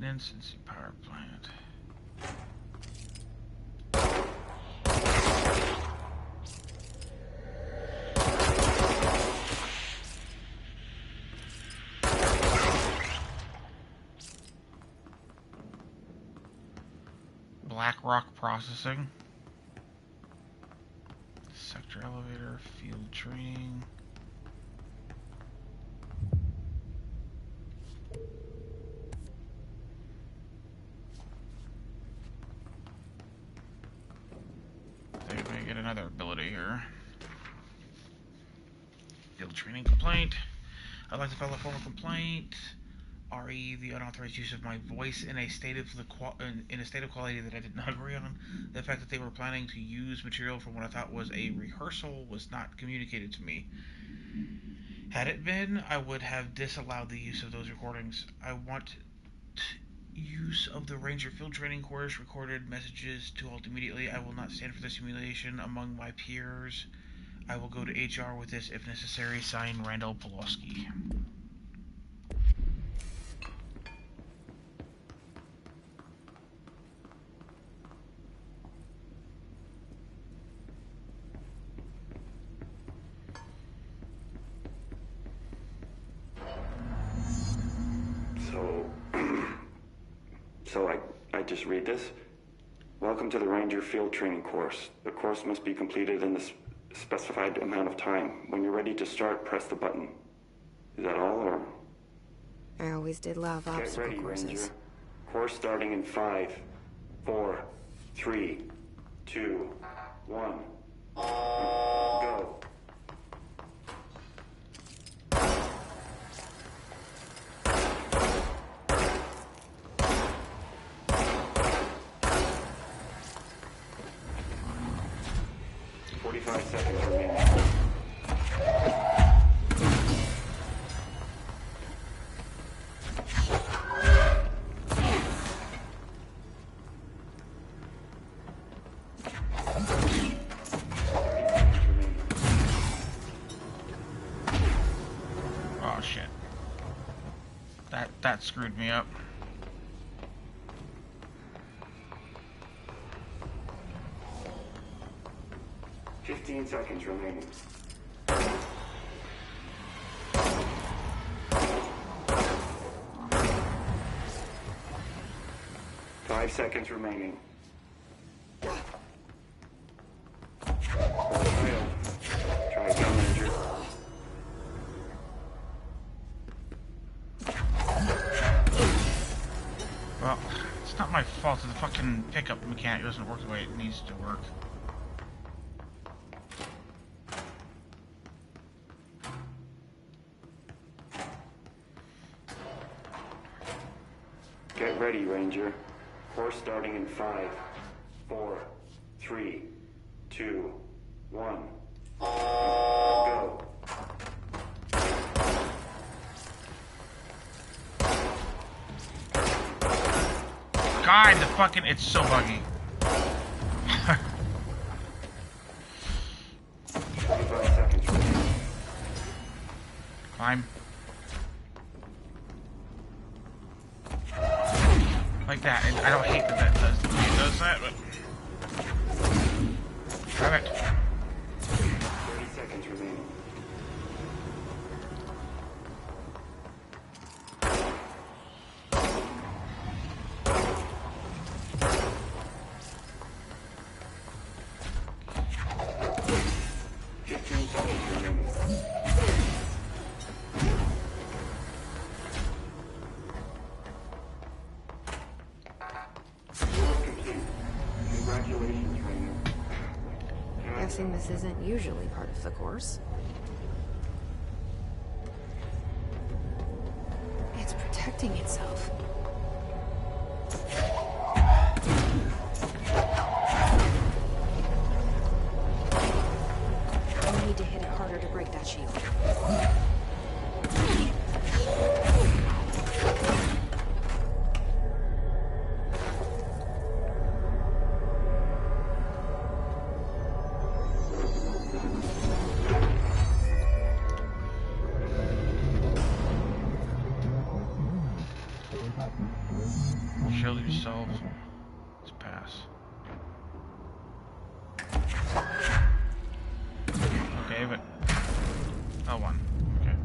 Maintenance and power plant. Black Rock Processing. Sector elevator, field training. I think we get another ability here. Field training complaint. I'd like to file a formal complaint. RE, the unauthorized use of my voice in a state of quality that I did not agree on. The fact that they were planning to use material from what I thought was a rehearsal was not communicated to me. Had it been, I would have disallowed the use of those recordings. I want use of the Ranger field training course recorded messages to halt immediately. I will not stand for this humiliation among my peers. I will go to HR with this if necessary. Signed, Randall Pulaski. So I just read this. Welcome to the Ranger Field Training course. The course must be completed in the specified amount of time. When you're ready to start, press the button. Is that all, or? I always did love obstacle Get ready, courses. Ranger. Course starting in 5, 4, 3, 2, 1. Go. Seconds remaining. Oh shit. That screwed me up. Seconds remaining. 5 seconds remaining. Try again, Ranger. Well, it's not my fault that the fucking pickup mechanic doesn't work the way it needs to work. Get ready, Ranger. Course starting in 5, 4, 3, 2, 1. Go. God, the fucking... It's so buggy. 45 seconds remaining. Climb. Like that. And I don't hate that does that, but... Grab it. 30 seconds remaining. Guessing this isn't usually part of the course. It's protecting itself. I need to hit it harder to break that shield. Shield yourself. Let's pass. Okay, but L1. Okay.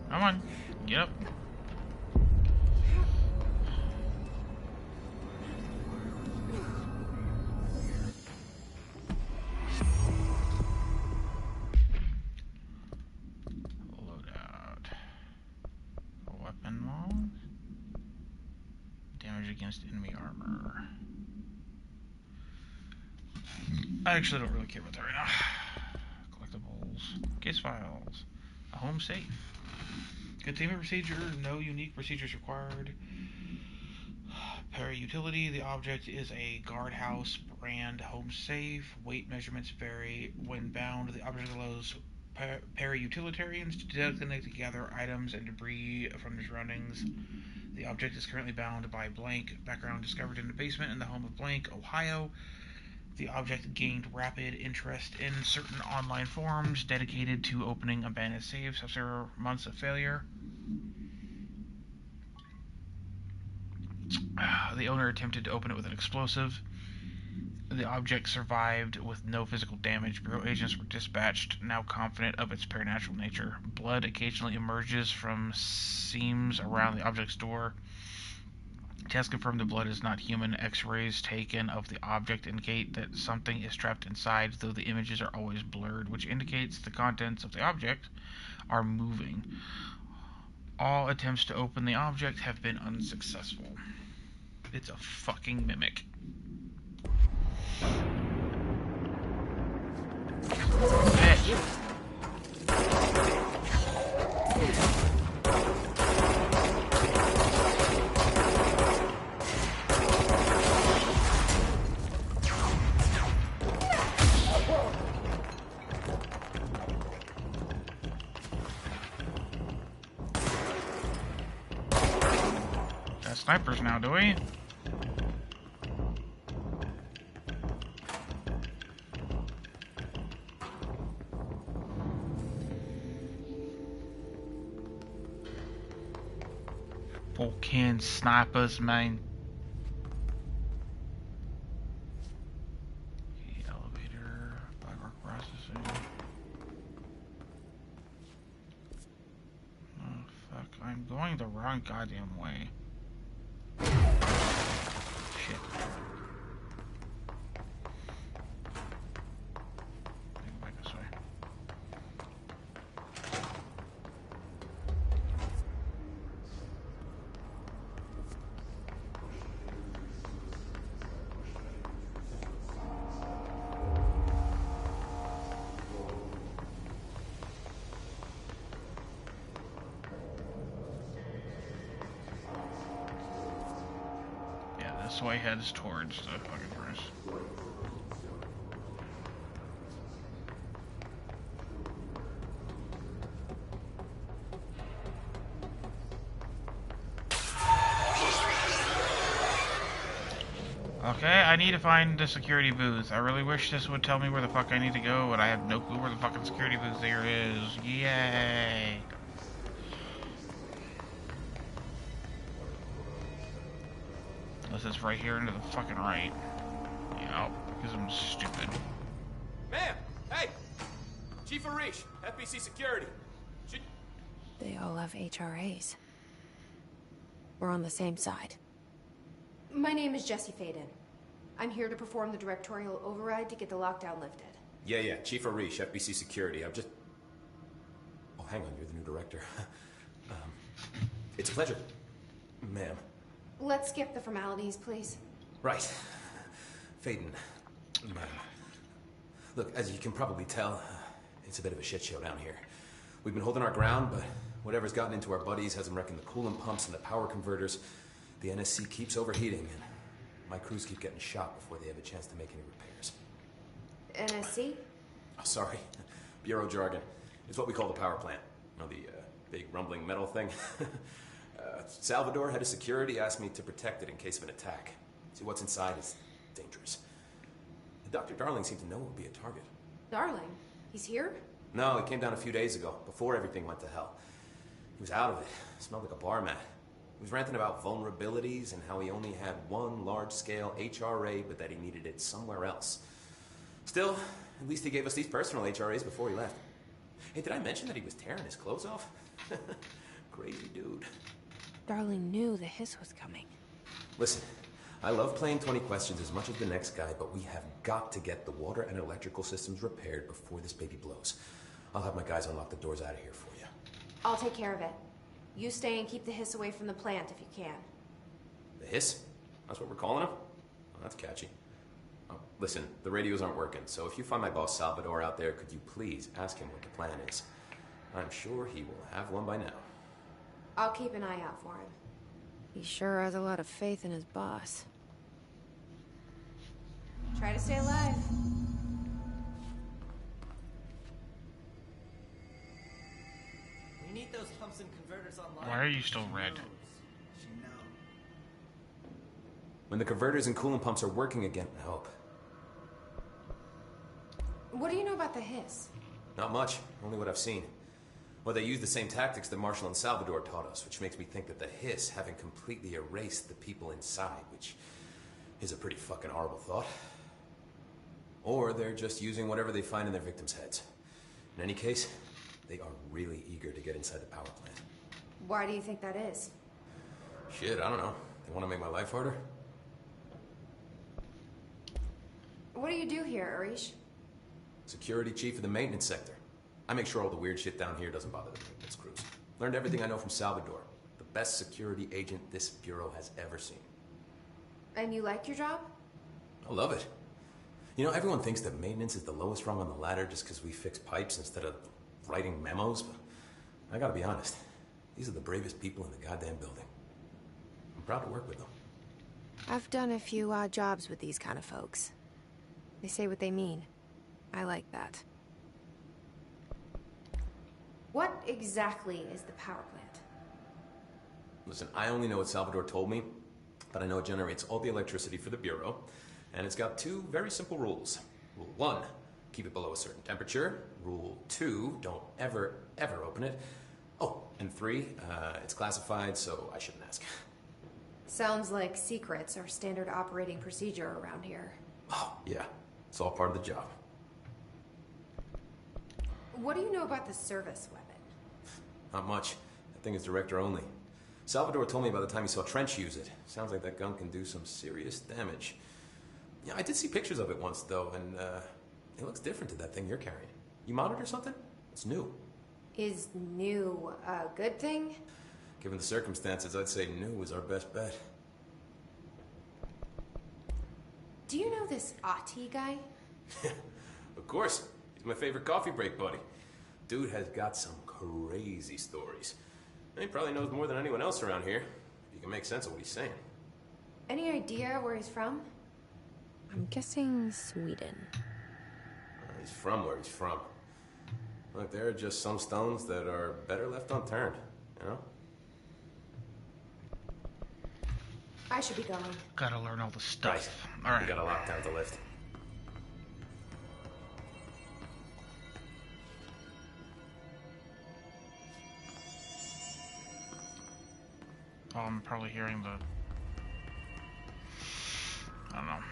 Come on, get up. Load out. Weapon mod. Damage against enemy armor. I actually don't really care about that right now. Collectibles. Case files. A home safe. Containment procedure. No unique procedures required. Para-utility. The object is a guardhouse brand home safe. Weight measurements vary. When bound, the object allows para-utilitarians to detect and gather items and debris from the surroundings. The object is currently bound by blank. Background discovered in the basement in the home of blank, Ohio. The object gained rapid interest in certain online forums dedicated to opening abandoned safes after months of failure. The owner attempted to open it with an explosive. The object survived with no physical damage. Bureau agents were dispatched, now confident of its paranatural nature. Blood occasionally emerges from seams around the object's door. Tests confirm the blood is not human. X-rays taken of the object indicate that something is trapped inside, though the images are always blurred, which indicates the contents of the object are moving. All attempts to open the object have been unsuccessful. It's a fucking mimic. Bitch. Got snipers now, do we? Fucking snipers, man. Okay, elevator, backward processing. Oh, fuck. I'm going the wrong goddamn way. Shit. Go back this way. This way heads towards the fucking furnace. Okay, I need to find the security booth. I really wish this would tell me where the fuck I need to go, but I have no clue where the fucking security booth there is. Yay! Unless it's right here into the fucking right. Yeah, because I'm stupid. Ma'am! Hey! Chief Arish, FBC Security. They all have HRAs. We're on the same side. My name is Jesse Faden. I'm here to perform the directorial override to get the lockdown lifted. Yeah, Chief Arish, FBC Security. I'm just... Oh, hang on, you're the new director. It's a pleasure, ma'am. Let's skip the formalities, please. Right. Faden, ma'am. Look, as you can probably tell, it's a bit of a shit show down here. We've been holding our ground, but whatever's gotten into our buddies has them wrecking the coolant pumps and the power converters. The NSC keeps overheating, and my crews keep getting shot before they have a chance to make any repairs. NSC? Oh, sorry. Bureau jargon. It's what we call the power plant. You know, the big rumbling metal thing? Salvador, head of security, asked me to protect it in case of an attack. See, what's inside is dangerous. Dr. Darling seemed to know it would be a target. Darling? He's here? No, he came down a few days ago, before everything went to hell. He was out of it. Smelled like a bar mat. He was ranting about vulnerabilities and how he only had one large-scale HRA, but that he needed it somewhere else. Still, at least he gave us these personal HRAs before he left. Hey, did I mention that he was tearing his clothes off? Crazy dude. Darling knew the hiss was coming. Listen, I love playing 20 questions as much as the next guy, but we have got to get the water and electrical systems repaired before this baby blows. I'll have my guys unlock the doors out of here for you. I'll take care of it. You stay and keep the hiss away from the plant if you can. The hiss? That's what we're calling him? Oh, that's catchy. Oh, listen, the radios aren't working, so if you find my boss Salvador out there, could you please ask him what the plan is? I'm sure he will have one by now. I'll keep an eye out for him. He sure has a lot of faith in his boss. Try to stay alive. We need those pumps and converters online. Why are you still red? When the converters and coolant pumps are working again, I hope. What do you know about the hiss? Not much, only what I've seen. Well, they use the same tactics that Marshall and Salvador taught us, which makes me think that the hiss haven't completely erased the people inside, which is a pretty fucking horrible thought. Or they're just using whatever they find in their victims' heads. In any case, they are really eager to get inside the power plant. Why do you think that is? Shit, I don't know. They want to make my life harder? What do you do here, Arish? Security chief of the maintenance sector. I make sure all the weird shit down here doesn't bother the maintenance crews. Learned everything I know from Salvador. The best security agent this bureau has ever seen. And you like your job? I love it. You know, everyone thinks that maintenance is the lowest rung on the ladder just because we fix pipes instead of writing memos, but I gotta be honest. These are the bravest people in the goddamn building. I'm proud to work with them. I've done a few odd jobs with these kind of folks. They say what they mean. I like that. What exactly is the power plant? Listen, I only know what Salvador told me, but I know it generates all the electricity for the Bureau, and it's got two very simple rules. Rule 1, keep it below a certain temperature. Rule 2, don't ever open it. Oh, and 3, it's classified, so I shouldn't ask. Sounds like secrets are standard operating procedure around here. Oh, yeah. It's all part of the job. What do you know about the service weapon? Not much. That thing is director only. Salvador told me by the time he saw Trench use it. Sounds like that gun can do some serious damage. Yeah, I did see pictures of it once, though, and it looks different to that thing you're carrying. You monitor something? It's new. Is new a good thing? Given the circumstances, I'd say new is our best bet. Do you know this Ati guy? Of course. He's my favorite coffee break buddy. Dude has got some crazy stories. And he probably knows more than anyone else around here. If you can make sense of what he's saying. Any idea where he's from? I'm guessing Sweden. He's from where he's from. Look, there are just some stones that are better left unturned, you know? I should be going. Gotta learn all the stuff. Right. Alright. We gotta lock down the lift. Oh, I'm probably hearing the... I don't know.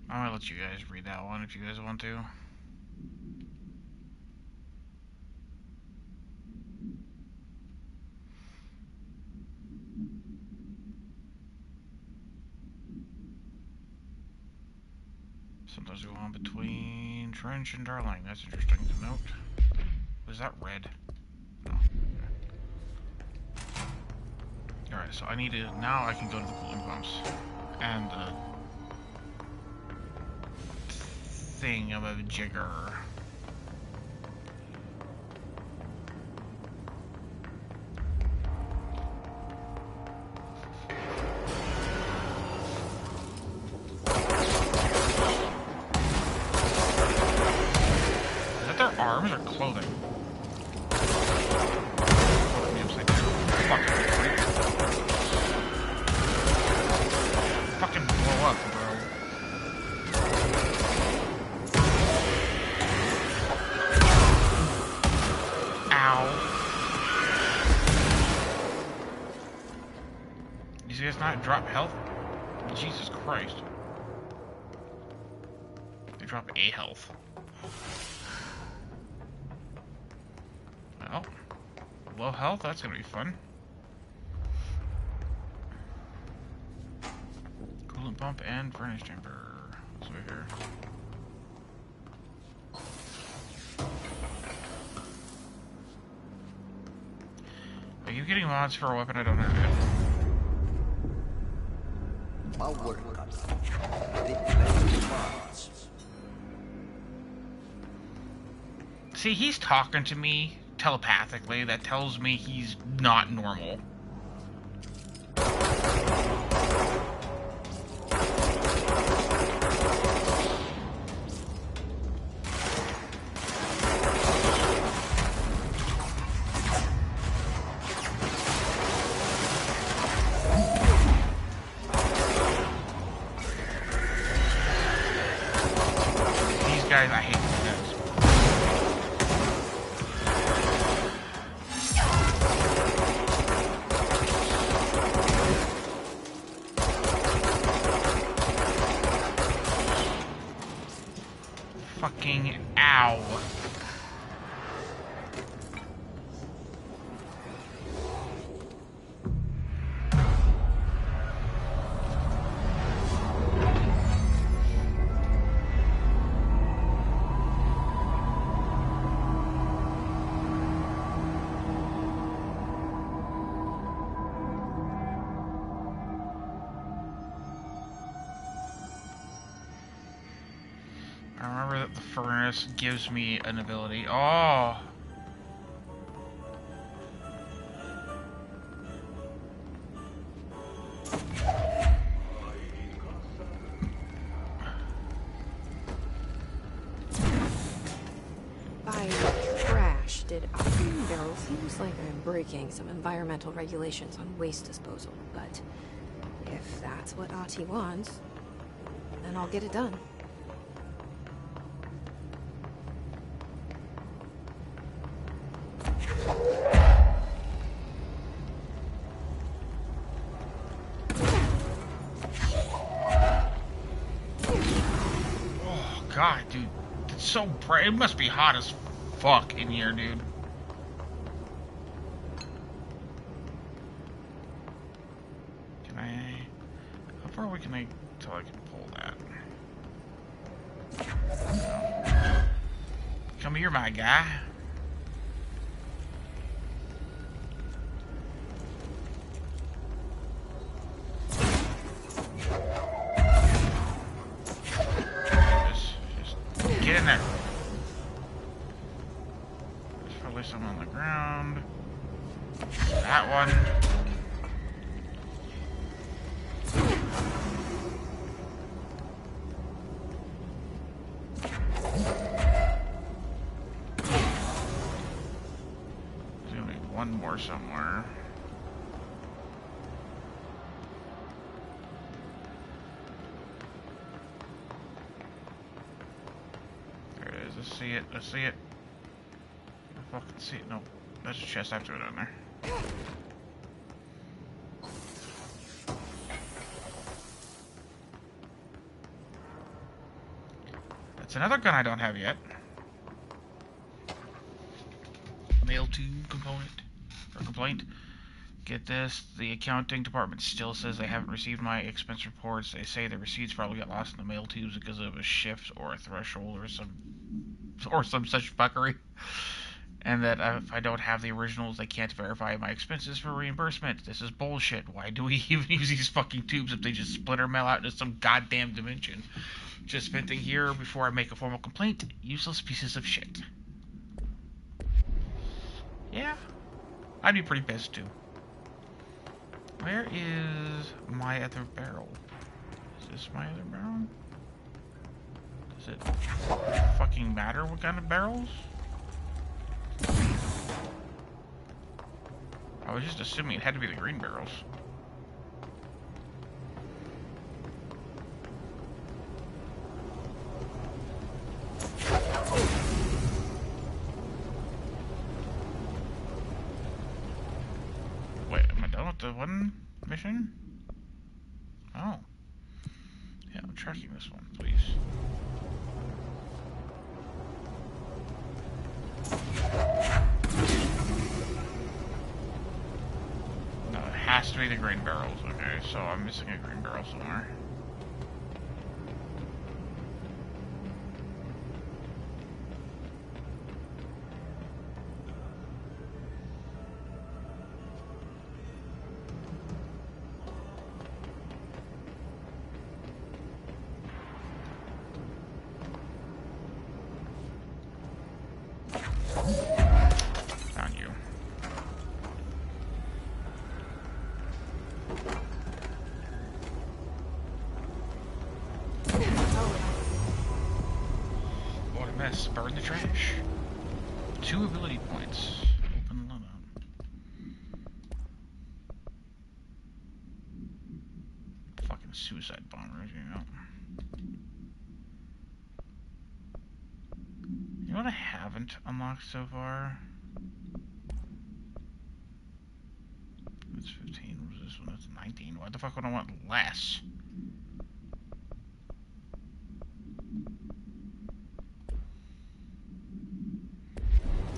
I'm gonna let you guys read that one if you guys want to. Sometimes go on between Trench and Darling. That's interesting to note. Was that red? No. Okay. Alright, so I need to... Now I can go to the cooling pumps. And the... thing of a jigger. Arms or clothing? Fucking blow up, bro. Ow. You see it's not drop health? Jesus Christ. They drop a health. Well, low health, that's gonna be fun. Coolant pump and furnace chamber. What's over here? Are you getting mods for a weapon I don't have yet? See, he's talking to me telepathically. That tells me he's not normal. These guys, I hate these guys. Fucking ow. I remember that the furnace gives me an ability. Oh! By trash, did Oxygen Barrel seems like I'm breaking some environmental regulations on waste disposal, but if that's what Ahti wants, then I'll get it done. God, dude, it's so bright. It must be hot as fuck in here, dude. Can I... How far away can I... Till I can pull that? No. Come here, my guy. Get in there. There's probably some on the ground. That one. There's only one more somewhere. Let's see it. Let's see it. I fucking see it. No, that's a chest. I have to go down there. That's another gun I don't have yet. Mail to component or complaint. Get this, the accounting department still says they haven't received my expense reports. They say the receipts probably got lost in the mail tubes because of a shift or a threshold or some such fuckery. And that if I don't have the originals, they can't verify my expenses for reimbursement. This is bullshit. Why do we even use these fucking tubes if they just split our mail out into some goddamn dimension? Just venting here before I make a formal complaint. Useless pieces of shit. Yeah, I'd be pretty pissed too. Where is my other barrel? Is this my other barrel? Does it fucking matter what kind of barrels? I was just assuming it had to be the green barrels. Wait, am I done with the one mission? Oh. Yeah, I'm tracking this one, please. No, it has to be the green barrels. Okay, so I'm missing a green barrel somewhere. Found you. What a mess. Burn the trash. 2 ability points. Open loadout. Fucking suicide bombers, you know. You know what I haven't unlocked so far? That's 15. What was this one? That's 19. Why the fuck would I want less?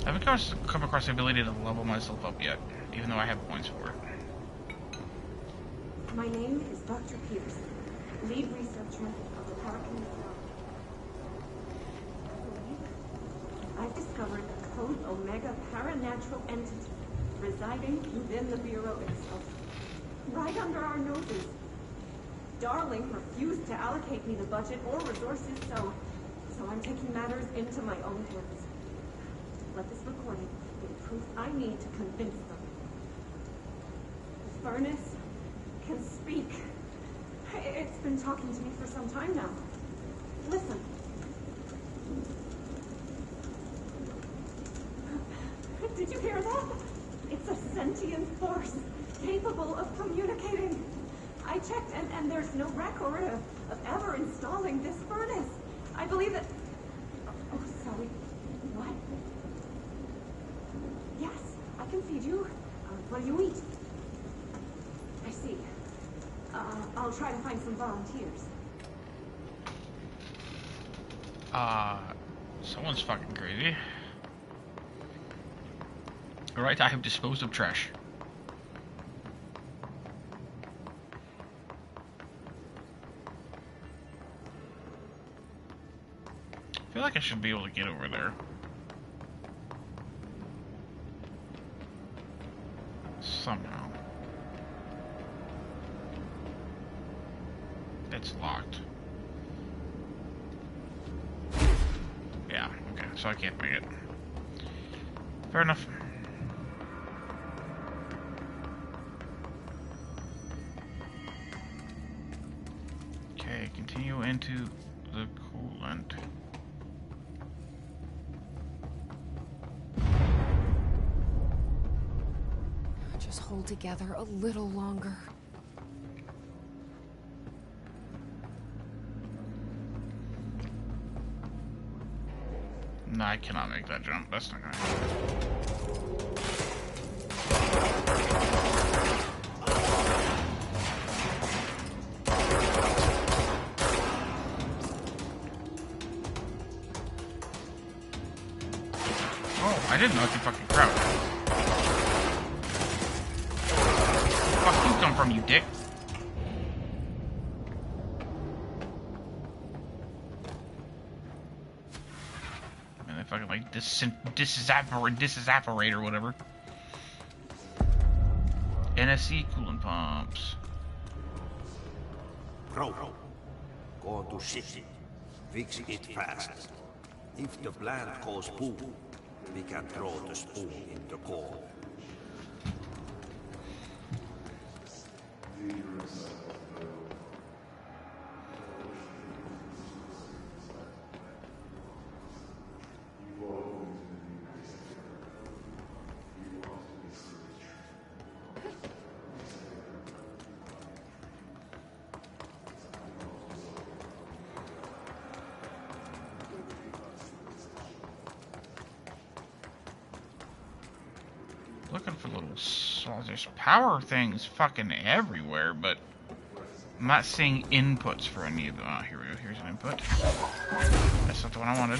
I haven't come across the ability to level myself up yet, even though I have points for it. My name is Dr. Pierce, lead researcher of the Hurricane. I've discovered a Code Omega paranatural entity residing within the Bureau itself, right under our noses. Darling refused to allocate me the budget or resources, so I'm taking matters into my own hands. Let this recording be the proof I need to convince them. The furnace can speak. It's been talking to me for some time now. Listen. Did you hear that? It's a sentient force, capable of communicating. I checked, and there's no record of ever installing this furnace. I believe that... Oh, sorry. What? Yes, I can feed you. What do you eat? I see. I'll try to find some volunteers. Someone's fucking crazy. Alright, I have disposed of trash. I feel like I should be able to get over there. Somehow. It's locked. Yeah, okay, so I can't make it. Fair enough. Okay, continue into the coolant. Just hold together a little longer. No, I cannot make that jump. That's not gonna happen. Oh, I didn't know I could fucking crouch. from, you dick? And they fucking like disevaporate or whatever. NSC coolant pumps. Bro, go to city. Fix it fast. If the plant goes boom, we can throw the spoon in the coal. Looking for little there's power things fucking everywhere, but I'm not seeing inputs for any of them. Oh, here we go. Here's an input. That's not the one I wanted.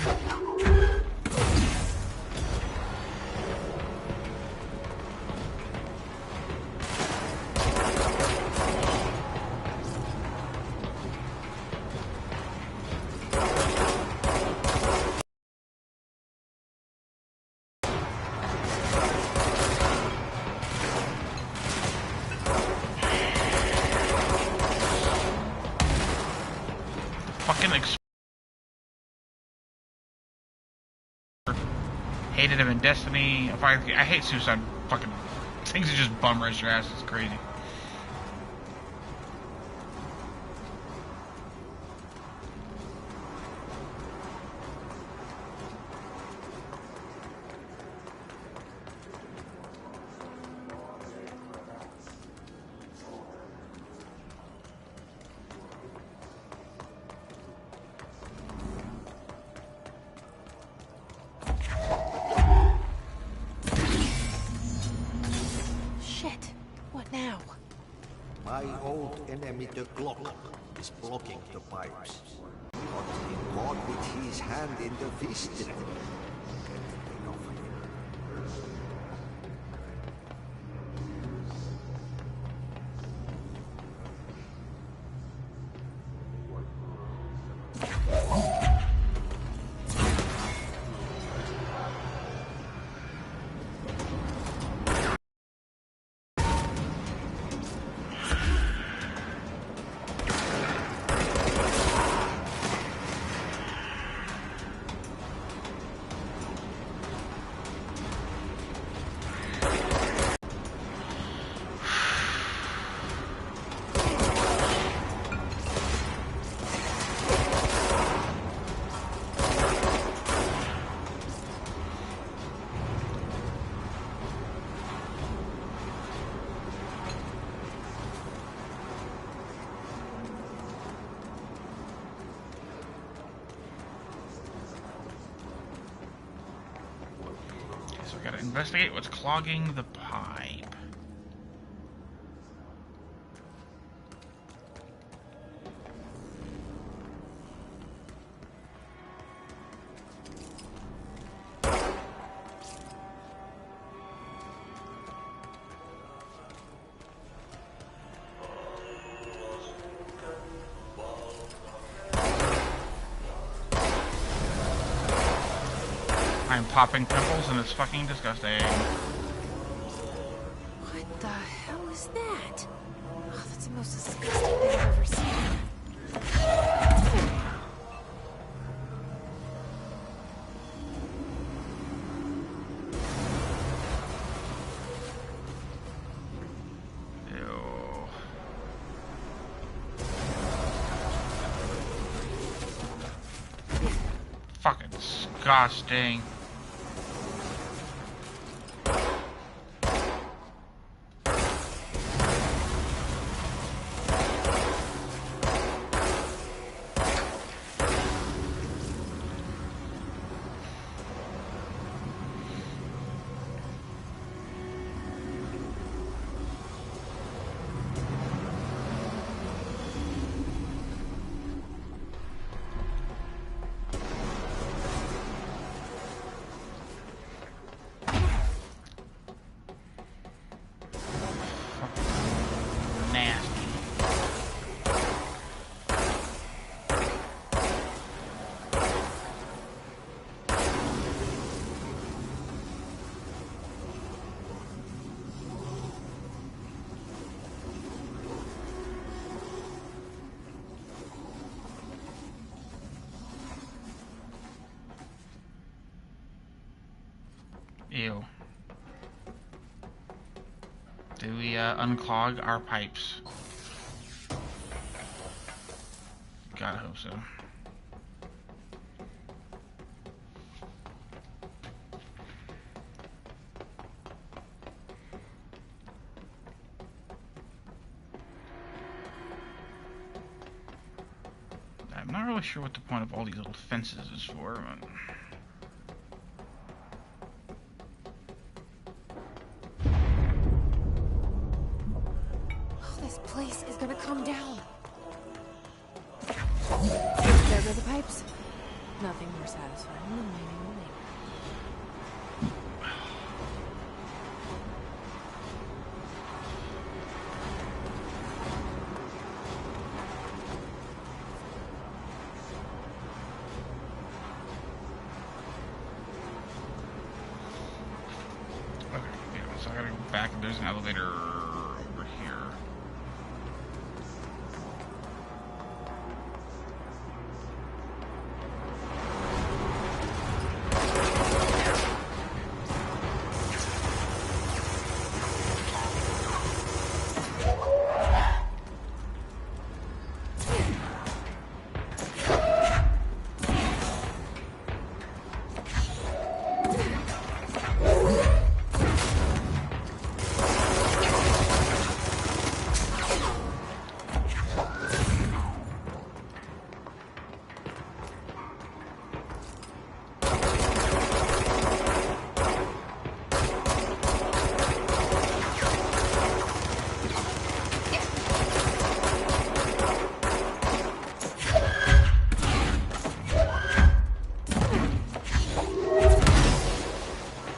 Hated him in Destiny. I hate Suicide fucking things that just bum rush your ass. It's crazy. My old enemy, the clock, is blocking the pipes. But he caught with his hand in the fist. Get enough of him. So we gotta investigate what's clogging the pipe. I'm popping pimples and it's fucking disgusting. What the hell is that? Oh, that's the most disgusting thing I've ever seen. Fucking disgusting. Ew. Do we unclog our pipes? Gotta hope so. I'm not really sure what the point of all these little fences is for, but... Oh, this place is gonna come down. There go the pipes. Nothing more satisfying than mining the lake. Okay, yeah, so I gotta go back and there's an elevator over here.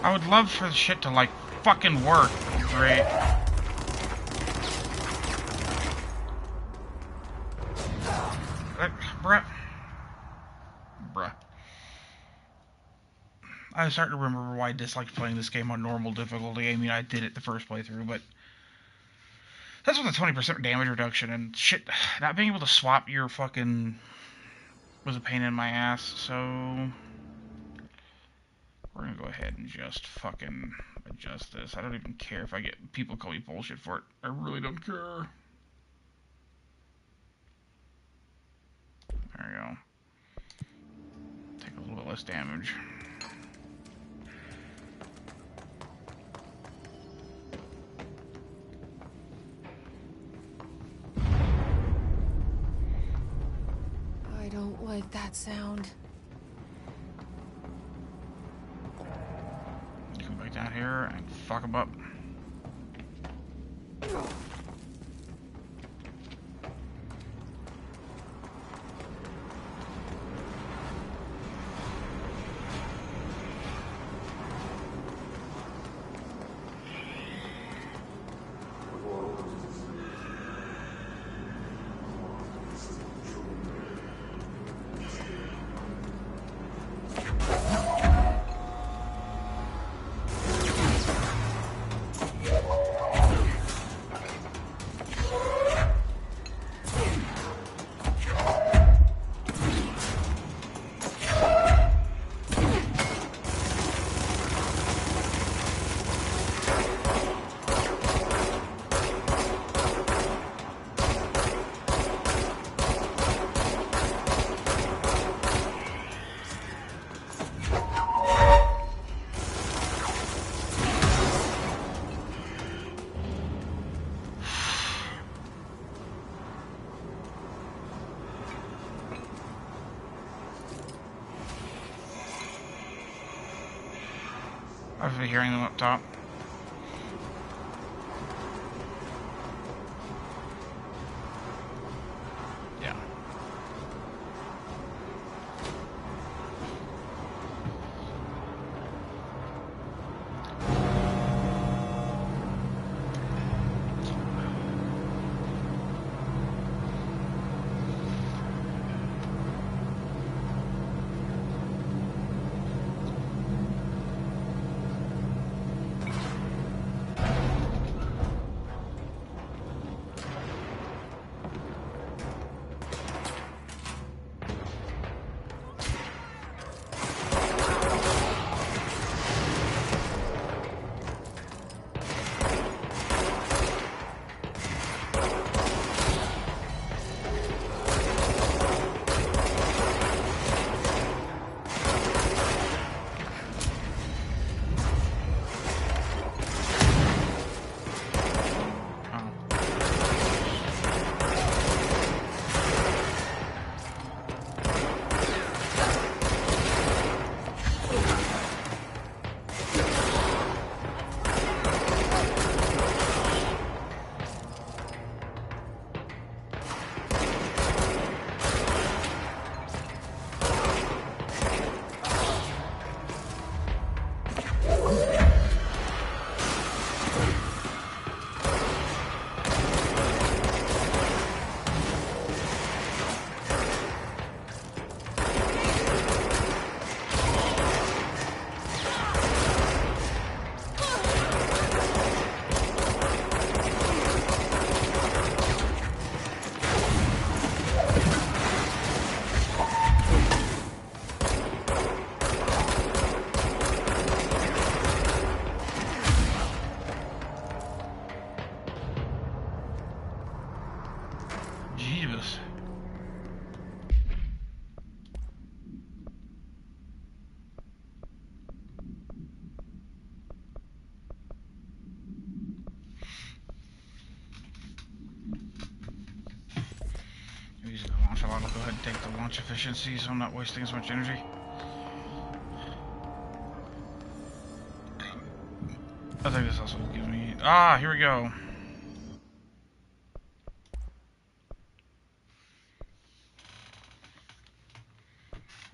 I would love for the shit to, like, fucking work. Great. Bruh. I'm starting to remember why I disliked playing this game on normal difficulty. I mean, I did it the first playthrough, but... That's with a 20% damage reduction, and shit, not being able to swap your fucking... was a pain in my ass, so... We're gonna go ahead and just fucking adjust this. I don't even care if I get people call me bullshit for it. I really don't care. There we go. Take a little bit less damage. I don't like that sound. Come back down here and fuck them up. I've been hearing them up top. Yeah. Jeebus. Use the launch a lot. I'll go ahead and take the launch efficiency so I'm not wasting as much energy. I think this also gives me... Ah, here we go.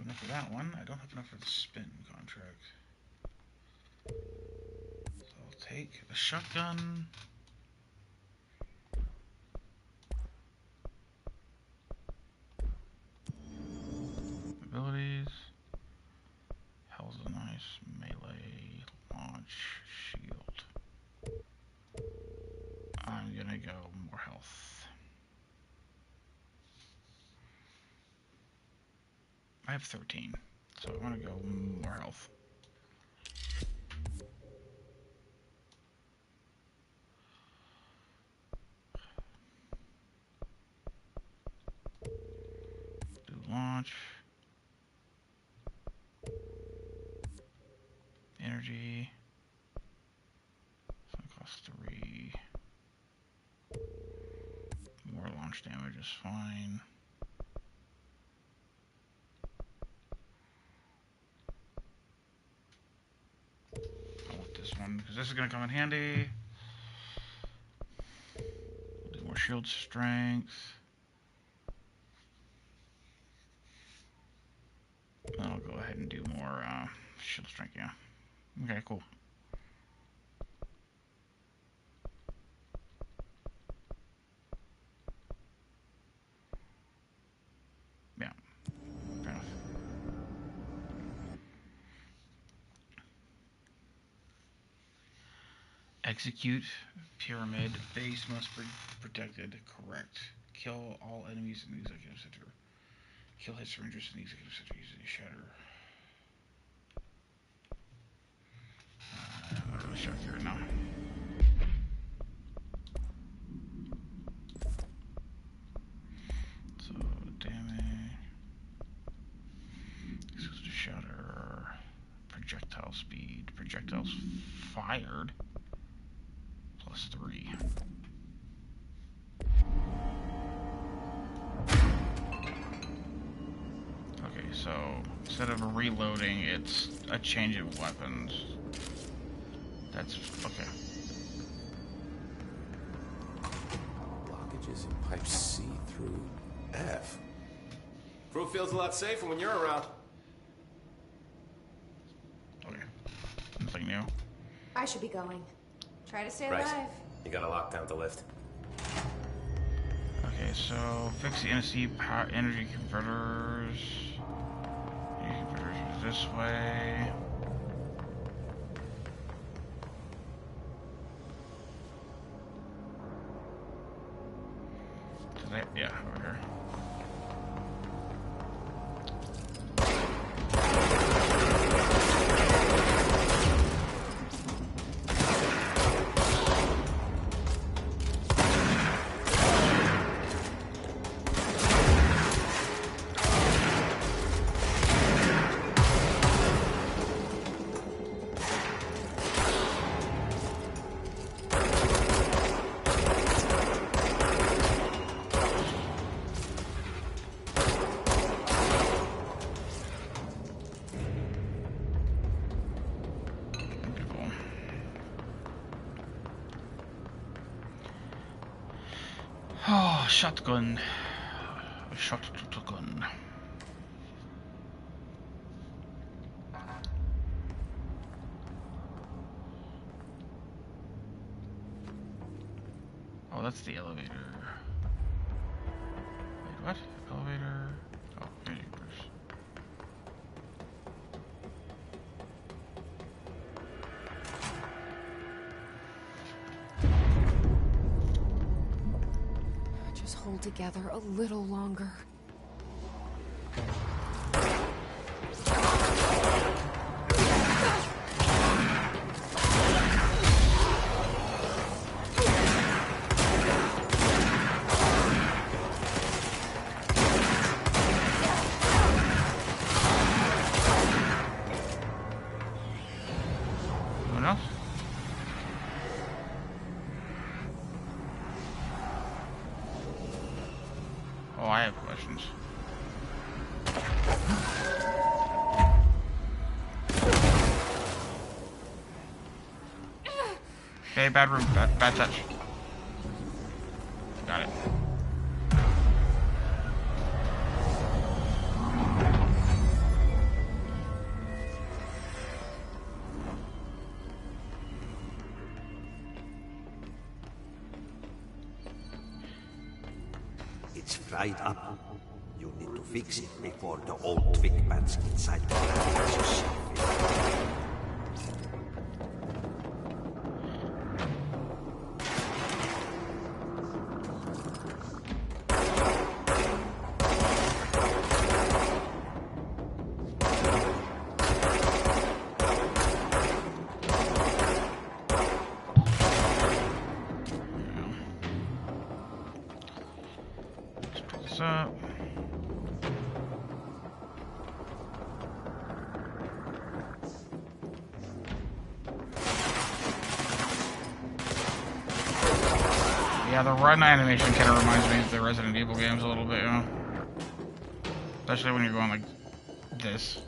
Enough for that one. I don't have enough for the spin contract. So I'll take the shotgun. Abilities. Hell's a nice melee launch shield. I'm gonna go more health. I have 13, so I want to go more health. Do launch. Energy. It's gonna cost 3. More launch damage is fine. I want this one because this is gonna come in handy. Do more shield strength. I'll go ahead and do more shield strength, yeah. Okay, cool. Yeah, fair enough. Execute pyramid. Base must be protected. Correct. Kill all enemies in the executive center. Kill hit syringes in the executive center using a shatter. I'm not really sure here now. So damage. This goes to shatter. Projectile speed. Projectiles fired. Plus 3. Okay, so instead of reloading, it's a change of weapons. That's okay. Blockages in pipe C through F. Crew feels a lot safer when you're around. Okay. Nothing new. I should be going. Try to stay Right. alive. You gotta lock down the lift. Okay, so fix the NSC power energy converters. Energy converters are this way. Yeah, over here. Oh, shotgun. Shotgun. Oh, that's the elevator. Wait, what? Elevator? Oh, here you go. Just hold together a little longer. Oh, I have questions. Okay, bad room, bad touch. Got it. It's fried up. You need to fix it before the old twig bats inside the plant yourself. Up. Yeah, the run animation kind of reminds me of the Resident Evil games a little bit, you know? Especially when you're going like this.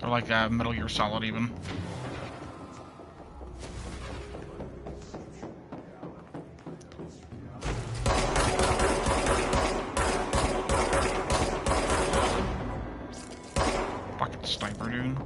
Or like Metal Gear Solid even. Sniper, dude.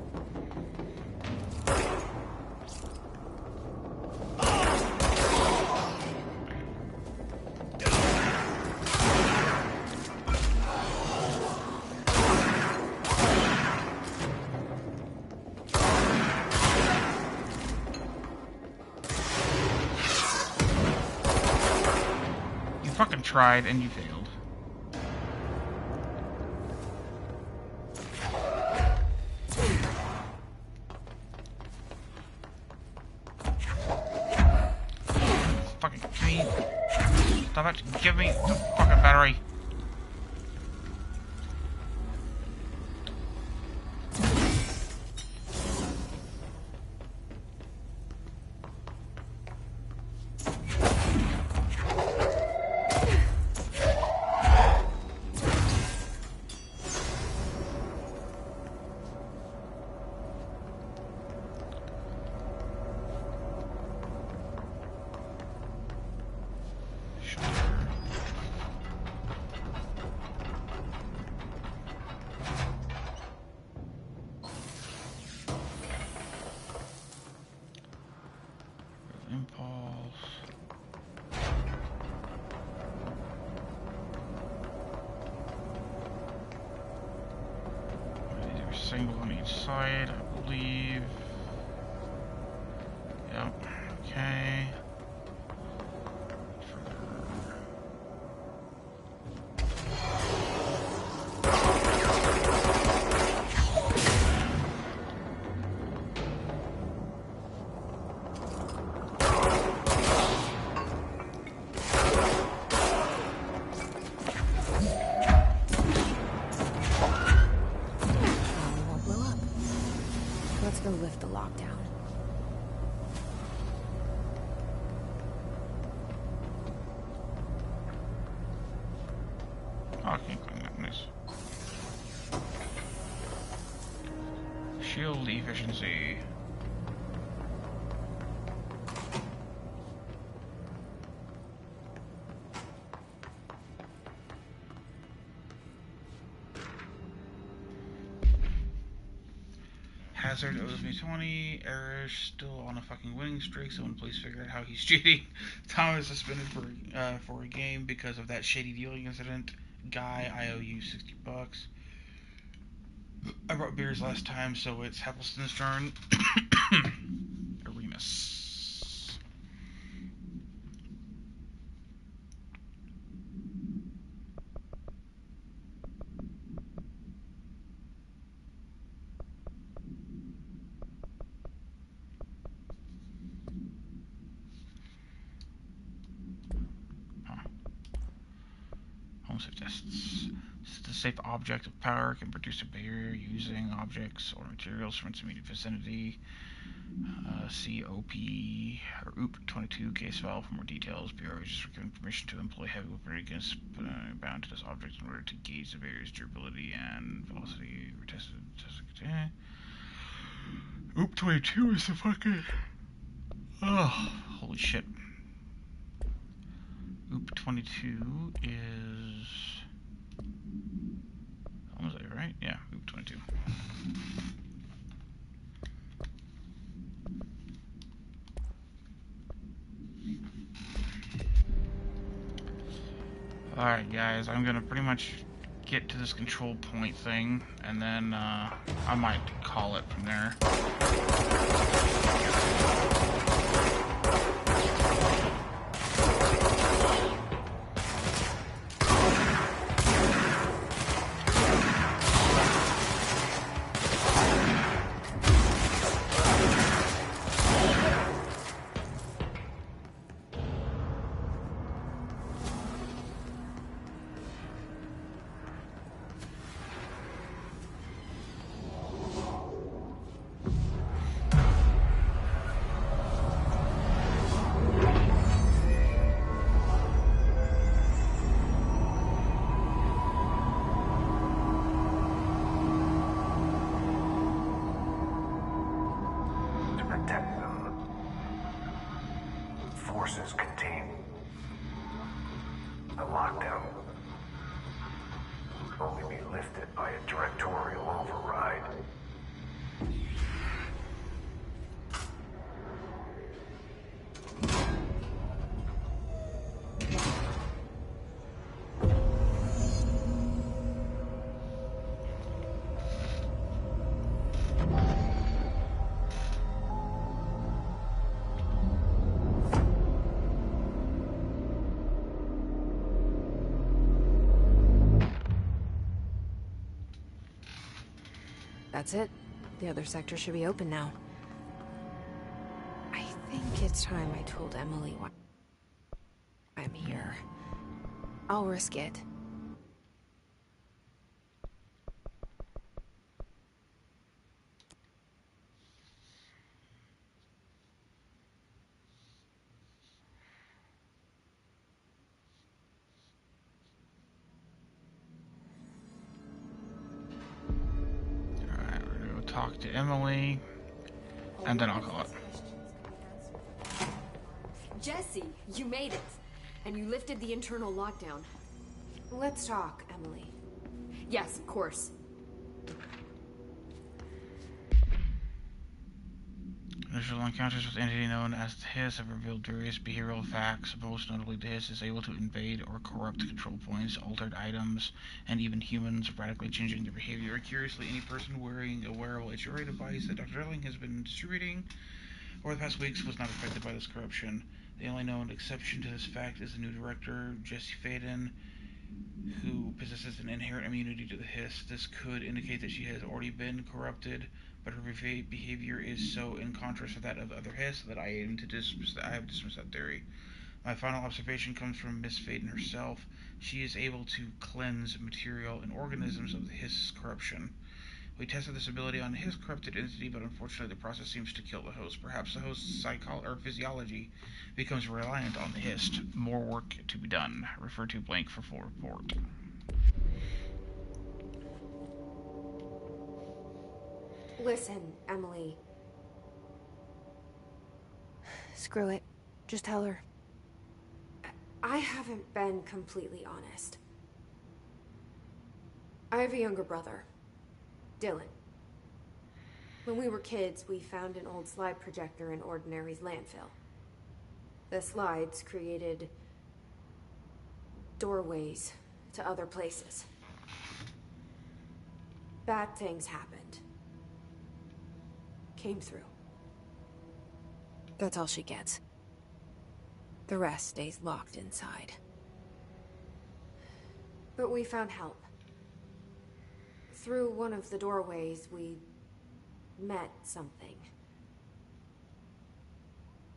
You fucking tried and you failed. Stop it. Give me the fucking battery. Single on each side, I believe. Yep. Okay. Let's go lift the lockdown. Oh, I can clean that. Nice. Shield efficiency. Hazard owes me 20. Error's still on a fucking winning streak. Someone please figure out how he's cheating. Tom is suspended for a game because of that shady dealing incident. Guy, I owe you $60. I brought beers last time, so it's Heppleston's turn. Aremus. Home safe tests. This is the safe object of power can produce a barrier using objects or materials from its immediate vicinity. See OP or OOP-22 case file for more details. Bureau agents are given permission to employ heavy weaponry against bound to this object in order to gauge the barrier's durability and velocity. OOP-22 is the fucking... Oh, holy shit. OOP-22 is... Was that right? Yeah, OOP-22. Alright guys, I'm gonna pretty much get to this control point thing, and then I might call it from there. Forces contain a lockdown. Can only be lifted by a directorial override. That's it. The other sector should be open now. I think it's time I told Emily why I'm here. I'll risk it. Talk to Emily, and then I'll call it. Jesse, you made it. And you lifted the internal lockdown. Let's talk, Emily. Yes, of course. Initial encounters with entity known as the Hiss have revealed various behavioral facts. Most notably, the Hiss is able to invade or corrupt control points, altered items, and even humans, radically changing their behavior. Curiously, any person wearing a wearable HRA device that Dr. Darling has been distributing over the past weeks was not affected by this corruption. The only known exception to this fact is the new director, Jesse Faden, who possesses an inherent immunity to the Hiss. This could indicate that she has already been corrupted, but her behavior is so in contrast to that of other Hiss that I have dismissed that theory. My final observation comes from Miss Faden herself. She is able to cleanse material and organisms of the Hiss's corruption. We tested this ability on his corrupted entity, but unfortunately the process seems to kill the host. Perhaps the host's physiology becomes reliant on the Hiss. More work to be done. Refer to blank for full report. Listen, Emily. Screw it. Just tell her. I haven't been completely honest. I have a younger brother, Dylan. When we were kids, we found an old slide projector in Ordinary's landfill. The slides created doorways to other places. Bad things happened. Came through. That's all she gets. The rest stays locked inside. But we found help. Through one of the doorways, we met something.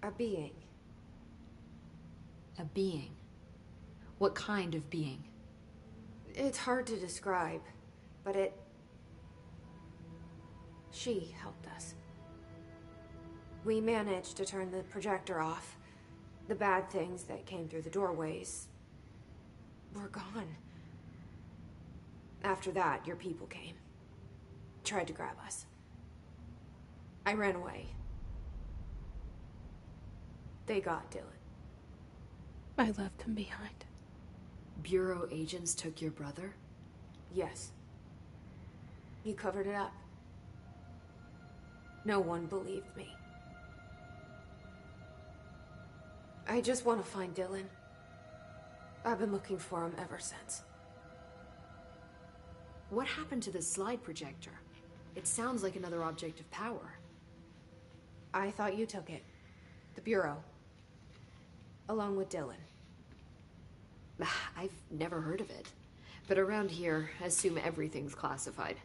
A being. A being? What kind of being? It's hard to describe, but she helped us. We managed to turn the projector off. The bad things that came through the doorways were gone. After that, your people came. Tried to grab us. I ran away. They got Dylan. I left him behind. Bureau agents took your brother? Yes. You covered it up. No one believed me. I just want to find Dylan. I've been looking for him ever since. What happened to the slide projector? It sounds like another object of power. I thought you took it. The Bureau. Along with Dylan. I've never heard of it. But around here, I assume everything's classified.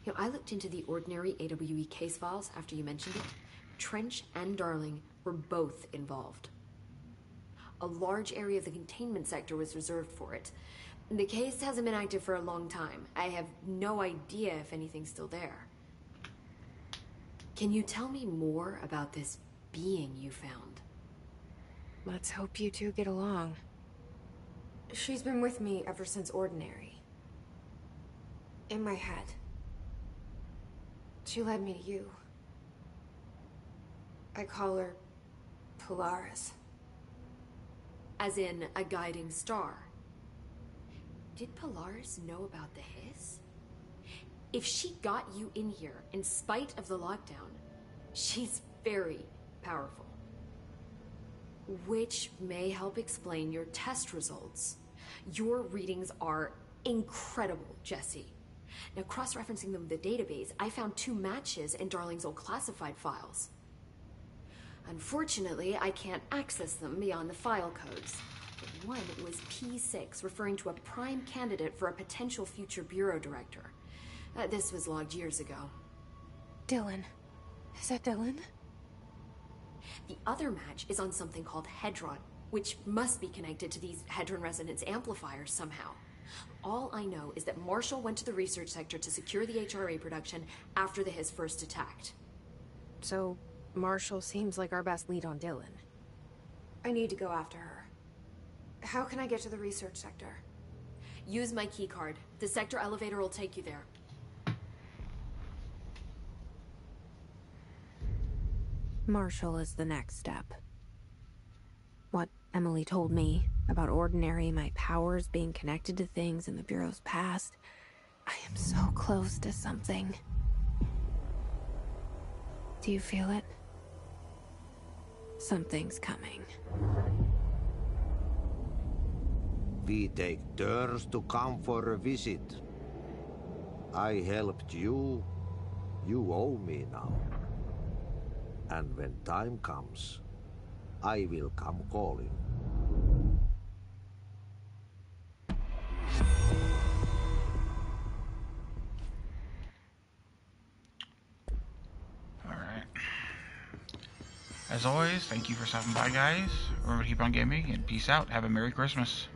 You know, I looked into the ordinary AWE case files after you mentioned it. Trench and Darling were both involved. A large area of the containment sector was reserved for it. The case hasn't been active for a long time. I have no idea if anything's still there. Can you tell me more about this being you found? Let's hope you two get along. She's been with me ever since Ordinary. In my head. She led me to you. I call her Polaris. As in a guiding star. Did Polaris know about the hiss? If she got you in here in spite of the lockdown, she's very powerful. Which may help explain your test results. Your readings are incredible, Jesse. Now, cross-referencing them with the database, I found 2 matches in Darling's old classified files. Unfortunately, I can't access them beyond the file codes. But one was P6, referring to a prime candidate for a potential future bureau director. This was logged years ago. Dylan. Is that Dylan? The other match is on something called Hedron, which must be connected to these Hedron resonance amplifiers somehow. All I know is that Marshall went to the research sector to secure the HRA production after the hiss first attacked. So, Marshall seems like our best lead on Dylan. I need to go after her. How can I get to the research sector? Use my keycard. The sector elevator will take you there. Marshall is the next step. What Emily told me about Ordinary, my powers being connected to things in the Bureau's past. I am so close to something. Do you feel it? Something's coming. We take turns to come for a visit. I helped you. You owe me now. And when time comes, I will come calling. Alright. As always, thank you for stopping by, guys. Remember to keep on gaming, and peace out. Have a Merry Christmas.